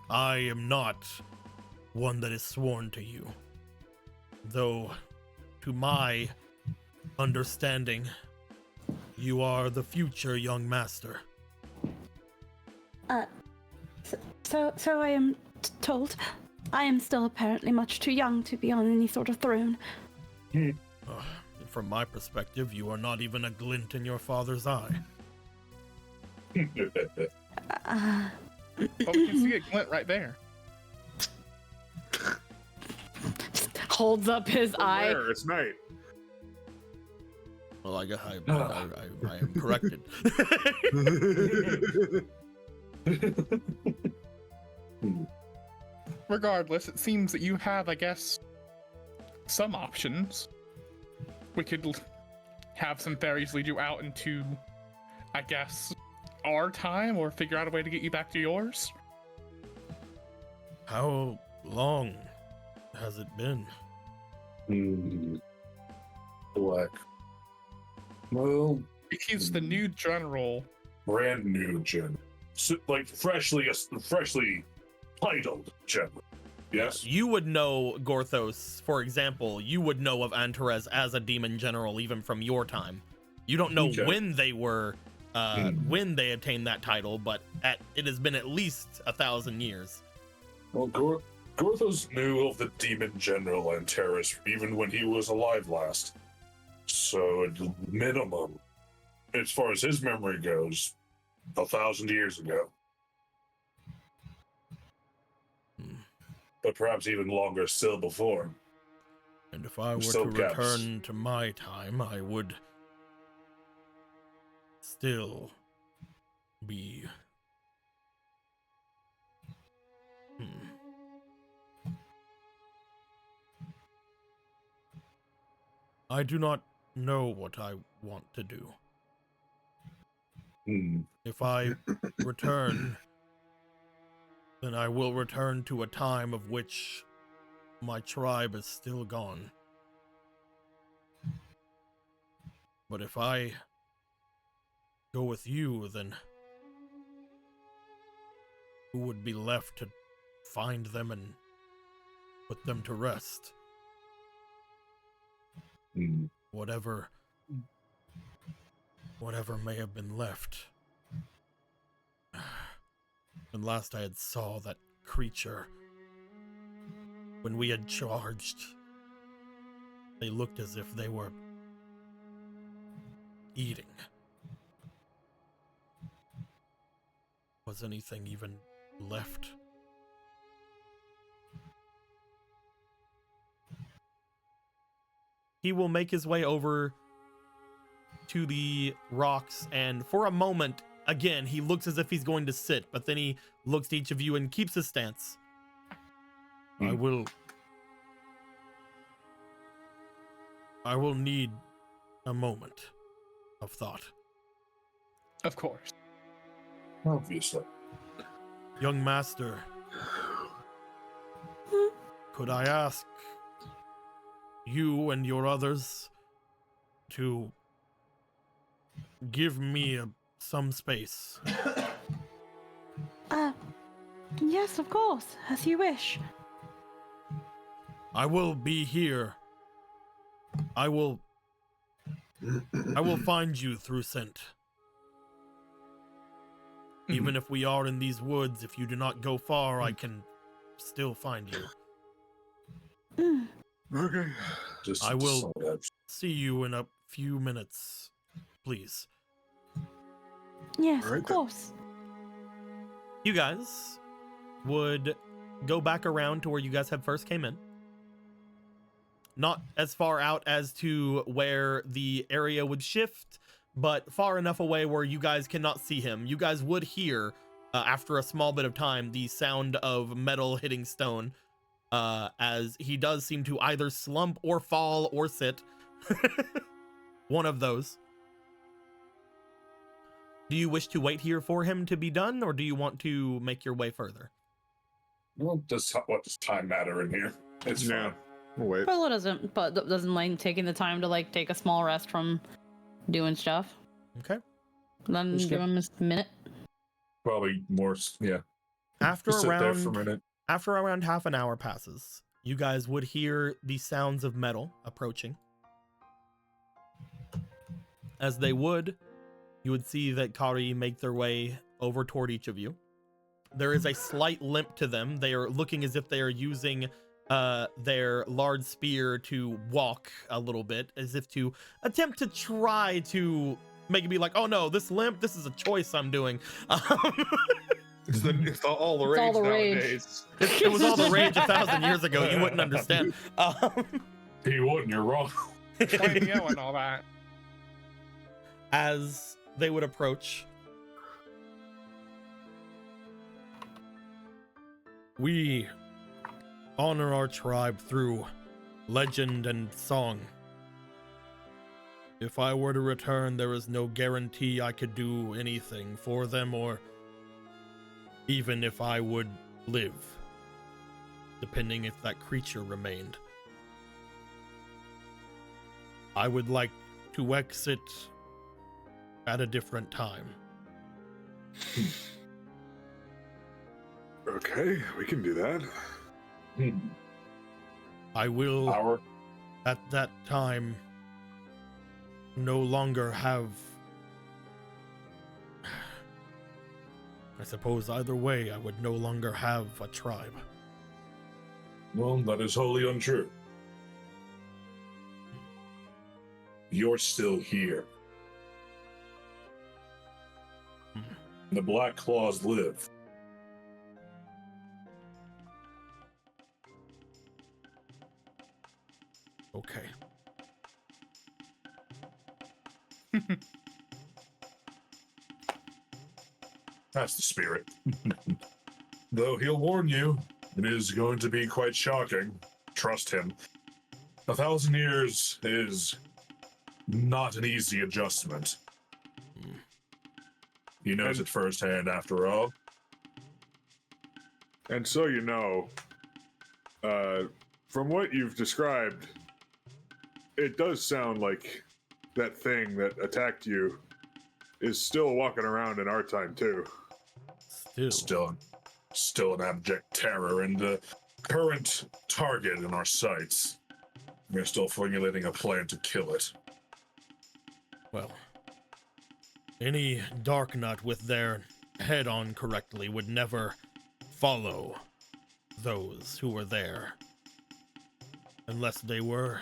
I am not one that is sworn to you. Though, to my understanding, you are the future young master. So I am told. I am still apparently much too young to be on any sort of throne. From my perspective, you are not even a glint in your father's eye. But we can see a glint right there. Just holds up his eye. There, it's night. Well, I guess I am corrected. Regardless, it seems that you have, I guess, some options. We could have some fairies lead you out into, I guess, our time, or figure out a way to get you back to yours. How long has it been? Black. Well, He's the new general. brand new general. Like freshly titled general. Yes? You would know Gorthos, for example, you would know of Antares as a demon general even from your time. You don't know Okay. when they were, when they attained that title, but it has been at least 1,000 years. Well, Gorthos knew of the demon general Antares even when he was alive last. So, at minimum, as far as his memory goes, 1,000 years ago. Hmm. But perhaps even longer still before. And if I were So to gaps. return to my time, I would still be... I do not know what I want to do. If I return, then I will return to a time of which my tribe is still gone. But if I go with you, then who would be left to find them and put them to rest? Whatever may have been left. And last I had saw that creature, when we had charged, they looked as if they were eating. Was anything even left? He will make his way over to the rocks, and for a moment, again, he looks as if he's going to sit, but then he looks to each of you and keeps his stance. I will need a moment of thought. Of course. Obviously. Young master, could I ask you and your others to give me some space? Yes, of course, as you wish. I will be here. I will find you through scent. Even if we are in these woods, if you do not go far, I can still find you. Okay. I will see you in a few minutes, please. Yes, Alright of then. course. You guys would go back around to where you guys had first came in. Not as far out as to where the area would shift, but far enough away where you guys cannot see him. You guys would hear, after a small bit of time, the sound of metal hitting stone, as he does seem to either slump or fall or sit. One of those. Do you wish to wait here for him to be done, or do you want to make your way further? Well, what does time matter in here? It's Yeah. fine. We'll wait. Perla doesn't mind taking the time to like take a small rest from doing stuff. Okay. Then Just give him a minute. Probably more, yeah. After Just sit there for a minute. After around half an hour passes, you guys would hear the sounds of metal approaching. As they would, you would see that Kari make their way over toward each of you. There is a slight limp to them. They are looking as if they are using their large spear to walk a little bit, as if to attempt to try to make it be like, oh no, this limp, this is a choice I'm doing. It's all the rage all the rage. nowadays. It was all the rage 1,000 years ago. You wouldn't understand. He wouldn't, you're wrong. Cameo and all that. As they would approach, We honor our tribe through legend and song. If I were to return, there is no guarantee I could do anything for them, or even if I would live, depending if that creature remained. I would like to exit at a different time. Okay, we can do that. I will, Hour. at that time, no longer have... I suppose either way, I would no longer have a tribe. Well, that is wholly untrue. You're still here. The Black Claws live. Okay. That's the spirit. Though he'll warn you, it is going to be quite shocking. Trust him. 1,000 years is not an easy adjustment. He knows it firsthand, after all. And so you know, from what you've described, it does sound like that thing that attacked you is still walking around in our time too. Still an abject terror and the current target in our sights. We're still formulating a plan to kill it. Well, any Dark Nut with their head on correctly would never follow those who were there. Unless they were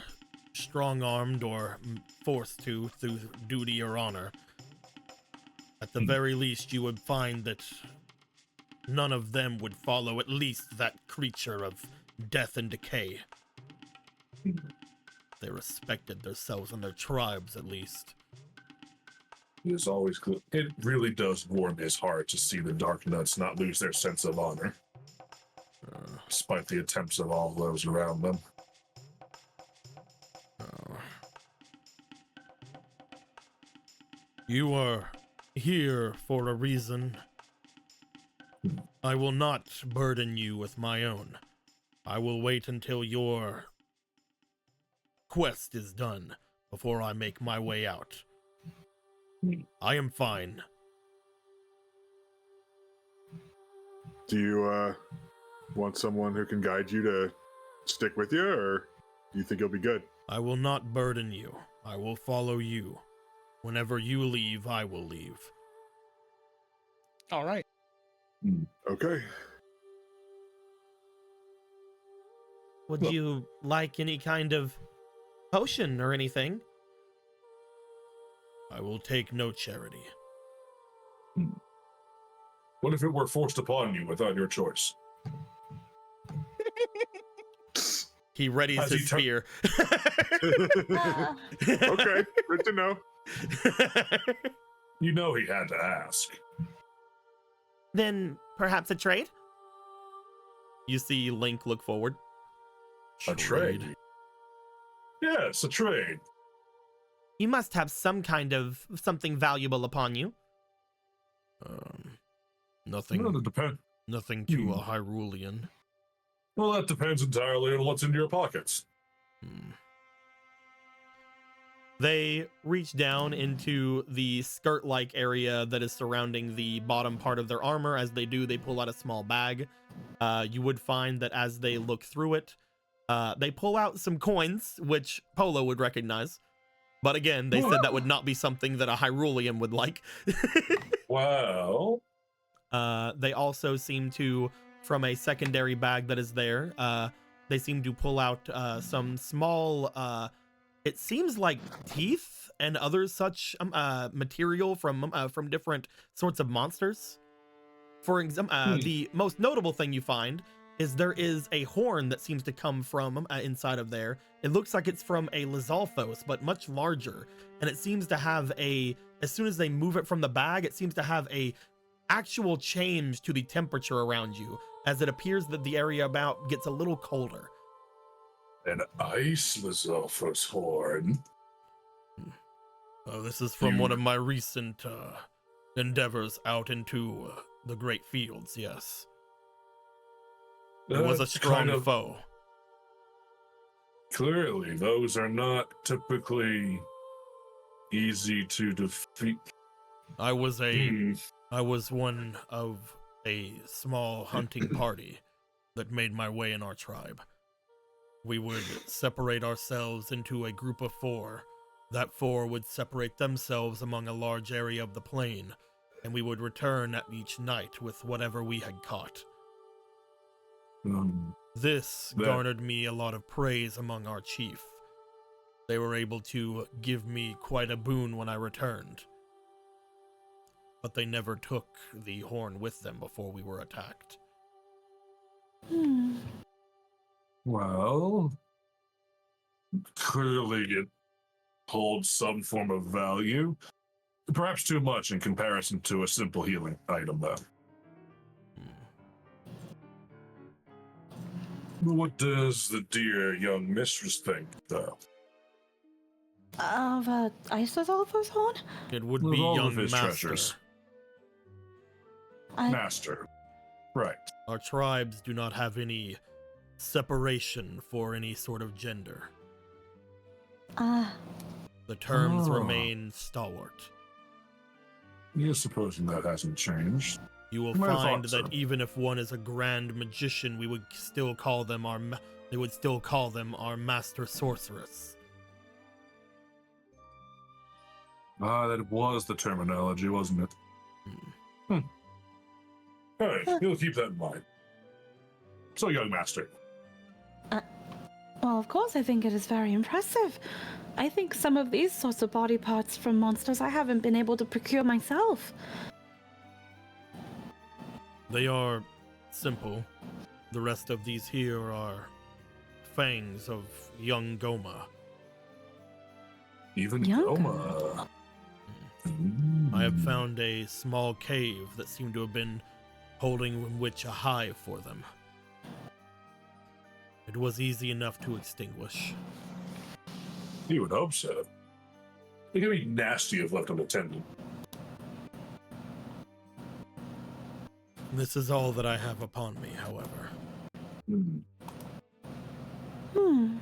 strong-armed or forced to through duty or honor. At the very least, you would find that none of them would follow at least that creature of death and decay. They respected themselves and their tribes, at least. It is always good. It really does warm his heart to see the Dark Nuts not lose their sense of honor, despite the attempts of all those around them. You are here for a reason. I will not burden you with my own. I will wait until your quest is done before I make my way out. I am fine. Do you want someone who can guide you to stick with you, or do you think you'll be good? I will not burden you. I will follow you. Whenever you leave, I will leave. All right. Okay. Would you like any kind of potion or anything? I will take no charity. What if it were forced upon you without your choice? He readies Has his he spear. Okay, good to know. You know he had to ask. Then perhaps a trade? You see Link look forward. A trade? Yes, a trade. You must have some kind of something valuable upon you. Nothing. Well, it depends. Nothing to a Hyrulean. Well, that depends entirely on what's in your pockets. They reach down into the skirt-like area that is surrounding the bottom part of their armor. As they do, they pull out a small bag. You would find that as they look through it, they pull out some coins, which Polo would recognize. But again, they said that would not be something that a Hyrulean would like. Well... They also seem to, from a secondary bag that is there, they seem to pull out some small, it seems like teeth and other such material from different sorts of monsters. For example, the most notable thing you find is there is a horn that seems to come from inside of there. It looks like it's from a Lizalfos, but much larger. And it seems to have as soon as they move it from the bag, it seems to have a actual change to the temperature around you, as it appears that the area about gets a little colder. An ice Lizalfos horn. This is from one of my recent endeavors out into the great fields, yes. It was a strong foe. Clearly, those are not typically easy to defeat. I was one of a small hunting party that made my way in our tribe. We would separate ourselves into a group of 4. That 4 would separate themselves among a large area of the plain, and we would return at each night with whatever we had caught. This garnered me a lot of praise among our chief. They were able to give me quite a boon when I returned. but they never took the horn with them before we were attacked. Hmm. Well, clearly it holds some form of value. Perhaps too much in comparison to a simple healing item, though. What does the dear young mistress think, though? Of Isosolver's horn? It would With be all young of his master. treasures. I, Master. Right. Our tribes do not have any separation for any sort of gender. The terms Oh. remain stalwart. Yes, supposing that hasn't changed. You will Might have find thought that so. even if one is a grand magician, we would still call them they would still call them our master sorceress. Ah, that was the terminology, wasn't it? All right, you'll keep that in mind. So, young master. well, of course, I think it is very impressive. I think some of these sorts of body parts from monsters I haven't been able to procure myself. They are simple. The rest of these here are fangs of young Goma. Even Young Goma. I have found a small cave that seemed to have been holding in which a hive for them. It was easy enough to extinguish. You would hope so. It can be nasty if left unattended. This is all that I have upon me, however.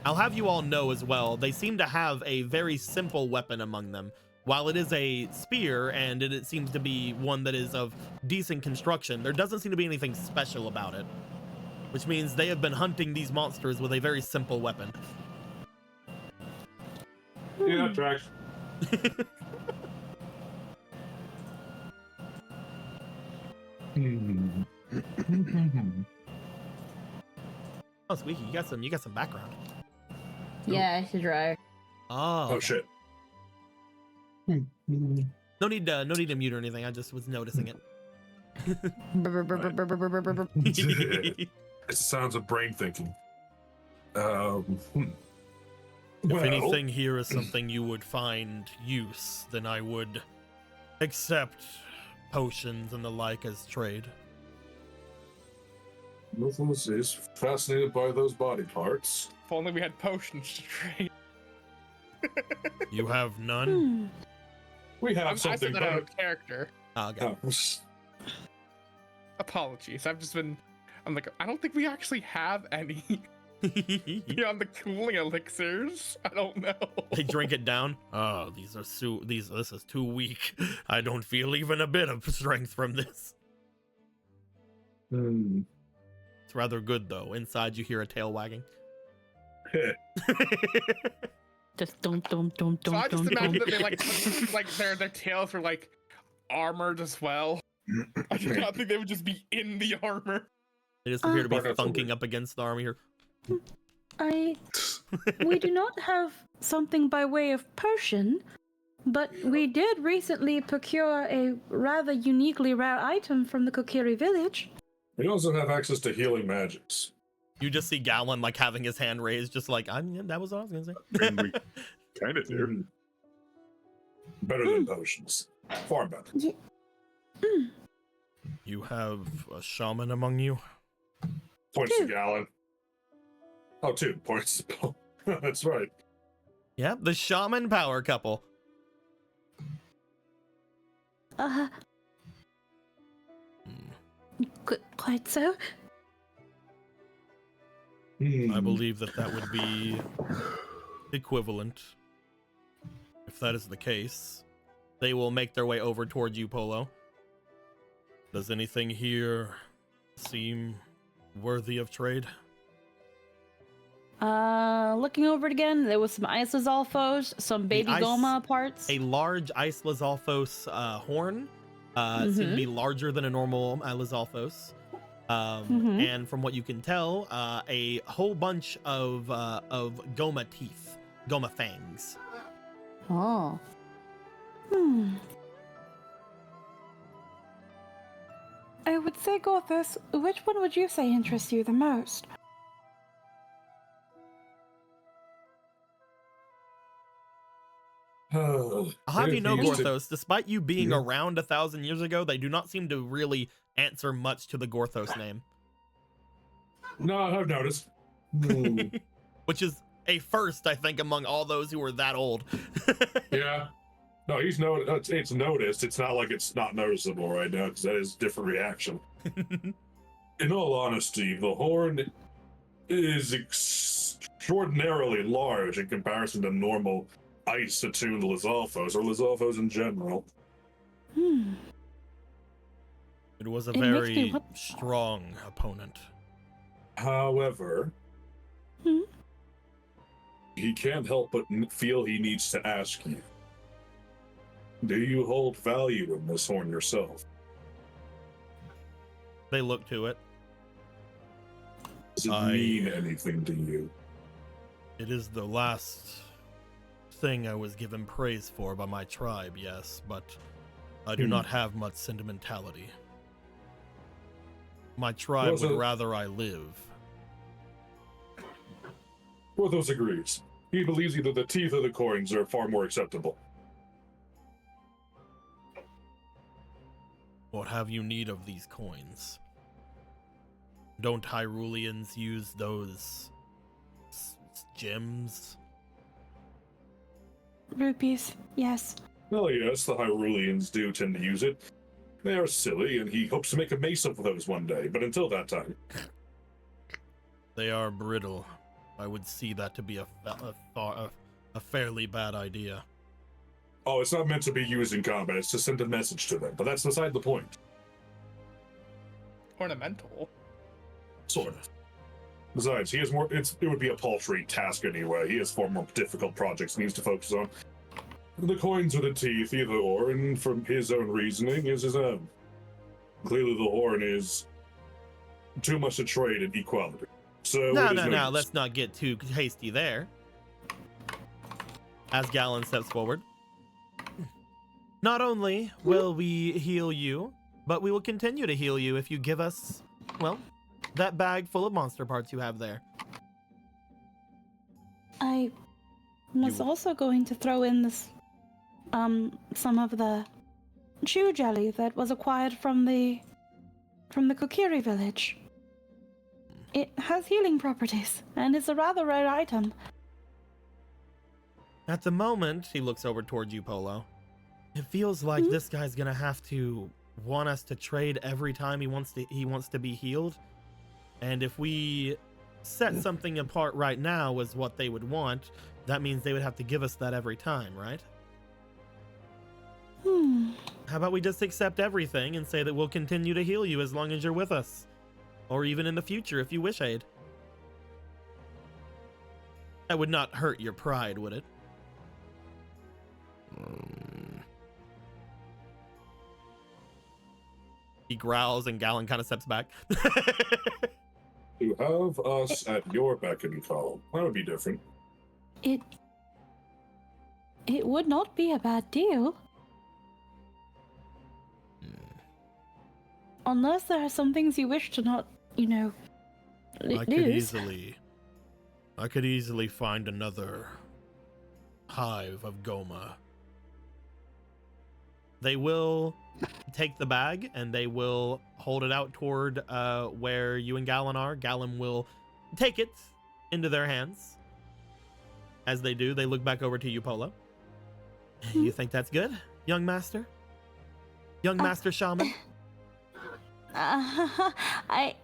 I'll have you all know as well, they seem to have a very simple weapon among them. While it is a spear, and it seems to be one that is of decent construction, there doesn't seem to be anything special about it. Which means they have been hunting these monsters with a very simple weapon. Yeah, that tracks. Oh, Squeaky, you got some background. Yeah, I should drive. Oh, Oh shit. no need to mute or anything. I just was noticing it. It's the sounds of brain thinking. If Well, anything here is something you would find use, then I would accept potions and the like as trade. Ruthless is fascinated by those body parts. If only we had potions to trade. You have none? We have I said something that out better. of character. Oh, God. Apologies. I'm like, I don't think we actually have any. Beyond the cooling elixirs. I don't know. They drink it down. Oh, this is too weak. I don't feel even a bit of strength from this. It's rather good though. Inside you hear a tail wagging. Just dum. So I just imagine that they like their tails are like armored as well. I do not think they would just be in the armor. They just appear to be Bark outside. thunking up against the army here. We do not have something by way of potion, but we did recently procure a rather uniquely rare item from the Kokiri village. We also have access to healing magics. You just see Gallon like having his hand raised, just like, that was what I was gonna say. I mean, we kind of do. Better than potions. Far better. You have a shaman among you? Points to Gallon. Oh, 2 points. That's right. Yeah, the shaman power couple. Quite so. I believe that would be equivalent. If that is the case, They will make their way over towards you, Polo. does anything here seem worthy of trade? Looking over it again, there was some Isozolfos, some baby Goma parts. A large Islazalfos horn. Seemed to be larger than a normal Islazalfos. And from what you can tell, a whole bunch of Goma teeth, Goma fangs. Oh. I would say, Gorthus, which one would you say interests you the most? I'll have you know, If used to- Gorthos, despite you being Mhm. around 1,000 years ago, they do not seem to really answer much to the Gorthos name. No, I've noticed. Hmm. Which is a first, I think, among all those who are that old. Yeah. No, it's noticed. It's not like it's not noticeable right now, because that is a different reaction. In all honesty, the horn is extraordinarily large in comparison to normal ice-attuned Lizalfos, or Lizalfos in general. Hmm. It was a It makes me very want- strong opponent. However, Hmm? he can't help but feel he needs to ask you, do you hold value in this horn yourself? They look to it. Does it I- mean anything to you? It is the last thing I was given praise for by my tribe, yes, but I do not have much sentimentality. My tribe Was would it- rather I live. Porthos agrees. He believes either the teeth or the coins are far more acceptable. What have you need of these coins? Don't Hyruleans use those gems? Rupees, yes. Well, yes, the Hyruleans do tend to use it. They are silly, and he hopes to make a mace of those one day, but until that time. They are brittle. I would see that to be a fairly bad idea. Oh, it's not meant to be used in combat, it's to send a message to them, but that's beside the point. Ornamental. Sort of. Besides, he has more. It would be a paltry task anyway. He has far more difficult projects he needs to focus on. The coins or the teeth, either or, and from his own reasoning, is his own. Clearly, the horn is too much to trade in equality. So No, it is use. let's not get too hasty there. As Gallon steps forward. Not only will we heal you, but we will continue to heal you if you give us, well, that bag full of monster parts you have there. I was You- also going to throw in this, some of the chew jelly that was acquired from the Kokiri village. It has healing properties, and it's a rather rare item. At the moment, he looks over towards you, Polo. It feels like Mhm. this guy's gonna have to want us to trade every time he wants to be healed. And if we set something apart right now as what they would want, that means they would have to give us that every time, right? How about we just accept everything and say that we'll continue to heal you as long as you're with us? Or even in the future if you wish aid. That would not hurt your pride, would it? He growls and Gallon kind of steps back. To have us at your beck and call, that would be different. It would not be a bad deal. Unless there are some things you wish to not, I lose. could easily find another hive of Goma. They will take the bag and they will hold it out toward where you and Gallon are. Gallon will take it into their hands. As they do, they look back over to you, Polo. You think that's good, young master? Young master shaman? I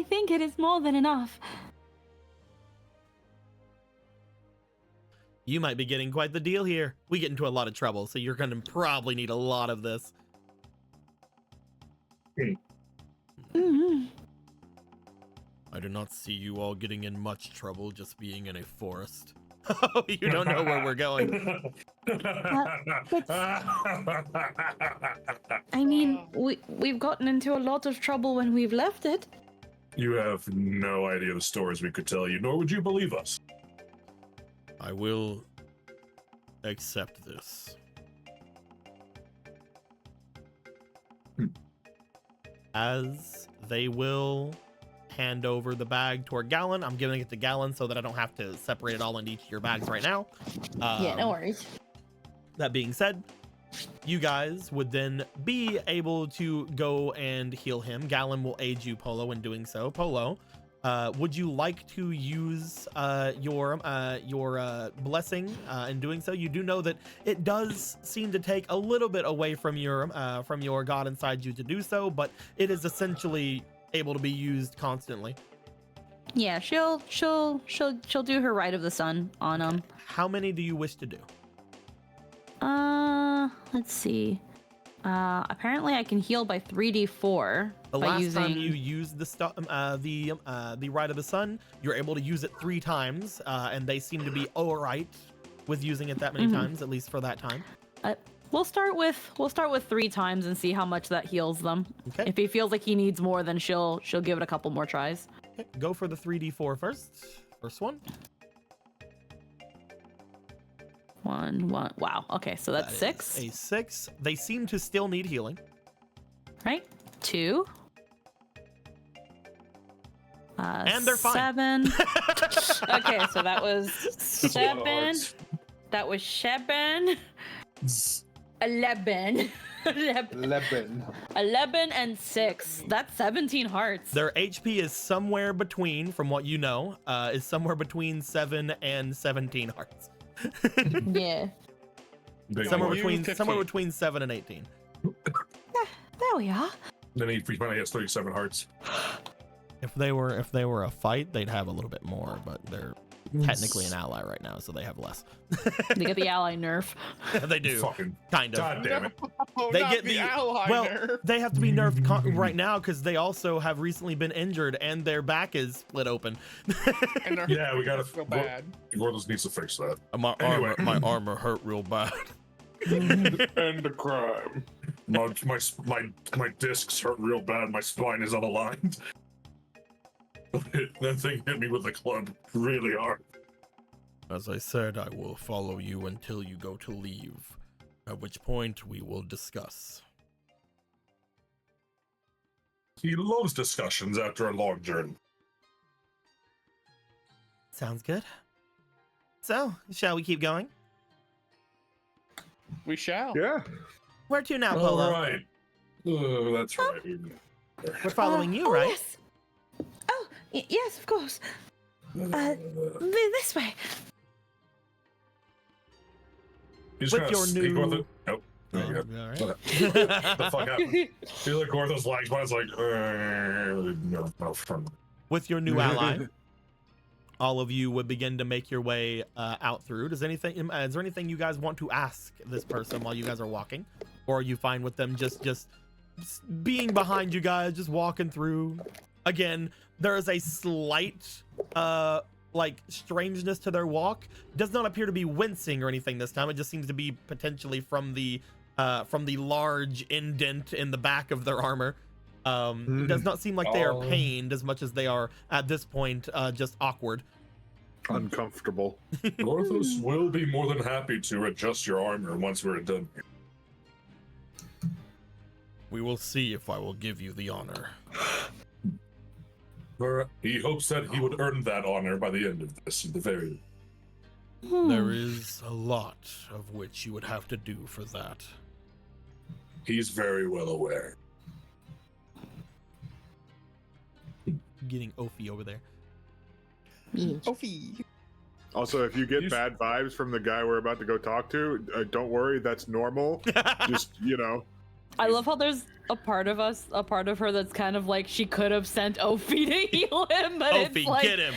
think it is more than enough. You might be getting quite the deal here. We get into a lot of trouble, so you're going to probably need a lot of this. Mhm. I do not see you all getting in much trouble just being in a forest. Oh, you don't know where we're going. I mean, we've gotten into a lot of trouble when we've left it. You have no idea the stories we could tell you, nor would you believe us. I will accept this. as they will hand over the bag toward Gallon. I'm giving it to Gallon so that I don't have to separate it all into each of your bags right now. Yeah, no worries. That being said, you guys would then be able to go and heal him. Gallon will aid you, Polo, in doing so. Polo, would you like to use your blessing in doing so? You do know that it does seem to take a little bit away from your god inside you to do so, but it is essentially able to be used constantly. Yeah, she'll do her Rite of the Sun on him. How many do you wish to do? Let's see. Apparently I can heal by 3d4 The by last using... time you used the Rite of the Sun, you're able to use it 3 times, and they seem to be all right with using it that many times, at least for that time. We'll start with 3 times and see how much that heals them. Okay. If he feels like he needs more, then she'll give it a couple more tries. Okay, go for the 3d4 first. First one. 1. Wow. Okay, so that's That 6. is a 6. They seem to still need healing. Right? 2. And they're fine. 7. Okay, so that was That's a lot of 7. hearts. That was 7. 11. 11 and 6. That's 17 hearts. Their HP is somewhere between, from what you know, is somewhere between 7 and 17 hearts. Yeah. Big somewhere boy. between 7 and 18. There we are. Then he finally has 37 hearts. If they were a fight, they'd have a little bit more, but they're technically an ally right now, so they have less. They get the ally nerf. They do, Fucking kind of. God damn it. Oh, They not get the the ally well. nerf. They have to be nerfed right now because they also have recently been injured and their back is split open. And they're Yeah, we gotta feel bad. Gordos needs to fix that. My Anyway. armor hurt real bad. End the crime. My discs hurt real bad. My spine is unaligned. That thing hit me with the club really hard. As I said, I will follow you until you go to leave, at which point we will discuss. He loves discussions after a long journey. Sounds good. So, shall we keep going? We shall. Yeah. Where to now, All Polo? right. That's right. We're following you, oh, right? Yes. Oh, yes, of course. This way. He's With gonna your sneak new- with it. Oh, there you go. All right. What the fuck happened? He's like Gorthos legs, but it's like, no, fun. With your new ally, all of you would begin to make your way out through. Is there anything you guys want to ask this person while you guys are walking, or are you fine with them just being behind you guys, just walking through? Again, there is a slight like strangeness to their walk. Does not appear to be wincing or anything this time. It just seems to be potentially from the large indent in the back of their armor. It does not seem like they are pained as much as they are at this point just awkward. Uncomfortable. Gorthos will be more than happy to adjust your armor once we're done. We will see if I will give you the honor. He hopes that he would earn that honor by the end of this, at the very. There is a lot of which you would have to do for that. He's very well aware. Getting Ophi over there. Ophi. Also, if you get bad vibes from the guy we're about to go talk to, don't worry, that's normal. Just, I love how there's a part of her that's kind of like she could have sent Ophi to heal him, but Ophi, it's like get him!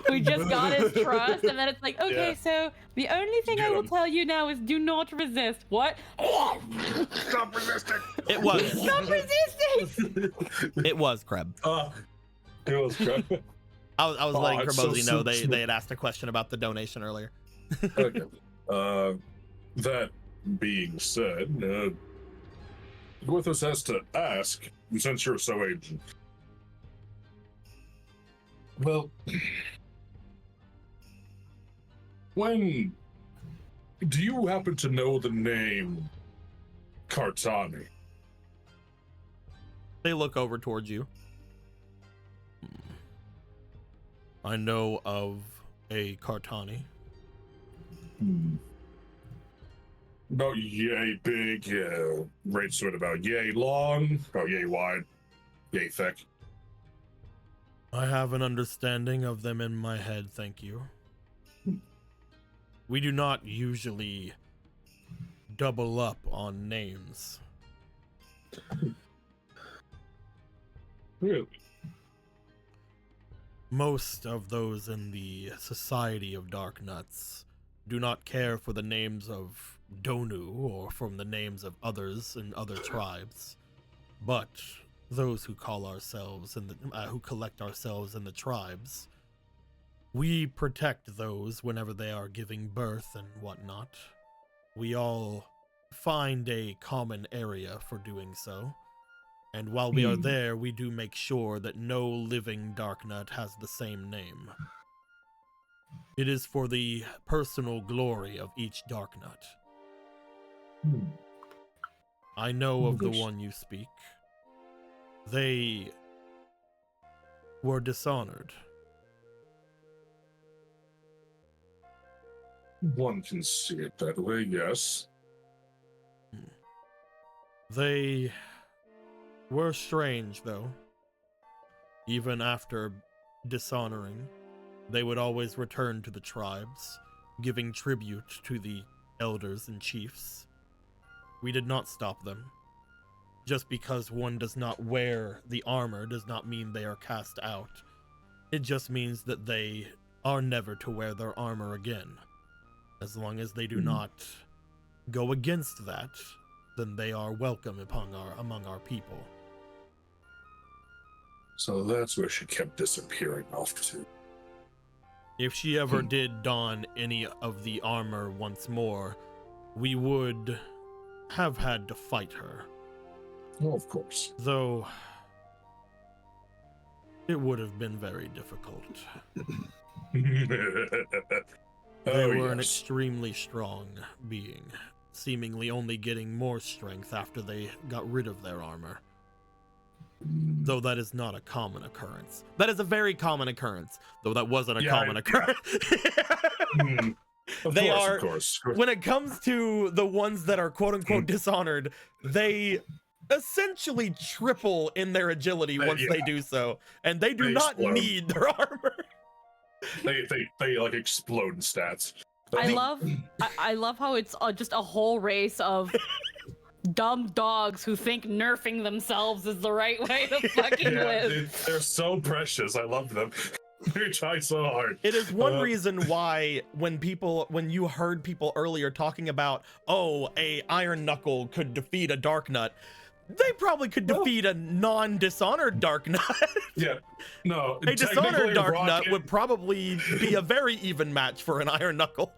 we just got his trust, and then it's like, okay, Yeah. so the only thing Get I will him. tell you now is do not resist. What? Stop resisting! It was. Stop resisting! It was Kreb. It was good. I was letting it's so Kerbozy know smooth. they had asked a question about the donation earlier. Okay. That being said, Gorthos has to ask, since you're so ancient. Well, do you happen to know the name Kartani? They look over towards you. I know of a Kartani. About yay big, range sword about yay long, about yay wide, yay thick. I have an understanding of them in my head, thank you. We do not usually double up on names. Really? Most of those in the Society of Dark Nuts do not care for the names of Donu or from the names of others in other tribes, but those who call ourselves in the who collect ourselves in the tribes, we protect those whenever they are giving birth and whatnot. We all find a common area for doing so, and while we are there, we do make sure that no living Darknut has the same name. It is for the personal glory of each Darknut. I know of the one you speak. They were dishonored. One can see it that way, yes. They were strange, though. Even after dishonoring, they would always return to the tribes, giving tribute to the elders and chiefs. We did not stop them. Just because one does not wear the armor does not mean they are cast out. It just means that they are never to wear their armor again. As long as they do not go against that, then they are welcome among our people. So that's where she kept disappearing off to. If she ever did don any of the armor once more, we would have had to fight her. Oh, of course. Though it would have been very difficult. They were an extremely strong being, seemingly only getting more strength after they got rid of their armor. Though that is not a common occurrence. That is a very common occurrence, though that wasn't a common occurrence. Of course. When it comes to the ones that are quote-unquote dishonored, they essentially triple in their agility once they do so, and they do not need their armor. They like explode in stats. I love how it's just a whole race of dumb dogs who think nerfing themselves is the right way to fucking live. They're so precious. I love them. They try so hard. It is one reason why when you heard people earlier talking about, a Iron Knuckle could defeat a Darknut, they probably could defeat a non-dishonored Darknut. Yeah, no. A dishonored Darknut would probably be a very even match for an Iron Knuckle.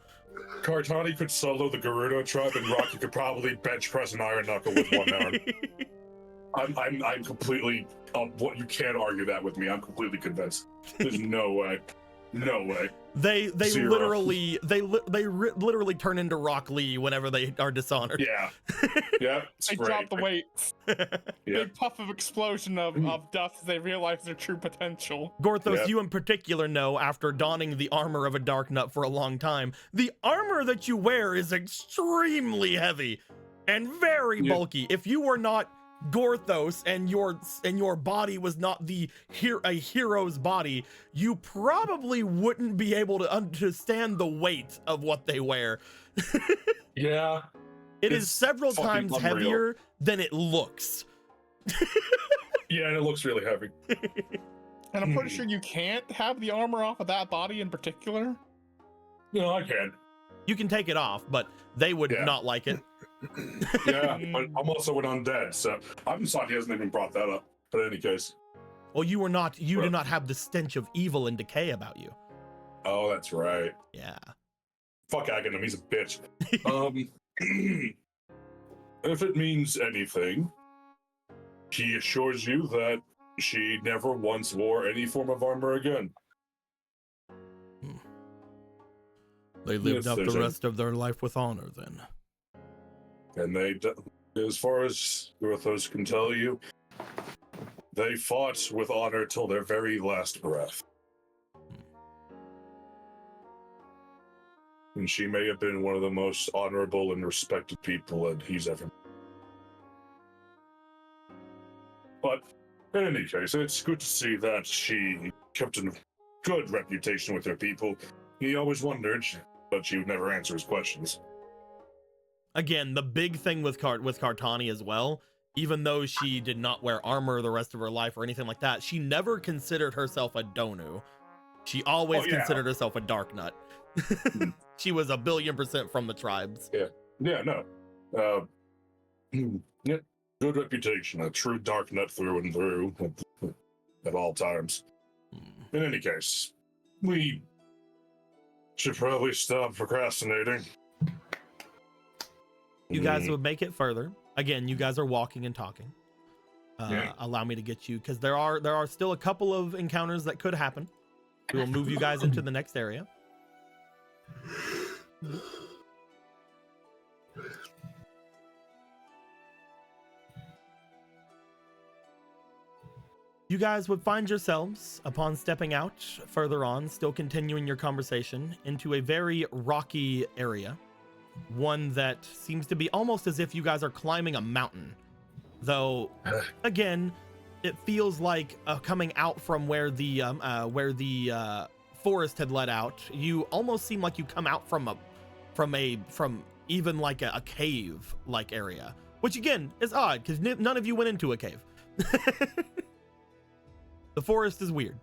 Kartani could solo the Gerudo tribe, and Rocky could probably bench press an Iron Knuckle with one arm. I'm completely. What you can't argue that with me. I'm completely convinced. There's no way. No way. They literally literally turn into Rock Lee whenever they are dishonored. Yeah. Yeah. They drop the weights. Big puff of explosion of dust as they realize their true potential. Gorthos, you in particular know, after donning the armor of a Darknut for a long time, the armor that you wear is extremely heavy and very bulky. If you were not Gorthos and your body was not a hero's body, you probably wouldn't be able to understand the weight of what they wear. Yeah. It is several times heavier than it looks. Yeah, and it looks really heavy. And I'm pretty sure you can't have the armor off of that body in particular. No, I can. You can take it off, but they would not like it. Yeah, but I'm also an undead, so I'm sorry he hasn't even brought that up. But in any case. Well, you do not have the stench of evil and decay about you. Oh, that's right. Yeah. Fuck Aghanim, he's a bitch. If it means anything, she assures you that she never once wore any form of armor again. They lived out the rest of their life with honor, then. And as far as Gorthos can tell you, They fought with honor till their very last breath. And she may have been one of the most honorable and respected people that he's ever met. But in any case, it's good to see that she kept a good reputation with her people. He always wondered, but she would never answer his questions. Again, the big thing with Kartani as well, even though she did not wear armor the rest of her life or anything like that, she never considered herself a Donu. She always considered herself a Dark Nut. She was 1,000,000,000% from the tribes. Yeah, no. Yeah, good reputation, a true Dark Nut through and through at all times. In any case, we should probably stop procrastinating. You guys would make it further. Again, you guys are walking and talking. Yeah. Allow me to get you, because there are still a couple of encounters that could happen. We will move you guys into the next area. You guys would find yourselves, upon stepping out further on, still continuing your conversation, into a very rocky area. One that seems to be almost as if you guys are climbing a mountain. Though, again, it feels like coming out from where the forest had let out. You almost seem like you come out from even like a cave like area, which again is odd because none of you went into a cave. The forest is weird.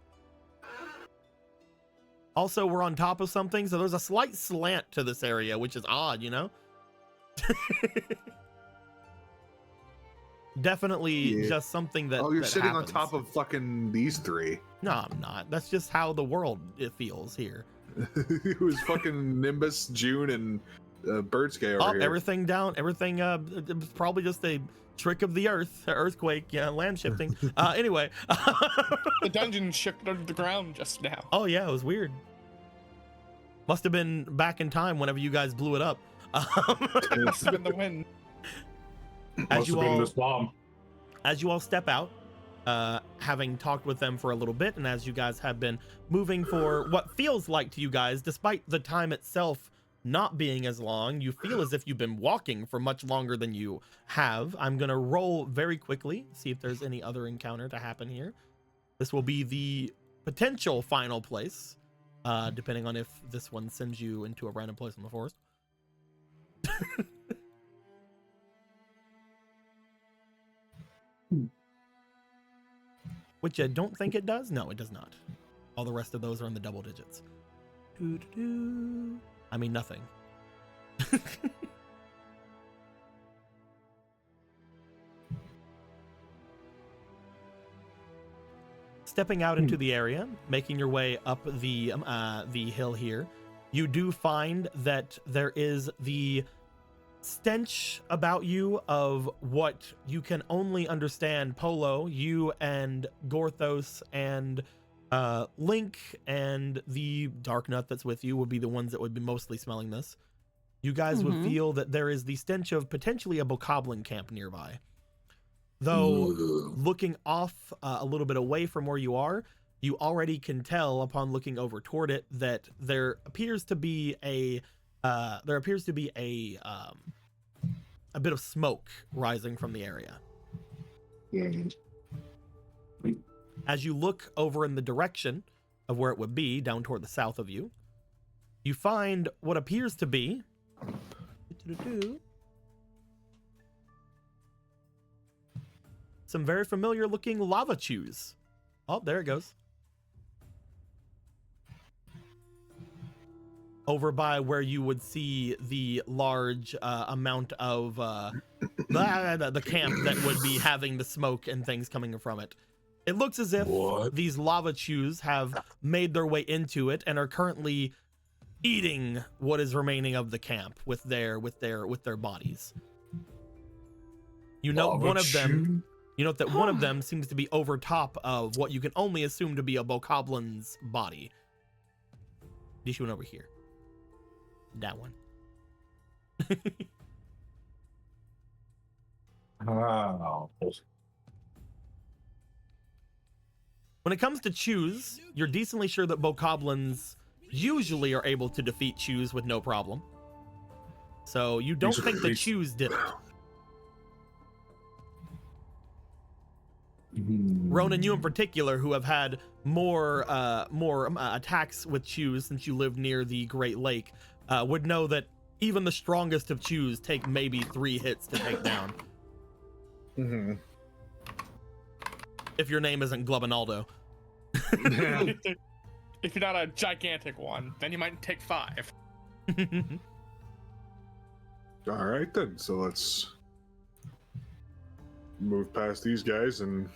Also, we're on top of something, so there's a slight slant to this area, which is odd, you know? Definitely just something that. Oh, you're that sitting happens. on top of fucking these three. No, I'm not. That's just how the world it feels here. It was fucking Nimbus, June, and Birdsky over here. Everything down. Everything. It was probably just a trick of the earthquake, land shifting. Anyway. The dungeon shifted under the ground just now. Oh yeah, it was weird. Must have been back in time whenever you guys blew it up. Must have been the wind. Must have been this bomb. As you all step out, having talked with them for a little bit, and as you guys have been moving for what feels like to you guys, despite the time itself not being as long, you feel as if you've been walking for much longer than you have. I'm gonna roll very quickly, see if there's any other encounter to happen here. This will be the potential final place, depending on if this one sends you into a random place in the forest. Which I don't think it does. No, it does not. All the rest of those are in the double digits. I mean, nothing. Stepping out into the area, making your way up the hill here, you do find that there is the stench about you of what you can only understand. Polo, you and Gorthos and Link and the Dark Nut that's with you would be the ones that would be mostly smelling this. You guys would feel that there is the stench of potentially a bokoblin camp nearby. Though, looking off a little bit away from where you are, you already can tell upon looking over toward it that there appears to be a bit of smoke rising from the area. As you look over in the direction of where it would be, down toward the south of you, you find what appears to be some very familiar looking lava chews. Oh, there it goes. Over by where you would see the large amount of the camp that would be having the smoke and things coming from it. It looks as if these lava chews have made their way into it and are currently eating what is remaining of the camp with their bodies. You know, one of them. You note that one of them seems to be over top of what you can only assume to be a bokoblin's body. This one over here. That one. Wow. When it comes to chews, you're decently sure that bokoblins usually are able to defeat chews with no problem. So you don't think the chews did it. Ronan, you in particular, who have had more attacks with chews since you live near the Great Lake, would know that even the strongest of chews take maybe 3 hits to take down. Mm-hmm. If your name isn't Glubinaldo. If you're not a gigantic one, then you might take 5. All right then. So let's move past these guys and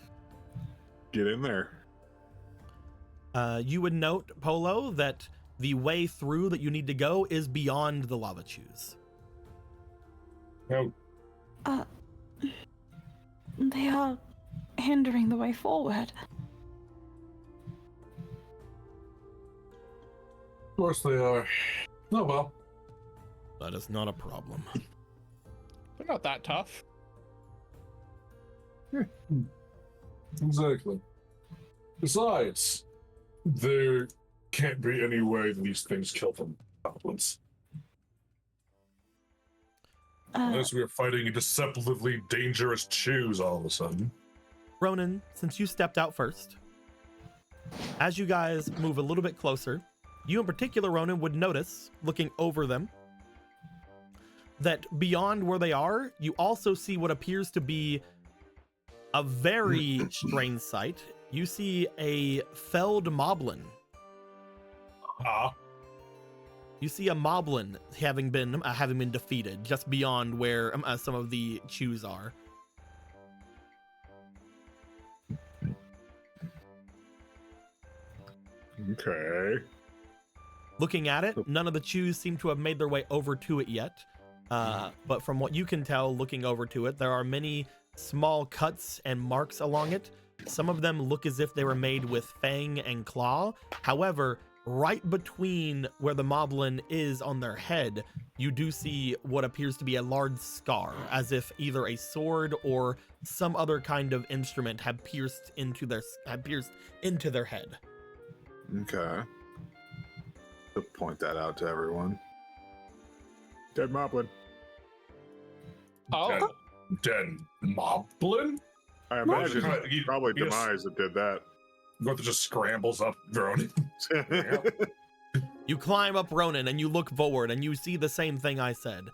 get in there. You would note, Polo, that the way through that you need to go is beyond the lava chews. No. They are hindering the way forward. Of course they are. Oh well. That is not a problem. They're not that tough. Exactly. Besides, there can't be any way these things kill them goblins. Unless we are fighting a deceptively dangerous chews all of a sudden. Ronan, since you stepped out first, as you guys move a little bit closer, you in particular, Ronan, would notice, looking over them, that beyond where they are, you also see what appears to be a very strange sight. You see a felled moblin. You see a moblin having been defeated just beyond where some of the chews are. Okay. Looking at it, none of the chews seem to have made their way over to it yet. But from what you can tell, looking over to it, there are many small cuts and marks along it. Some of them look as if they were made with fang and claw. However, right between where the moblin is on their head, you do see what appears to be a large scar, as if either a sword or some other kind of instrument had pierced into their head. Okay. To point that out to everyone. Dead moblin. Oh, Dead moblin? I imagine You- probably you just- Demise that did that. What just scrambles up, drone. You climb up Ronan and you look forward and you see the same thing I said.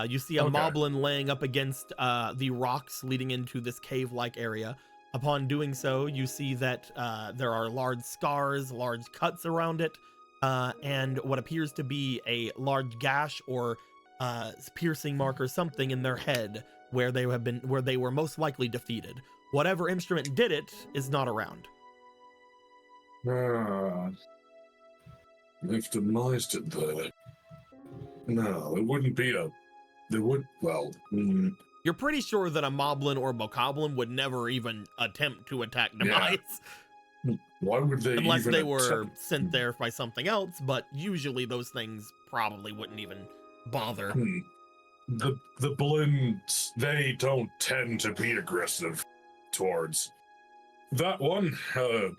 You see a Okay. moblin laying up against the rocks leading into this cave-like area. Upon doing so, you see that there are large scars, large cuts around it, and what appears to be a large gash or piercing mark or something in their head where they were most likely defeated. Whatever instrument did it is not around. If Demise did that, no, it wouldn't be You're pretty sure that a moblin or bokoblin would never even attempt to attack Demise. Why would they Unless even they were attempt- sent there by something else, but usually those things probably wouldn't even bother. The Blins, they don't tend to be aggressive towards that one.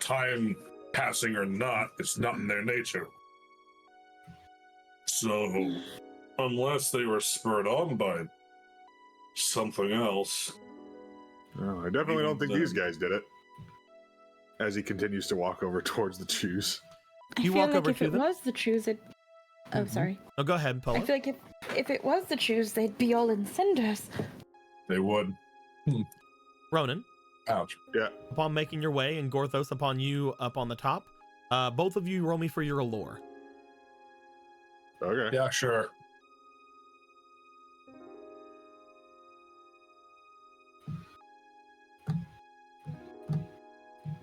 Time passing or not, it's not in their nature. So, unless they were spurred on by something else. No, I definitely don't think these guys did it. As he continues to walk over towards the chews. You I feel walk like over if to it them? was the chews, it. Oh, Mhm. sorry. Oh, go ahead, I Paula. feel like if it was the chews, they'd be all in cinders. They would. Ronan, Ouch. upon making your way, and Gorthos upon you up on the top, both of you roll me for your allure. Okay. Yeah, sure.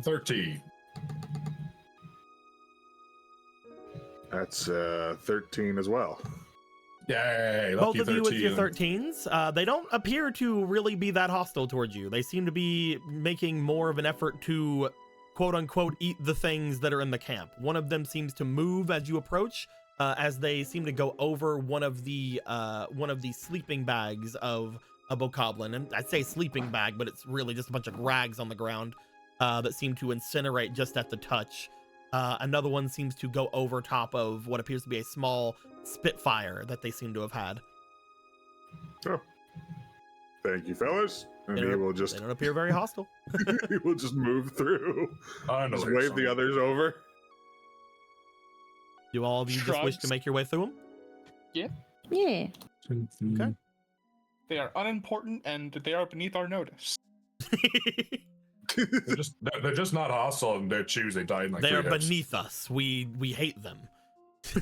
$13. That's 13 as well. Yay, Both lucky of you with your 13. 13s, they don't appear to really be that hostile towards you. They seem to be making more of an effort to quote unquote eat the things that are in the camp. One of them seems to move as you approach, as they seem to go over one of the sleeping bags of a bokoblin. And I'd say sleeping bag, but it's really just a bunch of rags on the ground. that seem to incinerate just at the touch. Another one seems to go over top of what appears to be a small Spitfire that they seem to have had. Oh. Thank you, fellas. And he will They just don't appear very hostile. he will just move through. I know Just there's wave some. the others over. Do all of you just wish to Shrugs. make your way through them? Yeah. Okay. They are unimportant and they are beneath our notice. They're just not hostile, and they're choosing dying like They are three hits. beneath us. We hate them.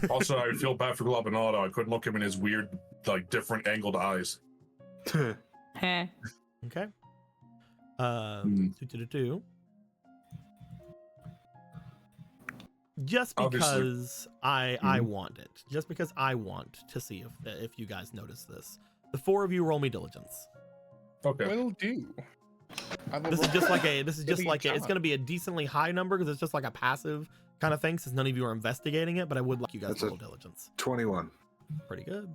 Also, I feel bad for Globinado. I couldn't look him in his weird, like, different angled eyes. Heh. Okay. Hmm. Doo-doo-doo-doo. Just Obviously. because I want it. Just because I want to see if you guys notice this. The four of you roll me diligence. Okay. Will do. I will This is roll just like a. This is just really like a, it's John. going to be a decently high number because it's just like a passive kind of thing. Since none of you are investigating it, but I would like you guys That's to a- roll diligence. 21. Pretty good.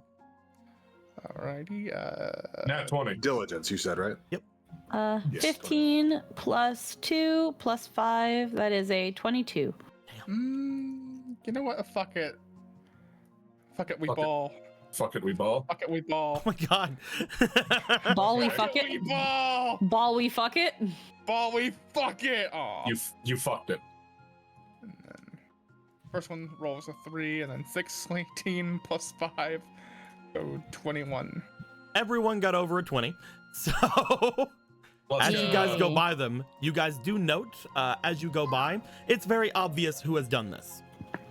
Alrighty. Nat 20. Diligence, you said, right? Yes. 15 plus 2 plus 5. That is a 22. You know what? Fuck it. Fuck it, we Fuck it. ball. Fuck it, we ball. Fuck it, we ball. Oh my god. Ball we Fuck fuck it, we it. ball. Ball we fuck it. Ball, we fuck it. Aw. You fucked it. And then first one rolls a 3, and then 6, 18 plus 5. So 21. Everyone got over a 20. So Let's as go. you guys go by them, you guys do note as you go by, it's very obvious who has done this.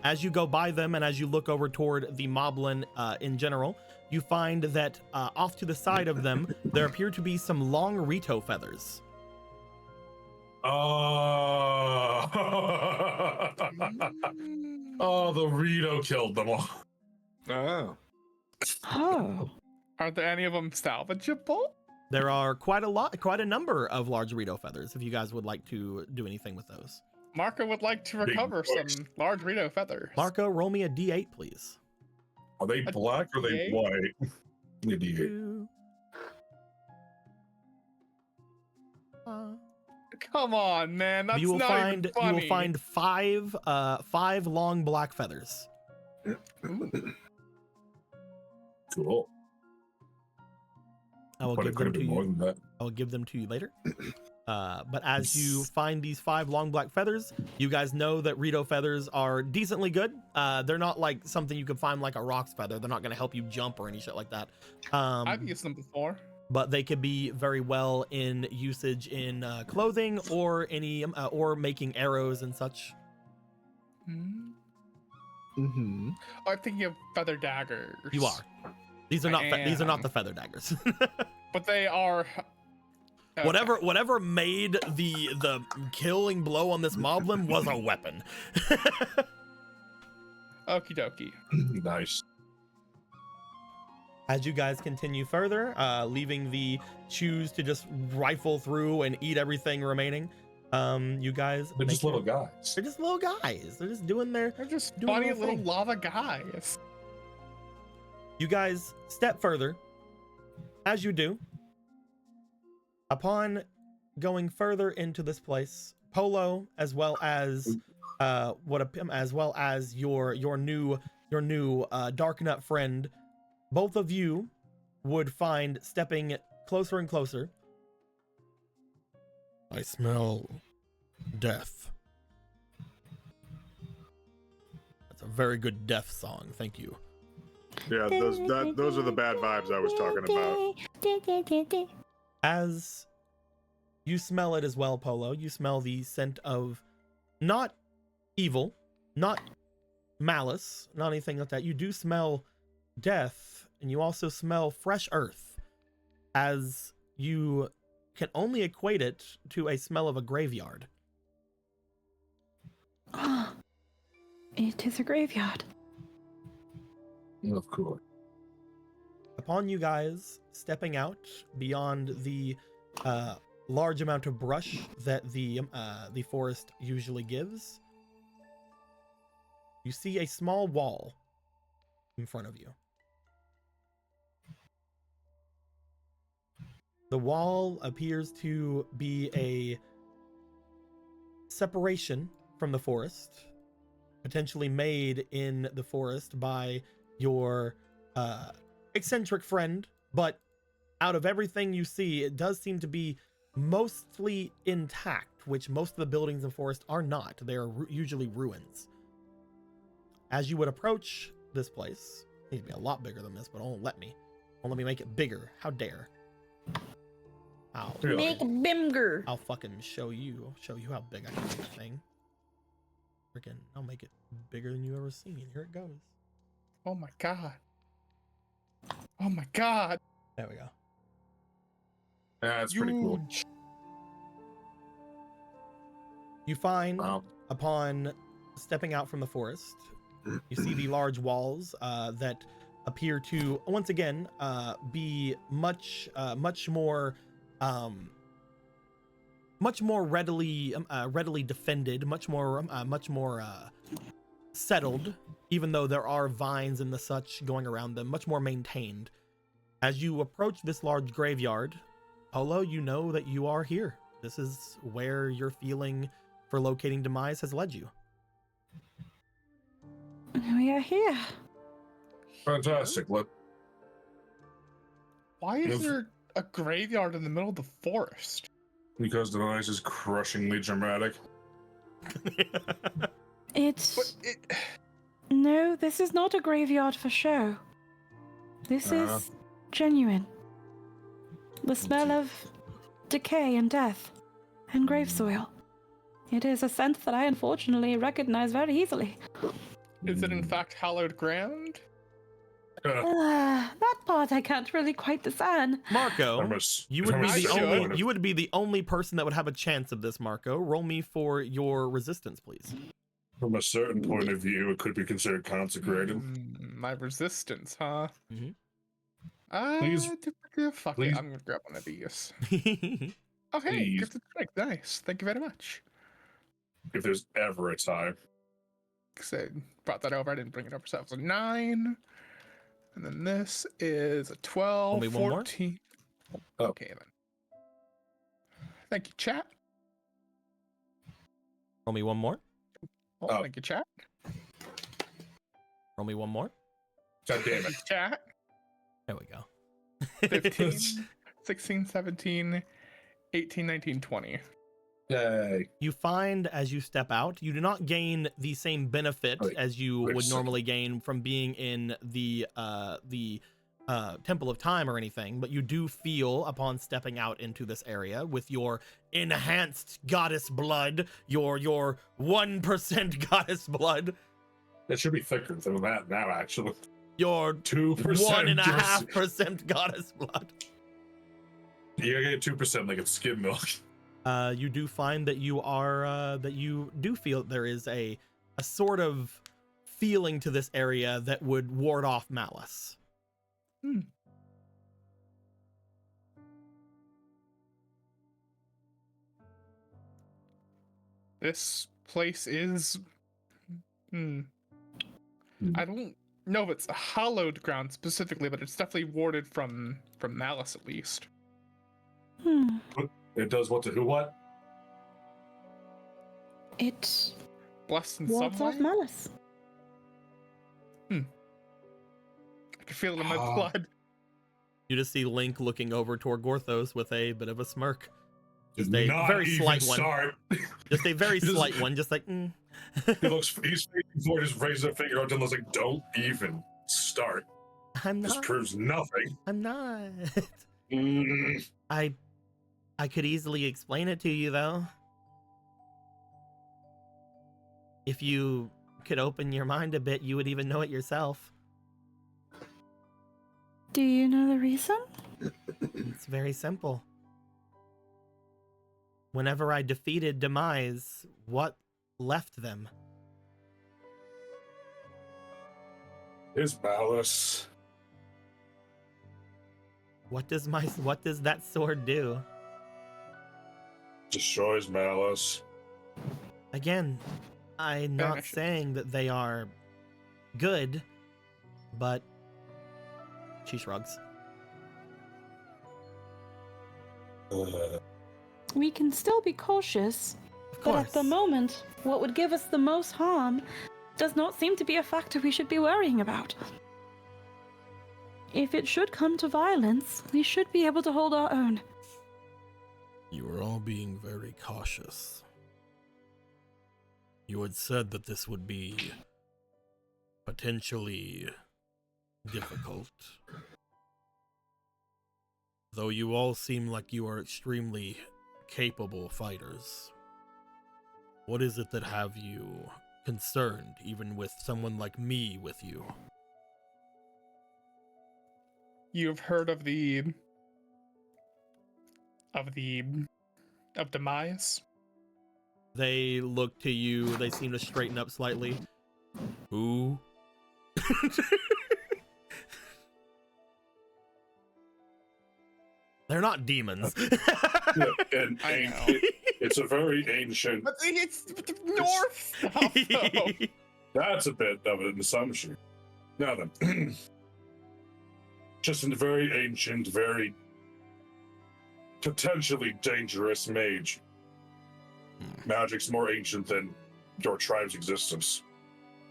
As you go by them and as you look over toward the moblin in general, you find that off to the side of them, there appear to be some long Rito feathers. Oh, oh, the Rito killed them all. Oh. Oh. Are there any of them salvageable? There are quite a number of large Rito feathers if you guys would like to do anything with those. Marco would like to Big recover boys. some large Rito feathers. Marco, roll me a d8, please. Are they A black or are they D8? white? Yeah, D8. Two. Come on, man. That's You will not find even funny. you will find five long black feathers. Cool. I will But it give could them have to been more you. than that. I will give them to you later. But as you find these 5 long black feathers, you guys know that Rito feathers are decently good. They're not like something you can find like a Rock's feather. They're not going to help you jump or any shit like that. I've used them before. But they could be very well in usage in clothing or any or making arrows and such. Mm-hmm. Oh, I'm thinking of feather daggers. You are. These are not. These are not am. the feather daggers. But they are. Okay. Whatever made the killing blow on this moblin was a weapon. Okie dokie. Nice. As you guys continue further, leaving the chews to just rifle through and eat everything remaining, you guys. They're make just little guys. They're just little guys. They're just doing their. They're just Doing funny their little thing. lava guys. You guys step further. As you do, upon going further into this place, Polo, as well as your new Dark Nut friend, both of you would find stepping closer and closer. I smell death. That's a very good death song. Thank you. Yeah, those are the bad vibes I was talking about. As you smell it as well, Polo, you smell the scent of not evil, not malice, not anything like that. You do smell death, and you also smell fresh earth, as you can only equate it to a smell of a graveyard. It is a graveyard. Of course. Upon you guys stepping out beyond the large amount of brush that the forest usually gives, you see a small wall in front of you. The wall appears to be separation from the forest, potentially made in the forest by your eccentric friend, but out of everything you see, it does seem to be mostly intact, which most of the buildings in the forest are not. They are usually ruins. As you would approach this place, it needs to be a lot bigger than this, but won't let me make it bigger. How dare. Really? Make bimger. I'll fucking show you how big I can make the thing. Freaking, I'll make it bigger than you ever seen. Here it goes. Oh my god. Oh my god. There we go. Yeah, it's pretty cool. Huge. You find, Wow. upon stepping out from the forest, you see the large walls that appear to once again be much more readily defended, much more settled, even though there are vines and the such going around them, much more maintained. As you approach this large graveyard, Polo, you know that you are here. This is where your feeling for locating demise has led you. We are here. Fantastic. What? Why is If- there a graveyard in the middle of the forest? Because the noise is crushingly dramatic. It's But it. no, this is not a graveyard for show. This is genuine. The smell of decay and death and grave soil. It is a scent that I unfortunately recognize very easily. Is it in fact hallowed ground? That part I can't really quite discern. Marco, you would be the only person that would have a chance of this. Marco, roll me for your resistance, please. From a certain point of view, it could be considered consecrated. My resistance, huh? Mhm. Please- Fuck please- it, I'm gonna grab one of these. You Oh, hey, Please. gifted strike. Nice. Thank you very much. If there's ever a time. Because I brought that over. I didn't bring it over. So that was a 9. And then this is a 12, Only one more? 14. Oh. Okay, then. Thank you, chat. Roll me one more. Oh, thank you, chat. Roll me one more. God damn Thank it. you, chat. There we go. 15, 16, 17, 18, 19, 20. Yay. You find as you step out, you do not gain the same benefit Wait, as you wait a would second. normally gain from being in the Temple of Time or anything, but you do feel upon stepping out into this area with your enhanced goddess blood, your 1% goddess blood, It should be thicker than that now, actually. your 2%. 1.5% goddess blood. You gotta get 2% like it's skim milk. You do find that you do feel there is a sort of feeling to this area that would ward off malice. This place is. I don't know if it's a hallowed ground specifically, but it's definitely warded from malice at least. It does what to who what? It Blessed in wards some off way. malice. I can feel it in my Ah. blood. You just see Link looking over toward Gorthos with a bit of a smirk. Just Did a not very even slight one. start. Just a very He doesn't- slight one, just like, He's facing forward, just raises a finger out and was like, don't even start. I'm This not. proves nothing. I'm not. Mm. I could easily explain it to you, though. If you could open your mind a bit, you would even know it yourself. Do you know the reason? It's very simple. Whenever I defeated Demise, what left them? His malice. What does that sword do? Destroys malice. Again, I'm not Vanishes. saying that they are good, but she shrugs. We can still be cautious. Of But at the course. moment, what would give us the most harm does not seem to be a factor we should be worrying about. If it should come to violence, we should be able to hold our own. You are all being very cautious. You had said that this would be potentially difficult. Though you all seem like you are extremely capable fighters. What is it that have you concerned, even with someone like me with you? You've heard of demise? They look to you. They seem to straighten up slightly. Who? They're not demons. Yeah, and I know. it's a very ancient. But it's north stuff, though. That's a bit of an assumption. Now then, just a very ancient, very potentially dangerous mage. Magic's more ancient than your tribe's existence,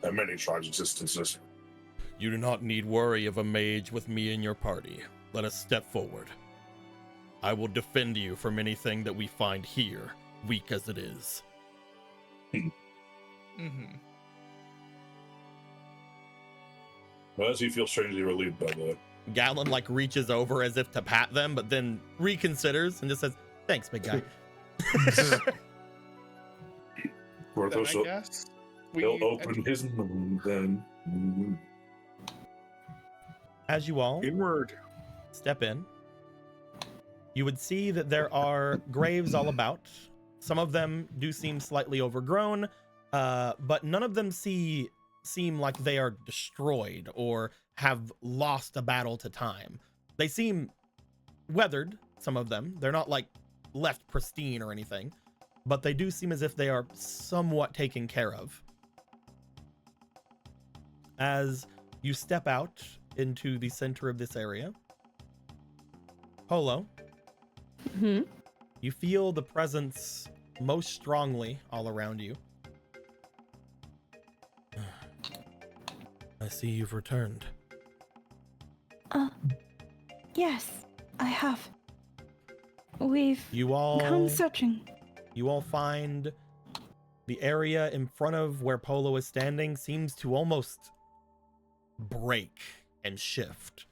and many tribes' existences. You do not need worry of a mage with me in your party. Let us step forward. I will defend you from anything that we find here, weak as it is. Mm-hmm. Well, as you feel strangely relieved by that. Gallon like reaches over as if to pat them, but then reconsiders and just says, "Thanks, big guy." Porthos, Then I guess he'll open his moon then. As you all Inward. step in, you would see that there are graves all about. Some of them do seem slightly overgrown, but none of them seem like they are destroyed or have lost a battle to time. They seem weathered, some of them. They're not like left pristine or anything, but they do seem as if they are somewhat taken care of. As you step out into the center of this area, Polo, you feel the presence most strongly all around you. I see you've returned. Yes, I have. We've You all come searching. You all find the area in front of where Polo is standing seems to almost break and shift.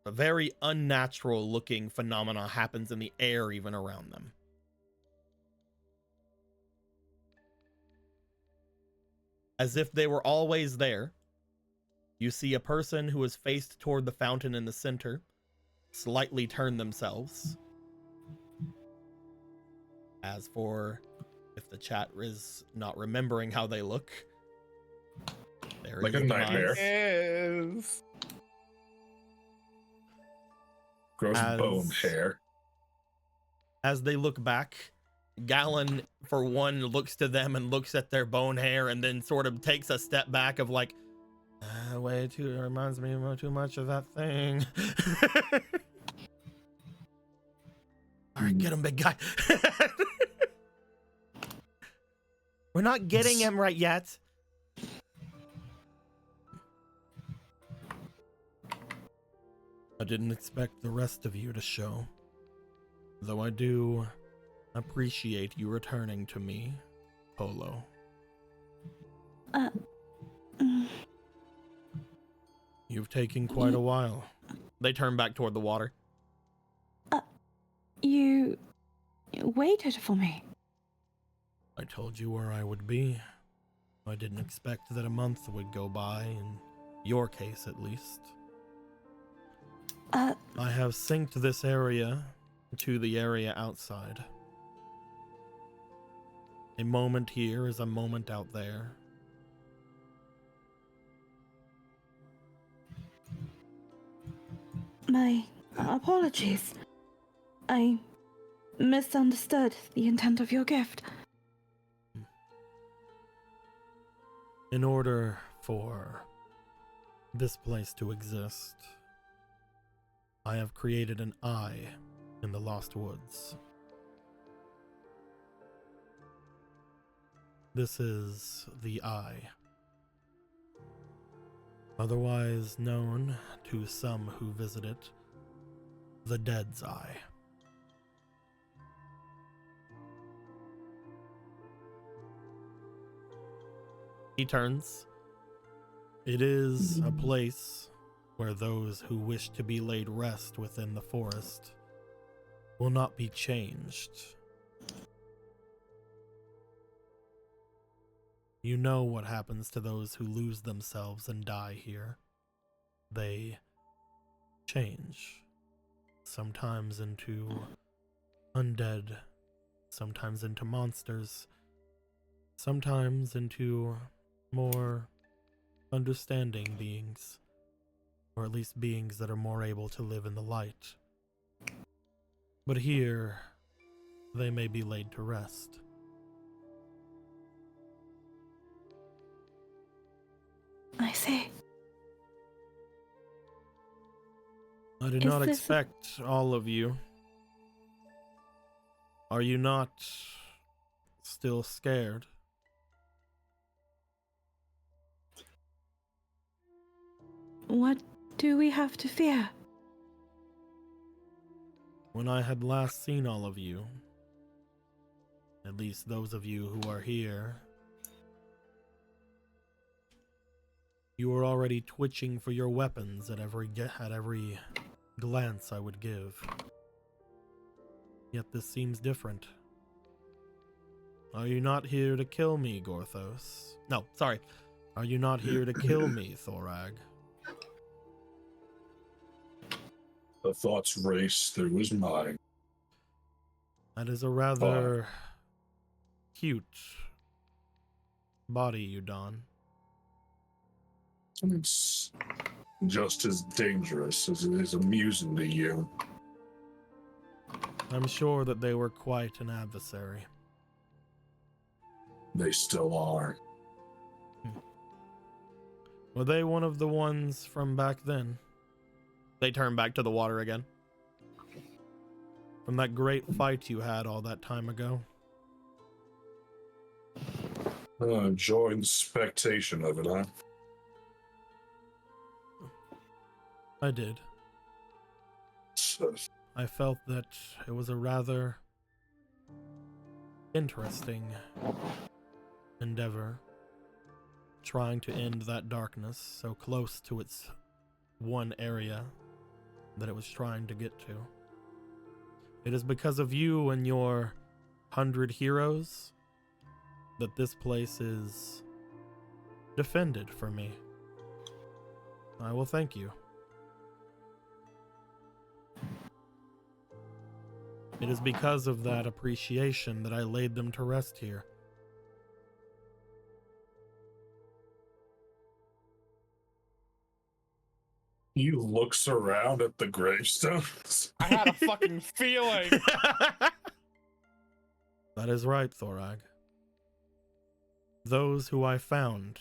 A very unnatural looking phenomena happens in the air even around them. As if they were always there, you see a person who is faced toward the fountain in the center slightly turn themselves. As for if the chat is not remembering how they look, there Like is a nightmare. demise. Is Gross As- bone hair. As they look back, Gallon, for one, looks to them and looks at their bone hair and then sort of takes a step back of like, way too, reminds me too much of that thing. All right, get him, big guy. We're not getting him right yet. I didn't expect the rest of you to show. Though I do appreciate you returning to me, Polo. You've taken quite a while. They turn back toward the water. You waited for me. I told you where I would be. I didn't expect that a month would go by, in your case at least. I have synced this area to the area outside. A moment here is a moment out there. My apologies. I misunderstood the intent of your gift. In order for this place to exist, I have created an eye in the Lost Woods. This is the Eye, otherwise known to some who visit it, the Dead's Eye. He turns. It is a place where those who wish to be laid rest within the forest will not be changed. You know what happens to those who lose themselves and die here. They change, sometimes into undead, sometimes into monsters, sometimes into more understanding beings, or at least beings that are more able to live in the light. But here, they may be laid to rest. I see. I did Is not this expect all of you. Are you not still scared? What do we have to fear? When I had last seen all of you, at least those of you who are here, you were already twitching for your weapons at every glance I would give. Yet this seems different. Are you not here to kill me, Gorthos? No, sorry. Are you not here to kill me, Thorag? The thoughts race through his mind. That is a rather cute body you don. It's just as dangerous as it is amusing to you. I'm sure that they were quite an adversary. They still are. Were they one of the ones from back then? They turn back to the water again. From that great fight you had all that time ago. Enjoying the spectation of it, huh? I did. I felt that it was a rather interesting endeavor, trying to end that darkness so close to its one area that it was trying to get to. It is because of you and your 100 heroes that this place is defended for me. I will thank you. It is because of that appreciation that I laid them to rest here. He looks around at the gravestones. I had a fucking feeling. That is right, Thorag. Those who I found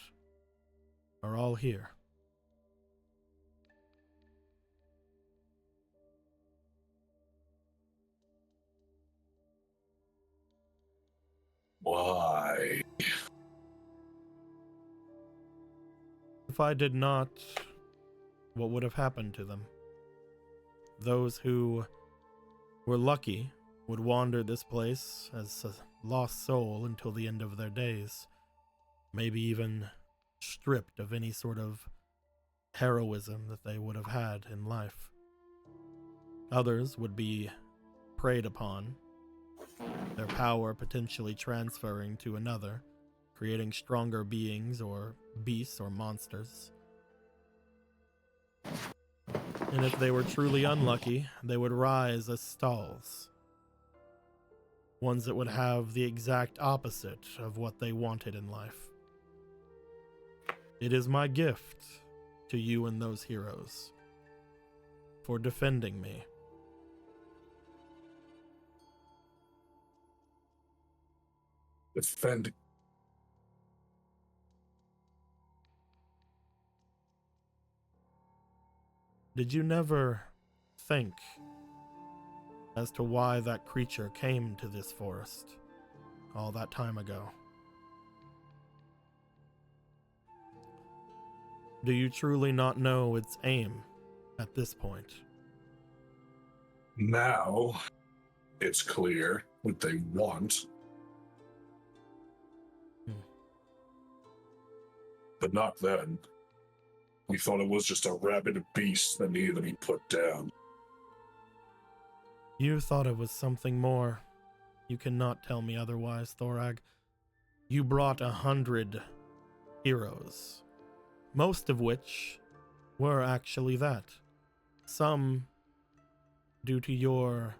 are all here. Why? If I did not, what would have happened to them? Those who were lucky would wander this place as a lost soul until the end of their days, maybe even stripped of any sort of heroism that they would have had in life. Others would be preyed upon, their power potentially transferring to another, creating stronger beings or beasts or monsters. And if they were truly unlucky, they would rise as stalls. Ones that would have the exact opposite of what they wanted in life. It is my gift to you and those heroes for defending me. Defend. Did you never think as to why that creature came to this forest all that time ago? Do you truly not know its aim at this point? Now, it's clear what they want. But not then. We thought it was just a rabid beast that needed to be put down. You thought it was something more. You cannot tell me otherwise, Thorag. You brought 100 heroes, most of which were actually that. Some, due to your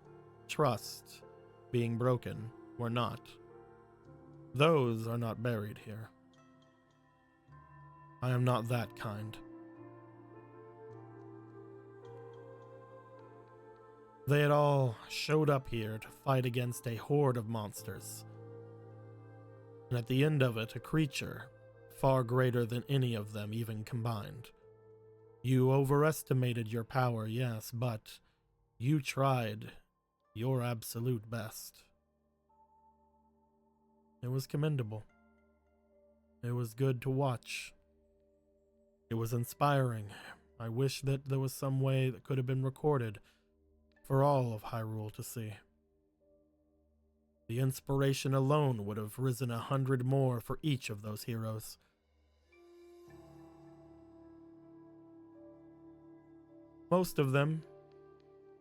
trust being broken, were not. Those are not buried here. I am not that kind. They had all showed up here to fight against a horde of monsters. And at the end of it, a creature far greater than any of them even combined. You overestimated your power, yes, but you tried your absolute best. It was commendable. It was good to watch. It was inspiring. I wish that there was some way that could have been recorded for all of Hyrule to see. The inspiration alone would have risen 100 more for each of those heroes. Most of them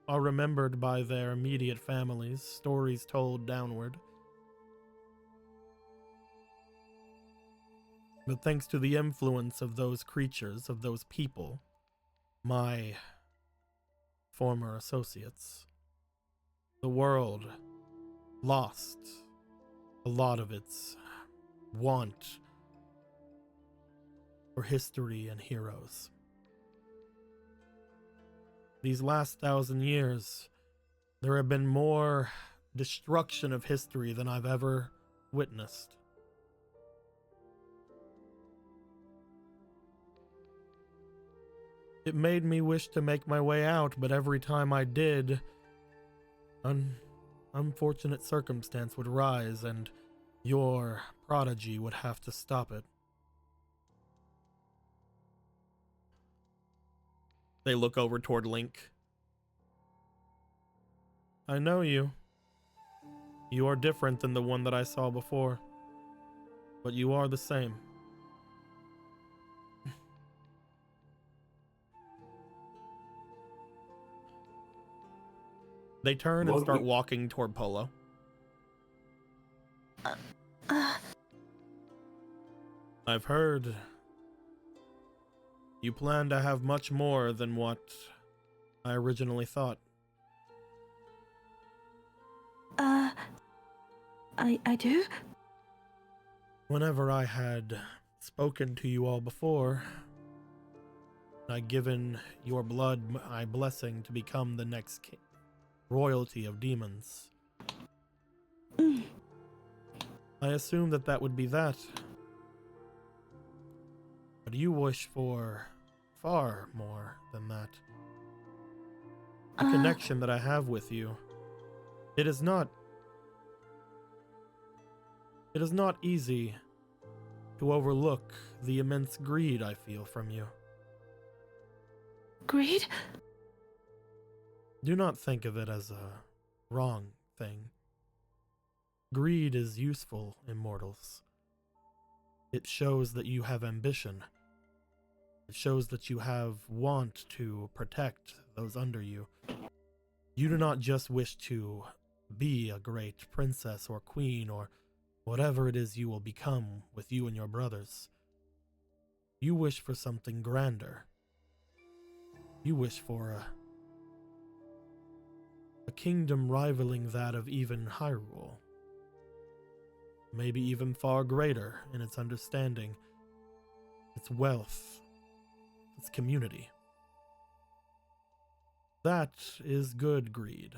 are remembered by their immediate families, stories told downward. But thanks to the influence of those creatures, of those people, my former associates, the world lost a lot of its want for history and heroes. These last 1,000 years, there have been more destruction of history than I've ever witnessed. It made me wish to make my way out, but every time I did, an unfortunate circumstance would rise and your prodigy would have to stop it. They look over toward Link. I know you. You are different than the one that I saw before, but you are the same. They turn and start walking toward Polo. I've heard you plan to have much more than what I originally thought. I do? Whenever I had spoken to you all before, I'd given your blood my blessing to become the next royalty of demons. I assumed that that would be that. But you wish for far more than that. The connection that I have with you, it is not easy to overlook the immense greed I feel from you. Greed? Do not think of it as a wrong thing. Greed is useful, immortals. It shows that you have ambition. It shows that you have want to protect those under you. You do not just wish to be a great princess or queen or whatever it is you will become with you and your brothers. You wish for something grander. You wish for a kingdom rivaling that of even Hyrule. Maybe even far greater in its understanding, its wealth, its community. That is good greed.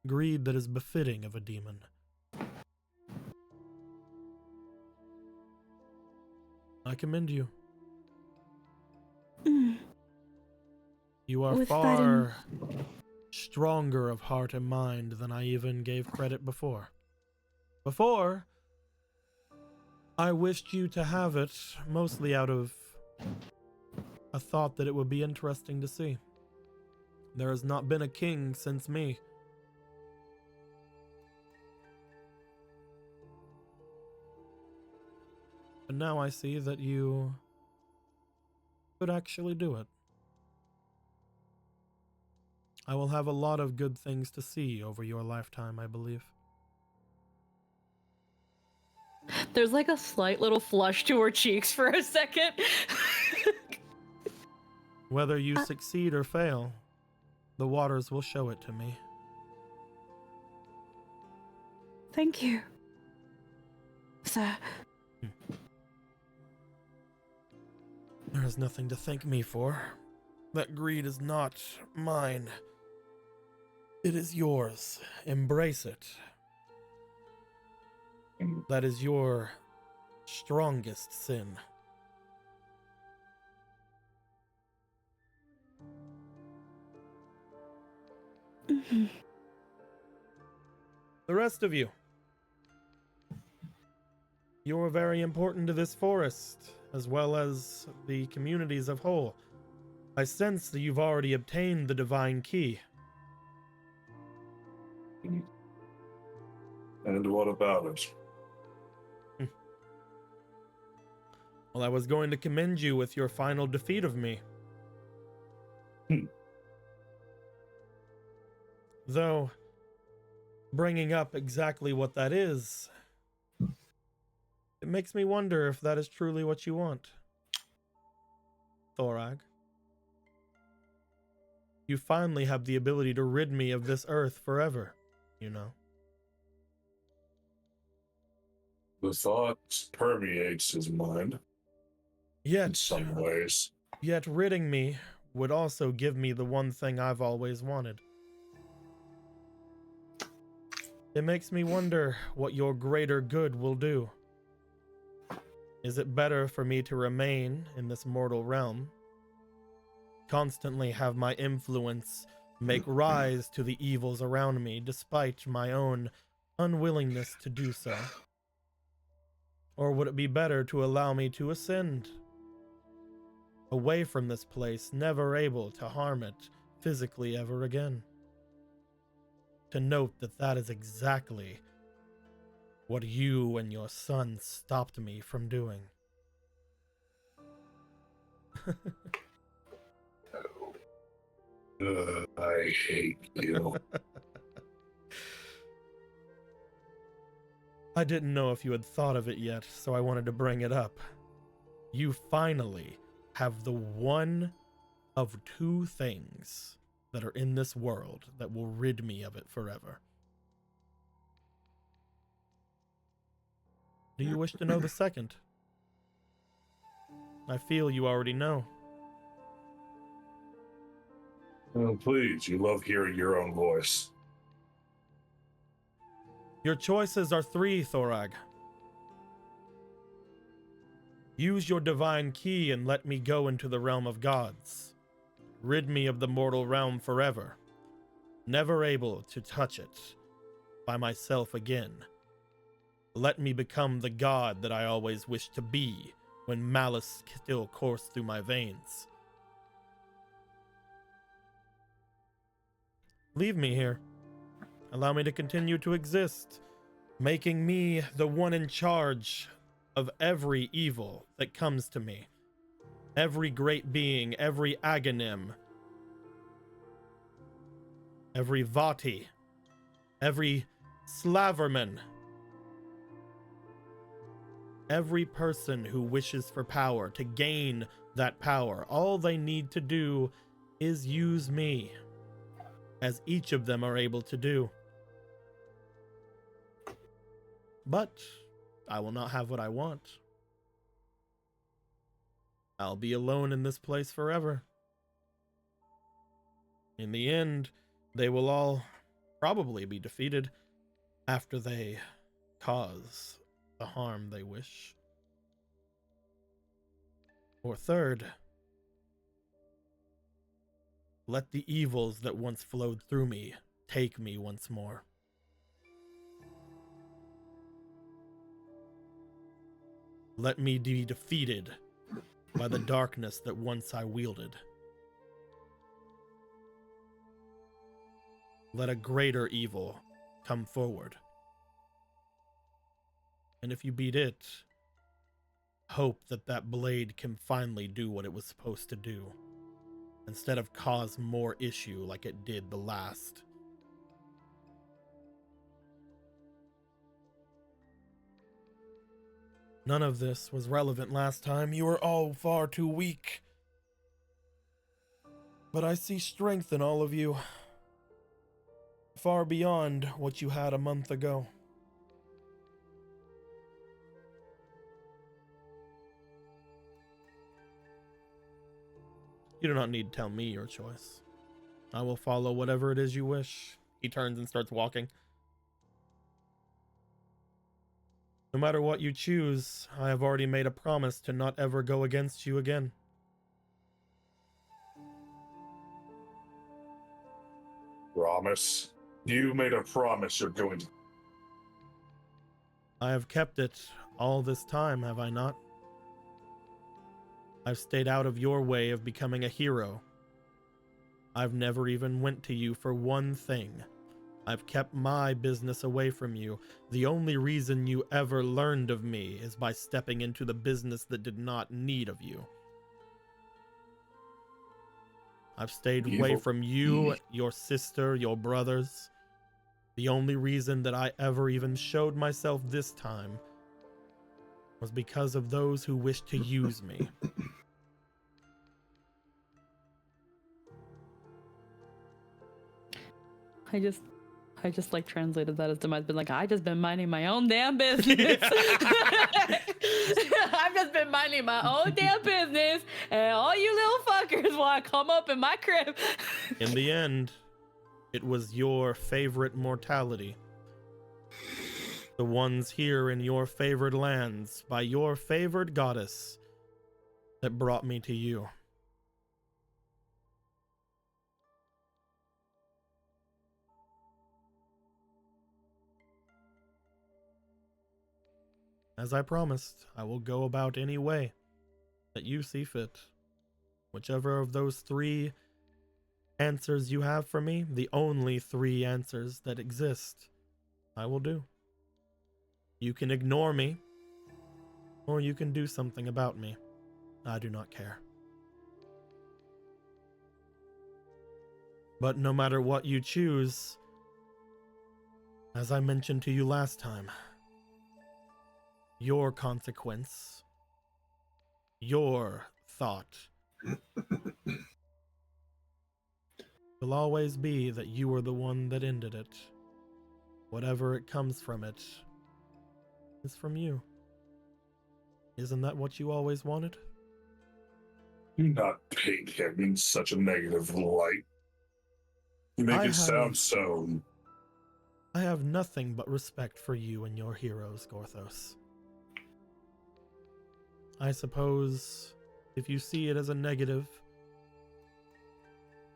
Greed that is befitting of a demon. I commend you. You are far stronger of heart and mind than I even gave credit before. Before, I wished you to have it mostly out of I thought that it would be interesting to see. There has not been a king since me. But now I see that you could actually do it. I will have a lot of good things to see over your lifetime, I believe. There's like a slight little flush to her cheeks for a second. Whether you succeed or fail, the waters will show it to me. Thank you, sir. There is nothing to thank me for. That greed is not mine. It is yours. Embrace it. That is your strongest sin. Mhm. The rest of you. You are very important to this forest, as well as the communities of whole. I sense that you've already obtained the divine key. And what about it? Well, I was going to commend you with your final defeat of me. Though, bringing up exactly what that is, it makes me wonder if that is truly what you want. Thorag. You finally have the ability to rid me of this earth forever, you know. The thought permeates his mind in Yet, some ways. yet ridding me would also give me the one thing I've always wanted. It makes me wonder what your greater good will do. Is it better for me to remain in this mortal realm, constantly have my influence make rise to the evils around me despite my own unwillingness to do so? Or would it be better to allow me to ascend away from this place, never able to harm it physically ever again? To note that that is exactly what you and your son stopped me from doing. I hate you. I didn't know if you had thought of it yet, so I wanted to bring it up. You finally have the one of two things that are in this world that will rid me of it forever. Do you wish to know the second? I feel you already know. Oh, please, you love hearing your own voice. Your choices are three, Thorag. Use your divine key and let me go into the realm of gods. Rid me of the mortal realm forever. Never able to touch it by myself again. Let me become the god that I always wished to be when malice still coursed through my veins. Leave me here. Allow me to continue to exist, making me the one in charge of every evil that comes to me. Every great being, every Aghanim, every Vati, every Slaverman, every person who wishes for power, to gain that power. All they need to do is use me, as each of them are able to do. But I will not have what I want. I'll be alone in this place forever. In the end, they will all probably be defeated after they cause the harm they wish. Or third, let the evils that once flowed through me take me once more. Let me be defeated by the darkness that once I wielded. Let a greater evil come forward. And if you beat it, hope that that blade can finally do what it was supposed to do, instead of cause more issue like it did the last. None of this was relevant last time. You were all far too weak. But I see strength in all of you, far beyond what you had a month ago. You do not need to tell me your choice. I will follow whatever it is you wish. He turns and starts walking. No matter what you choose, I have already made a promise to not ever go against you again. Promise? You made a promise you're going to... I have kept it all this time, have I not? I've stayed out of your way of becoming a hero. I've never even went to you for one thing. I've kept my business away from you. The only reason you ever learned of me is by stepping into the business that did not need of you. I've stayed away from you, your sister, your brothers. The only reason that I ever even showed myself this time was because of those who wished to use me. I just like translated that as Demise been like, I just been minding my own damn business. I've just been minding my own damn business, and all you little fuckers want to come up in my crib. In the end, it was your favorite mortality. The ones here in your favored lands, by your favored goddess, that brought me to you. As I promised, I will go about any way that you see fit. Whichever of those three answers you have for me, the only three answers that exist, I will do. You can ignore me, or you can do something about me. I do not care. But no matter what you choose, as I mentioned to you last time, your consequence, your thought, will always be that you were the one that ended it. Whatever it comes from it is from you. Isn't that what you always wanted? Do not paint him in such a negative light. You make it sound so... I have nothing but respect for you and your heroes, Gorthos. I suppose if you see it as a negative,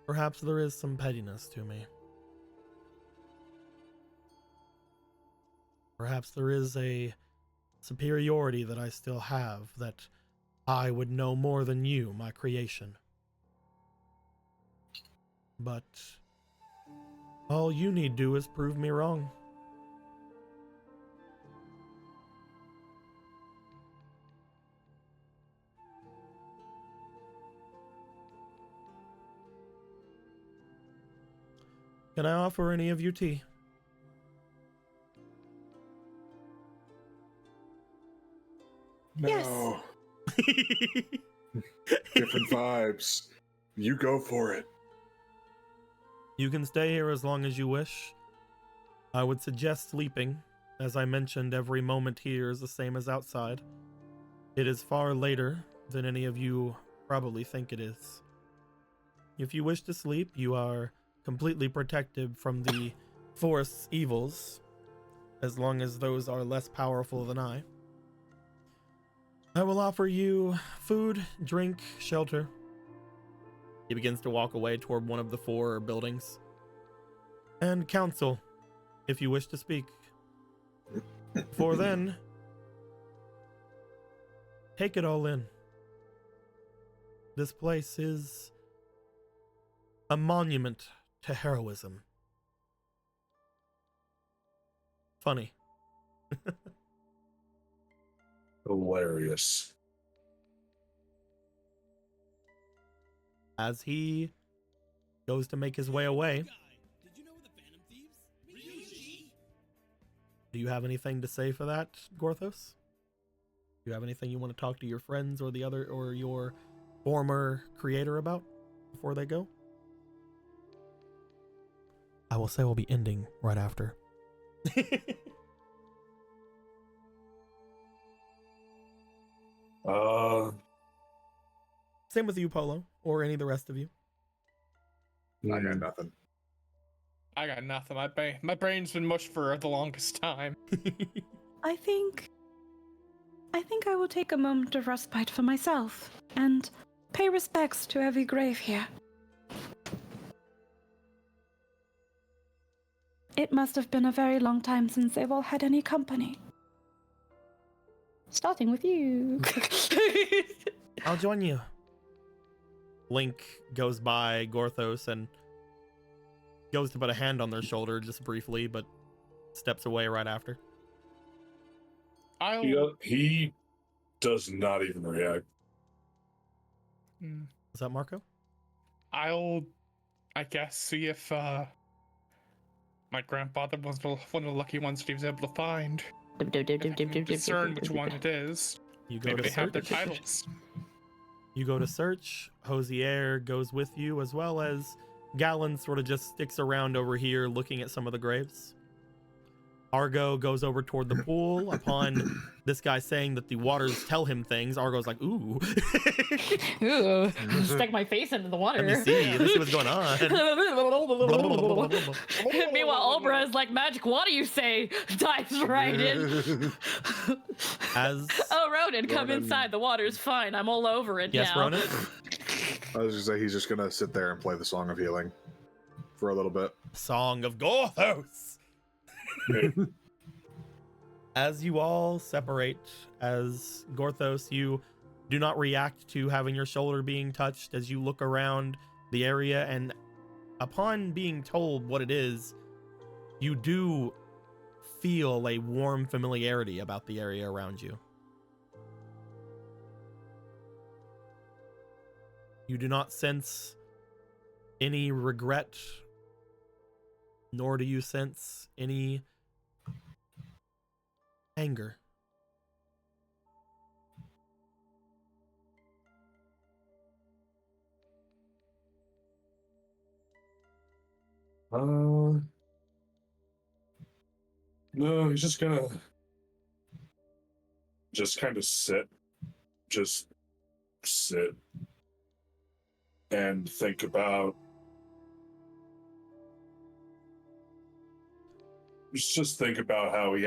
perhaps there is some pettiness to me. Perhaps there is a superiority that I still have, that I would know more than you, my creation. But all you need do is prove me wrong. Can I offer any of you tea? No. Different vibes. You go for it. You can stay here as long as you wish. I would suggest sleeping. As I mentioned, every moment here is the same as outside. It is far later than any of you probably think it is. If you wish to sleep, you are completely protected from the forest's evils, as long as those are less powerful than I. I will offer you food, drink, shelter. He begins to walk away toward one of the four buildings. And counsel, if you wish to speak. For then, take it all in. this place is a monument to heroism. Funny. Hilarious. As he goes to make his way away, do you have anything to say for that, Gorthos? Do you have anything you want to talk to your friends or the other or your former creator about before they go? I will say we'll be ending right after. Same with you, Polo, or any of the rest of you. I got nothing. I got nothing. My brain's been mush for the longest time. I think I will take a moment of respite for myself and pay respects to every grave here. It must have been a very long time since they've all had any company. Starting with you. I'll join you. Link goes by Gorthos and goes to put a hand on their shoulder just briefly, but steps away right after. He does not even react. Is that Marco? I guess, see if my grandfather was one of the lucky ones that he was able to find. Discern which one it is. You go Maybe to they have their search. titles. You go to search. Hosier goes with you, as well as Gallon sort of just sticks around over here looking at some of the graves. Argo goes over toward the pool. Upon this guy saying that the waters tell him things, Argo's like, ooh. Ooh, stick my face into the water. Let me see what's going on. Meanwhile, Ulbra is like, magic, what do you say? Dives right in. Ronan, come inside. The water's fine. I'm all over it yes, now. Ronan? I was just say he's just gonna sit there and play the Song of Healing for a little bit. Song of Gorthos. As you all separate, as Gorthos, you do not react to having your shoulder being touched as you look around the area, and upon being told what it is, you do feel a warm familiarity about the area around you. You do not sense any regret, nor do you sense any anger. No, he's just gonna kind of sit and think about how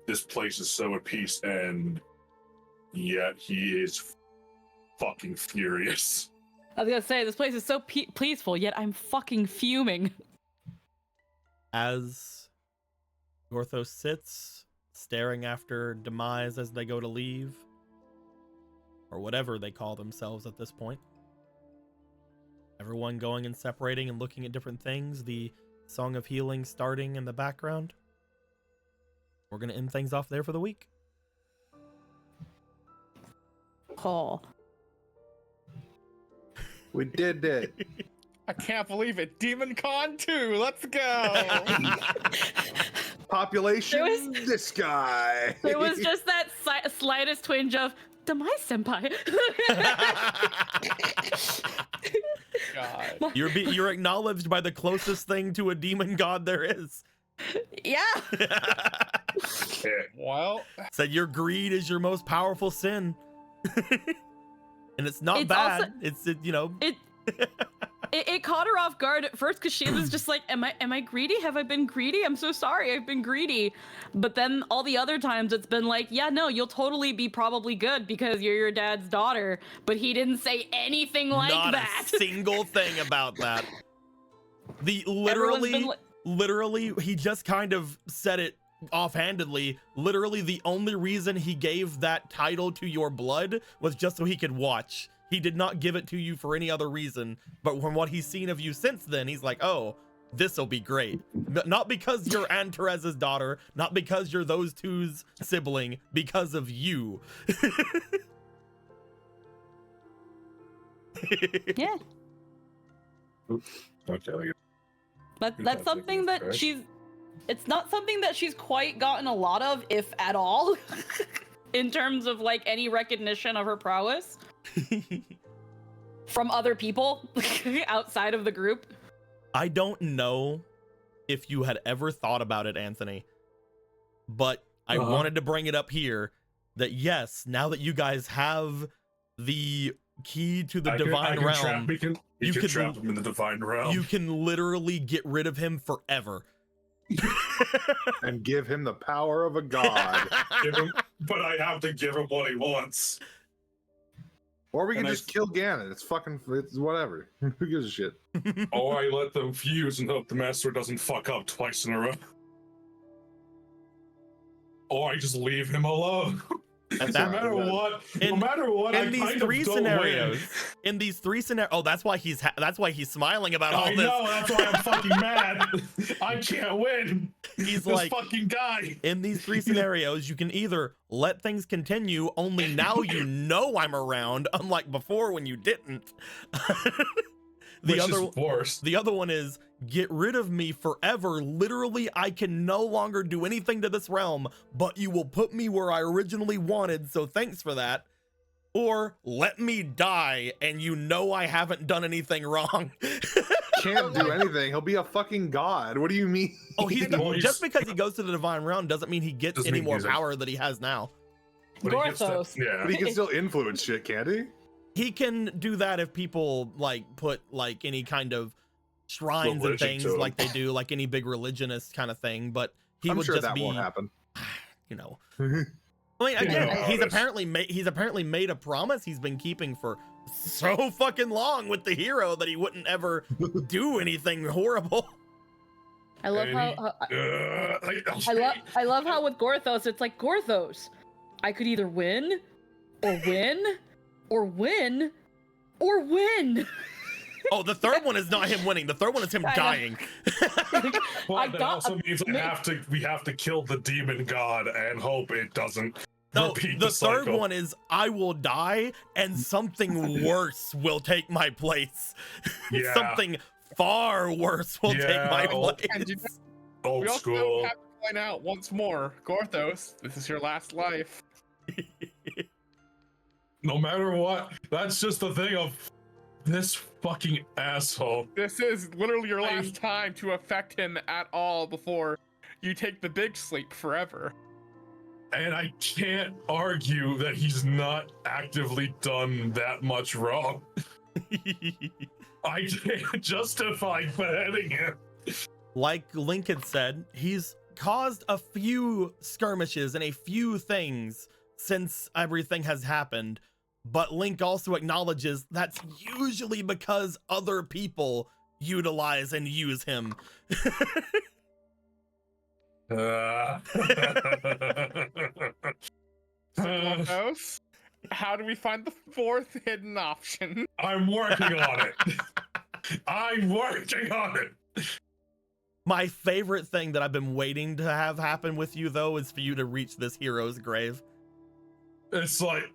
this place is so at peace, and yet he is fucking furious. I was gonna say, this place is so peaceful, yet I'm fucking fuming. As Gorthos sits, staring after Demise as they go to leave, or whatever they call themselves at this point. Everyone going and separating and looking at different things, the Song of Healing starting in the background. We're going to end things off there for the week. Oh. We did it. I can't believe it. Demon Con 2, let's go! Population, this guy. There was just that slightest twinge of Demise Senpai. God. You're acknowledged by the closest thing to a demon god there is. Yeah. Well, Said your greed is your most powerful sin. And it's not bad. It caught her off guard at first because she was just like, am I greedy? Have I been greedy? I'm so sorry, I've been greedy. But then all the other times it's been like, yeah, no, you'll totally be probably good because you're your dad's daughter. But he didn't say anything like not that. a single thing about that. Literally, he just kind of said it offhandedly. Literally, the only reason he gave that title to your blood was just so he could watch. He did not give it to you for any other reason, but from what he's seen of you since then, he's like, oh, this'll be great. Not because you're Aunt Therese's daughter, not because you're those two's sibling, because of you. Yeah. Okay. That's something that it's not something that she's quite gotten a lot of, if at all, in terms of like any recognition of her prowess from other people outside of the group. I don't know if you had ever thought about it, Anthony, but I wanted to bring it up here that yes, now that you guys have the key to the divine realm, you can trap him in the divine realm. You can literally get rid of him forever. And give him the power of a god. But I have to give him what he wants. Or we can just kill Ganon. It's whatever. Who gives a shit? Or I let them fuse and hope the master doesn't fuck up twice in a row. Or I just leave him alone. No matter what, in these three scenarios, oh, that's why he's smiling about all this. I know, that's why I'm fucking mad. I can't win. He's this like, fucking guy. In these three scenarios, you can either let things continue, only now you know I'm around, unlike before when you didn't. The other one is get rid of me forever. Literally, I can no longer do anything to this realm, but you will put me where I originally wanted, so thanks for that. Or let me die, and you know I haven't done anything wrong. Can't do anything. He'll be a fucking god. What do you mean? Oh, just because he goes to the divine realm doesn't mean he gets any more power that he has now. Gorthos. But he can still influence shit, can't he? He can do that if people like put like any kind of shrines and things like they do, like any big religionist kind of thing. But I'm would sure just that won't happen. You know. I mean, again, he's apparently made a promise he's been keeping for so fucking long with the hero that he wouldn't ever do anything horrible. I love how I love how with Gorthos it's like, Gorthos, I could either win or win or win or win. Oh, the third one is not him winning. The third one is him dying. Well, that also means we have to kill the demon god and hope it doesn't repeat the cycle. Third one is I will die and something worse will take my place. Yeah. Something far worse will take my place. Old we school. also have to point out once more, Gorthos, this is your last life. No matter what, that's just the thing of this fucking asshole. This is literally your last time to affect him at all before you take the big sleep forever. And I can't argue that he's not actively done that much wrong. I can't justify beheading him. Like Link had said, he's caused a few skirmishes and a few things since everything has happened. But Link also acknowledges that's usually because other people utilize and use him. How do we find the fourth hidden option? I'm working on it. I'm working on it. My favorite thing that I've been waiting to have happen with you, though, is for you to reach this hero's grave. It's like,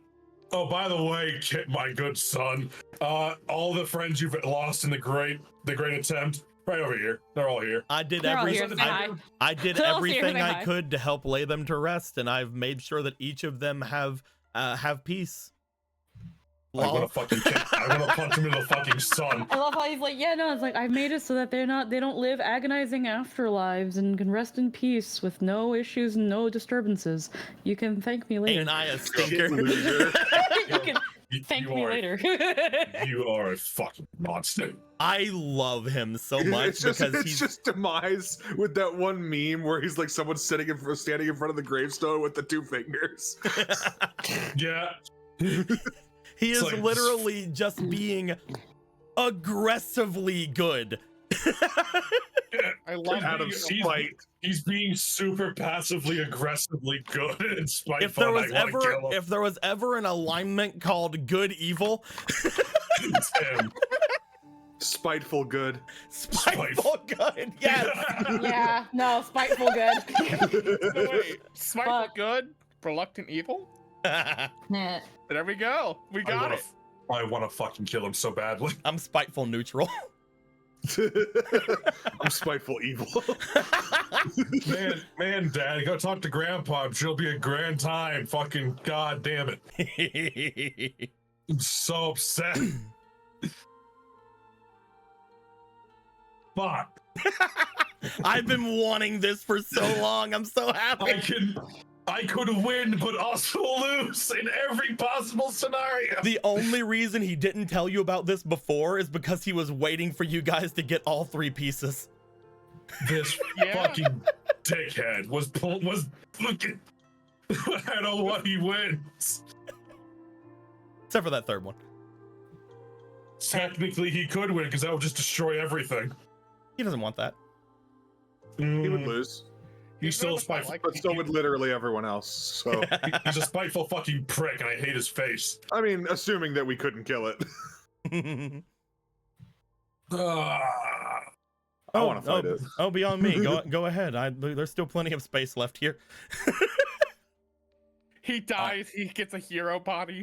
oh, by the way, my good son, all the friends you've lost in the great attempt, right over here. They're all here. I did They're everything. I did everything I could to help lay them to rest, and I've made sure that each of them have peace. I'm gonna fucking punch him in the fucking sun. I love how he's like, yeah, no, it's like I've made it so that they don't live agonizing afterlives and can rest in peace with no issues and no disturbances. You can thank me later. Ain't I a stinker? You can thank me later. You are a fucking monster. I love him so much because he's just Demise with that one meme where he's like someone standing in front of the gravestone with the two fingers. Yeah. He is literally just being aggressively good. I love Out of being spite. He's being super passively aggressively good and spiteful. If there was and I wanna kill him. if there was ever an alignment called good evil, It's him. Spiteful good. spiteful good. Yes. Yeah, no, spiteful good. So wait, spiteful Fuck. good, reluctant evil. Nah. There we go. We got it. I want to fucking kill him so badly. I'm spiteful neutral. I'm spiteful evil. Man, Dad, go talk to Grandpa. I'm sure it'll be a grand time. Fucking god damn it. I'm so upset. Fuck. I've been wanting this for so long. I'm so happy. I could win, but also lose in every possible scenario. The only reason he didn't tell you about this before is because he was waiting for you guys to get all 3 pieces. This fucking dickhead was fucking. I don't want he wins. Except for that third one. Technically, he could win because that would just destroy everything. He doesn't want that. He would lose, He's still a spiteful. but so would literally everyone else. So, He's a spiteful fucking prick, and I hate his face. I mean, assuming that we couldn't kill it. I want to fight it. Oh, beyond me. Go ahead. There's still plenty of space left here. He dies. He gets a hero body.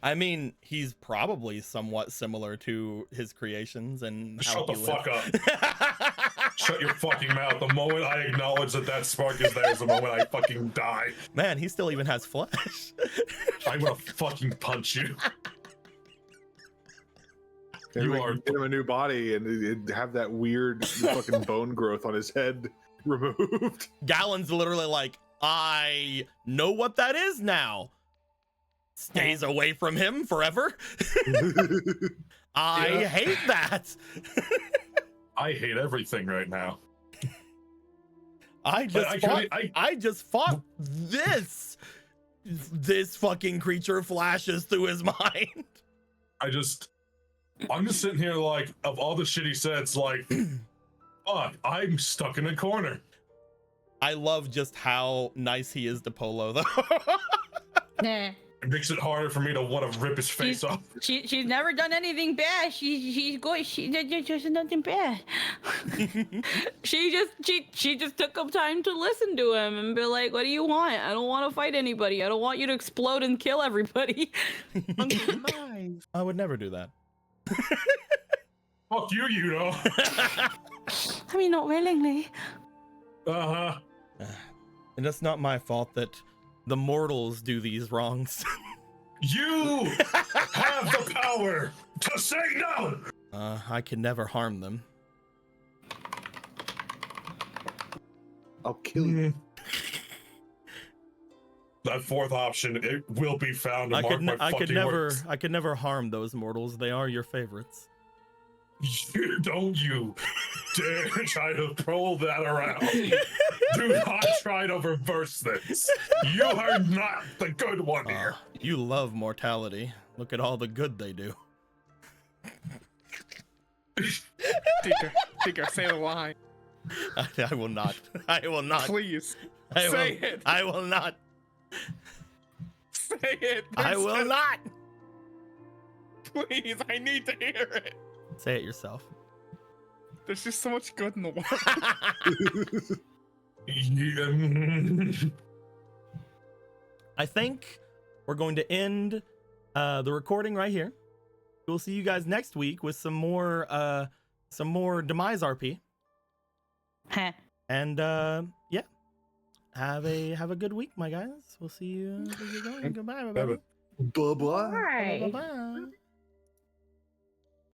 I mean, he's probably somewhat similar to his creations and how Shut the he fuck lived. up. Shut your fucking mouth. The moment I acknowledge that spark is there is the moment I fucking die. Man, he still even has flesh. I'm gonna fucking punch you. You are get him a new body and it'd have that weird fucking bone growth on his head removed. Gallon's literally like, I know what that is now. Stays away from him forever. I hate that. I hate everything right now. I just fought this. This fucking creature flashes through his mind. I'm just sitting here like, of all the shit he said, it's like, fuck, I'm stuck in a corner. I love just how nice he is to Polo, though. Nah. It makes it harder for me to want to rip his face off. She's never done anything bad. She's good. She did just nothing bad. she just took up time to listen to him and be like, "What do you want? I don't want to fight anybody. I don't want you to explode and kill everybody." I would never do that. Fuck you, you know. I mean, not willingly. Uh-huh. And it's not my fault that the mortals do these wrongs. You have the power to say no. I can never harm them. I'll kill you. That fourth option, it will be found to I mark could, my I could fucking never, words. I could never harm those mortals. They are your favorites. Don't you dare try to pull that around. Do not try to reverse this. You are not the good one here. You love mortality. Look at all the good they do. Tinker, say the line. I will not. I will not. Please. I say will, it. I will not. Say it. I will not. Please, I need to hear it. Say it yourself. There's just so much good in the world. I think we're going to end the recording right here. We'll see you guys next week with some more Demise RP. Huh. And yeah, have a good week, my guys. We'll see you. Goodbye. Bye-bye. Bye bye. Right. Bye-bye.